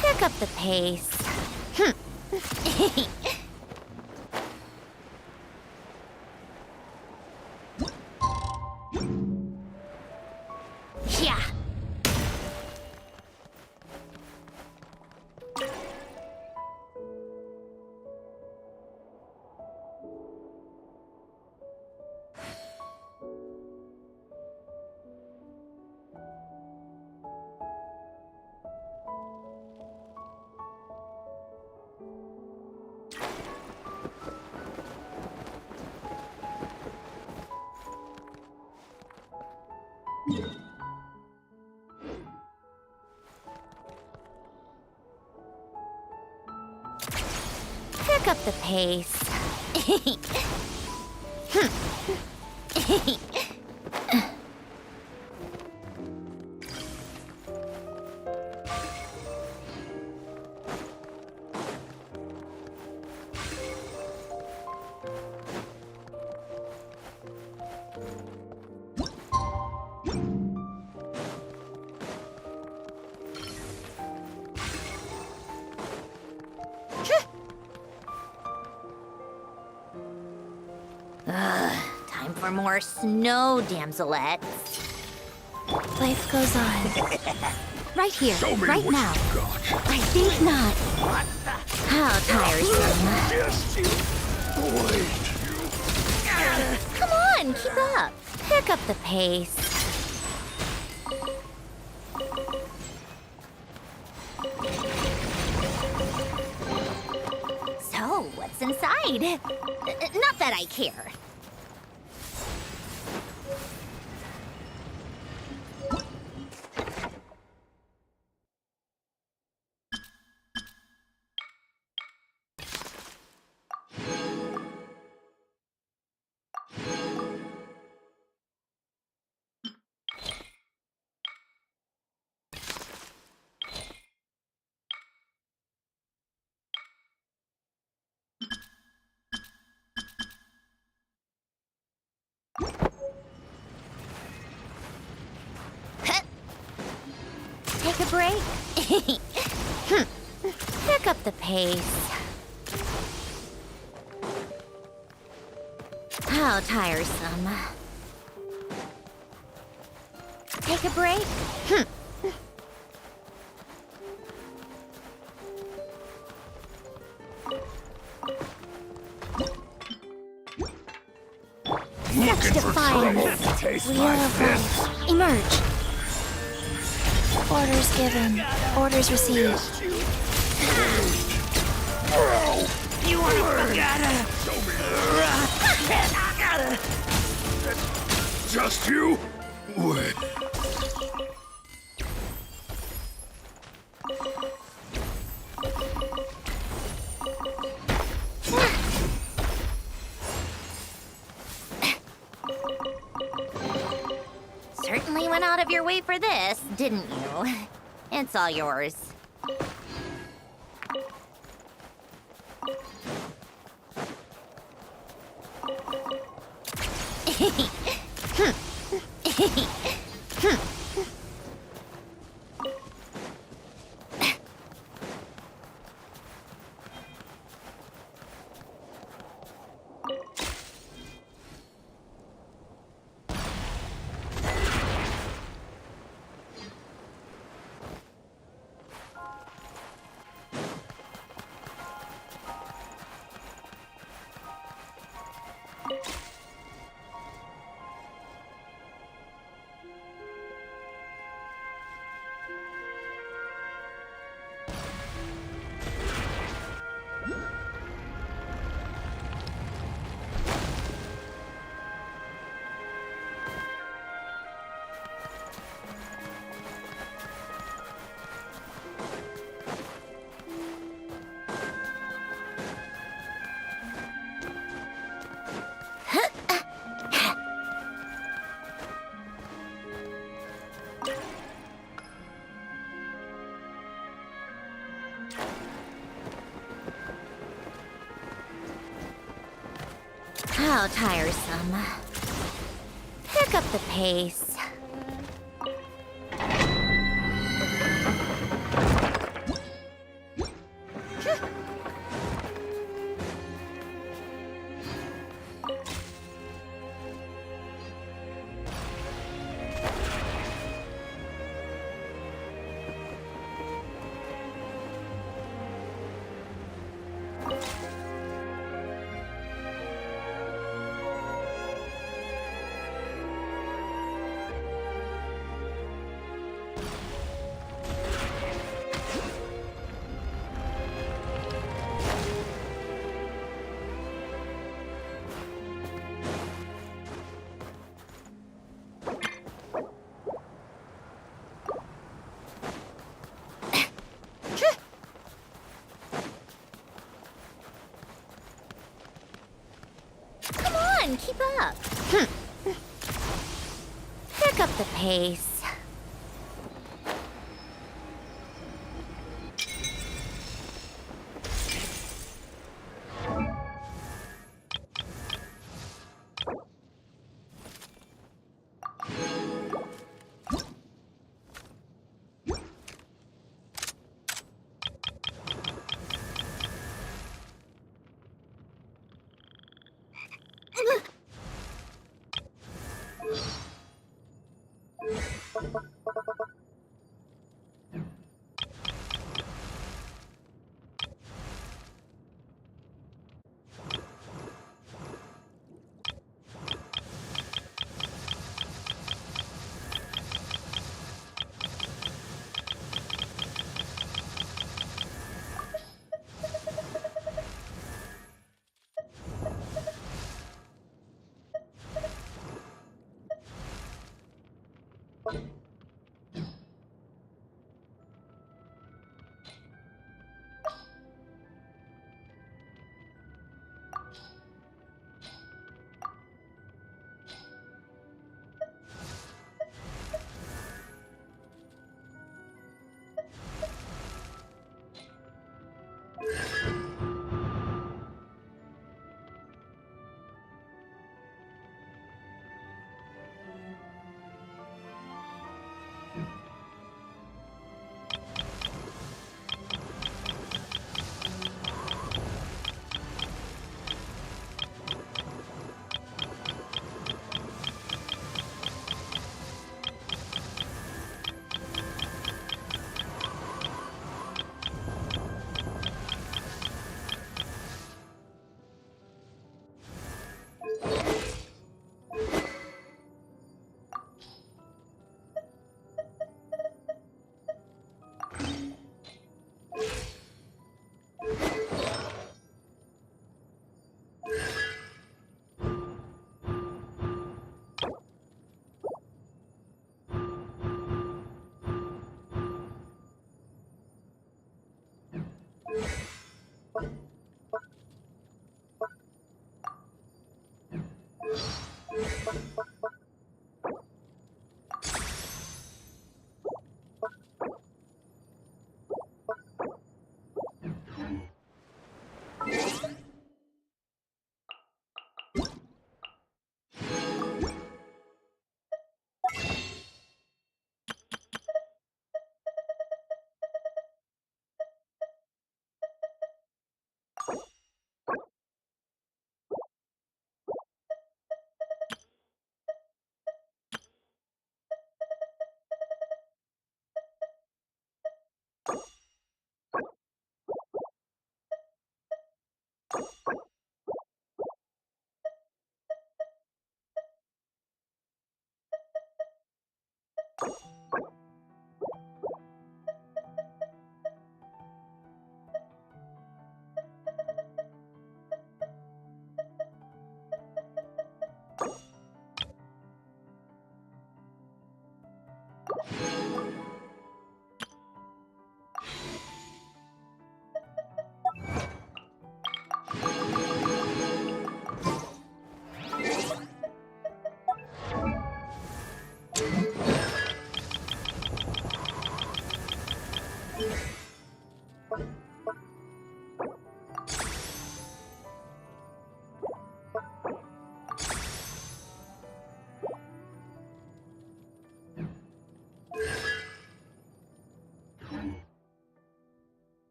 [SPEAKER 10] Pick up the pace. Yeah. Pick up the pace. Time for more snow, damselettes.
[SPEAKER 7] Life goes on.
[SPEAKER 10] Right here,
[SPEAKER 17] Show me
[SPEAKER 10] right
[SPEAKER 17] what
[SPEAKER 10] now.
[SPEAKER 17] you got.
[SPEAKER 10] I think not. How tiresome.
[SPEAKER 17] Yes, you.
[SPEAKER 10] Come on, keep up. Pick up the pace. what's inside. Not that I care. Take a break? Pick up the pace. How tiresome. Take a break? Such defiance. Wheel of life. Emerge.
[SPEAKER 7] Orders given. Orders received.
[SPEAKER 6] You wanna
[SPEAKER 15] Just you? Wait.
[SPEAKER 10] Certainly went out of your way for this, didn't you? It's all yours. How tiresome. Pick up the pace. Keep up. Pick up the pace.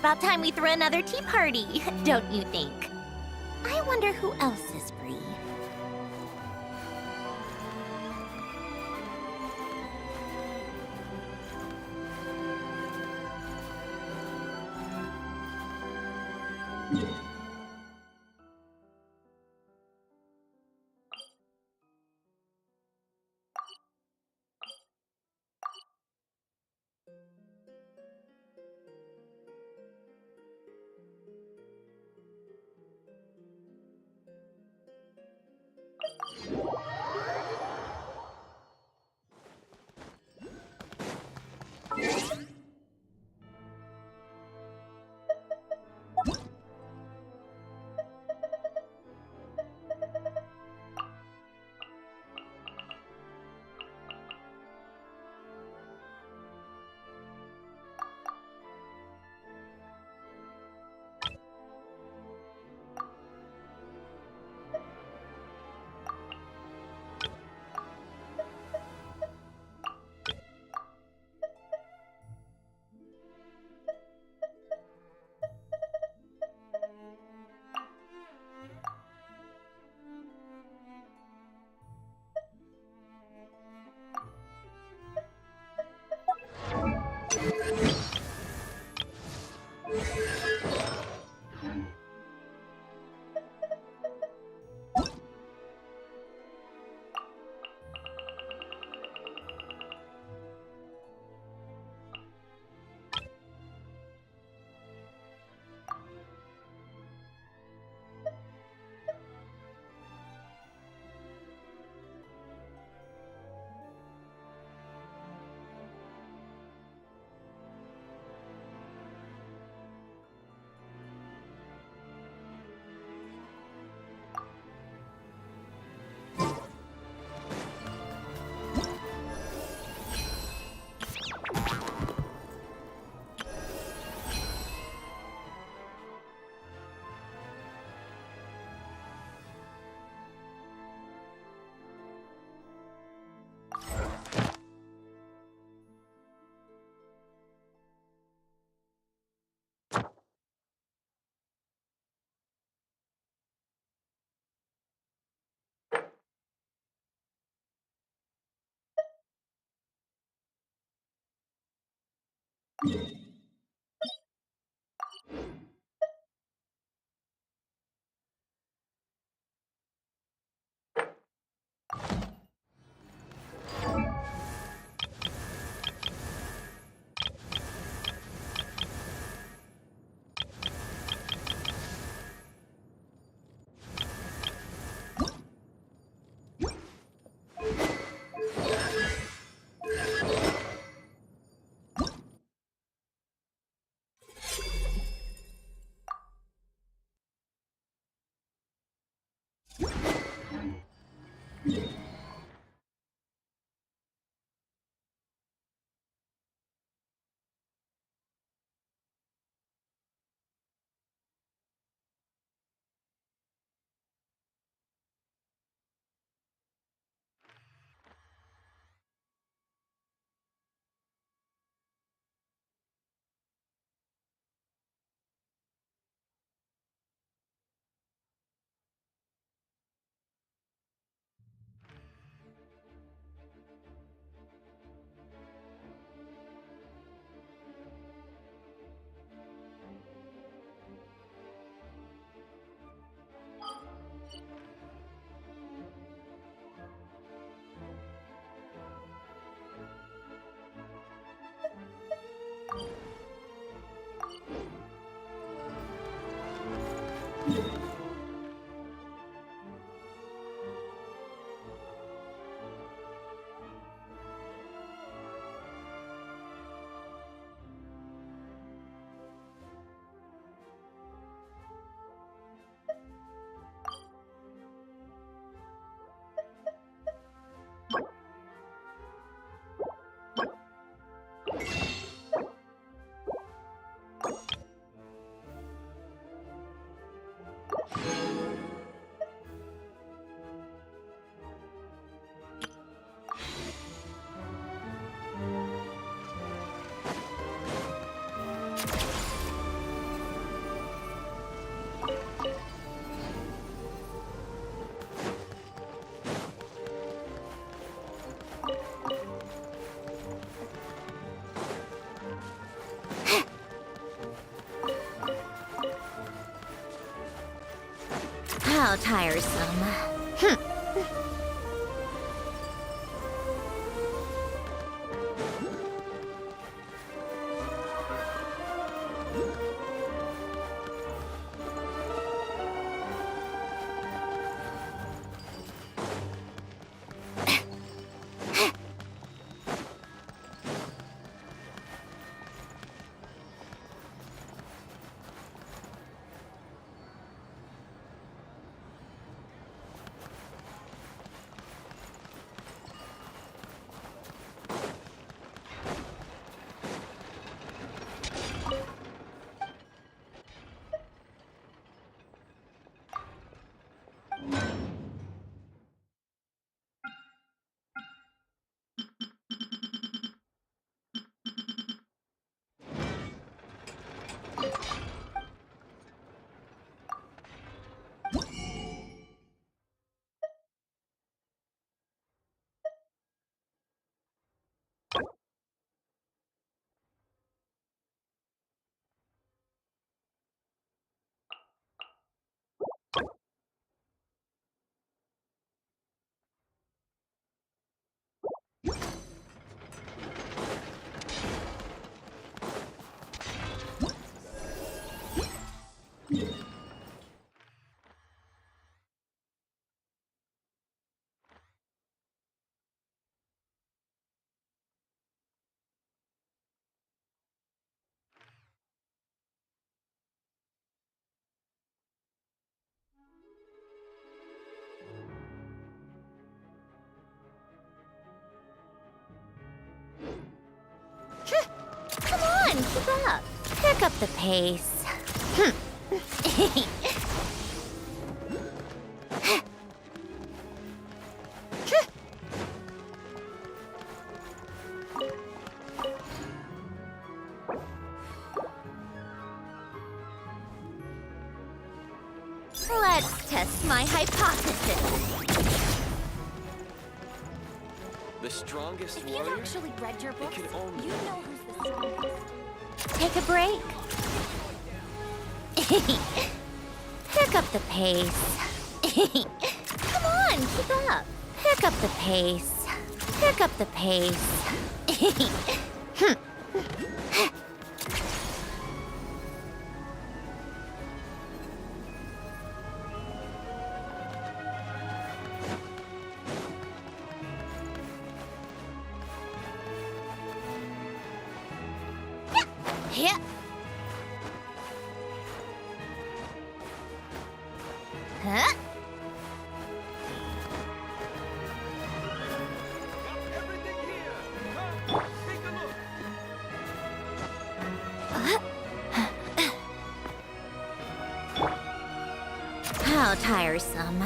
[SPEAKER 10] about time we threw another tea party, don't you think? I wonder who else is free. How tiresome. Come on, keep up. Pick up the pace. Let's test my hypothesis.
[SPEAKER 5] The strongest
[SPEAKER 10] If
[SPEAKER 5] warrior?
[SPEAKER 10] you've actually read your books,
[SPEAKER 5] can only
[SPEAKER 10] you know who's the strongest. Take a break. Pick up the pace. Come on, keep up. Pick up the pace. Pick up the pace. Yeah. Huh? How tiresome.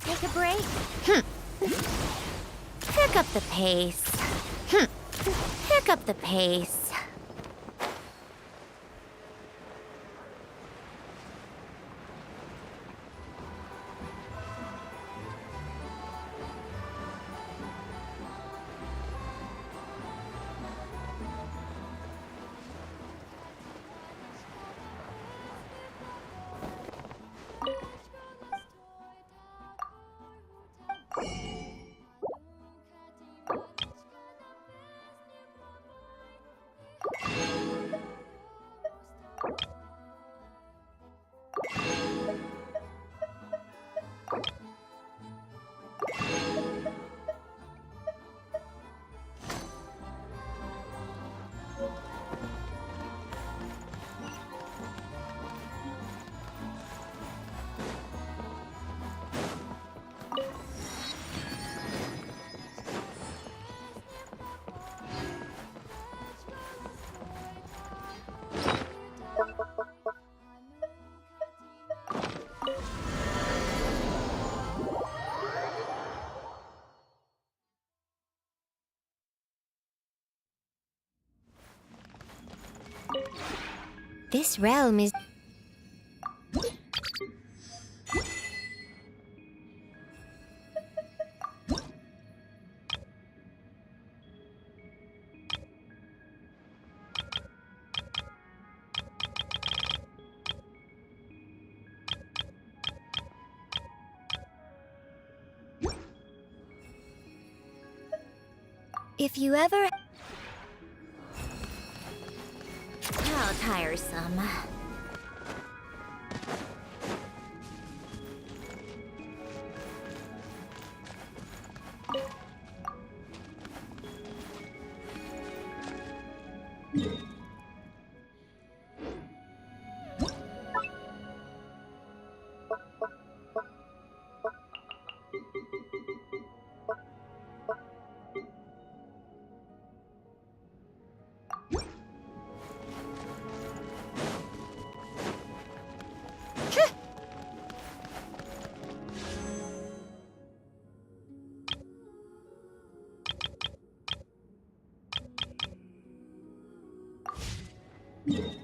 [SPEAKER 10] Take a break. Pick up the pace. Pick up the pace.
[SPEAKER 1] This realm is... If you ever... How tiresome. Yeah.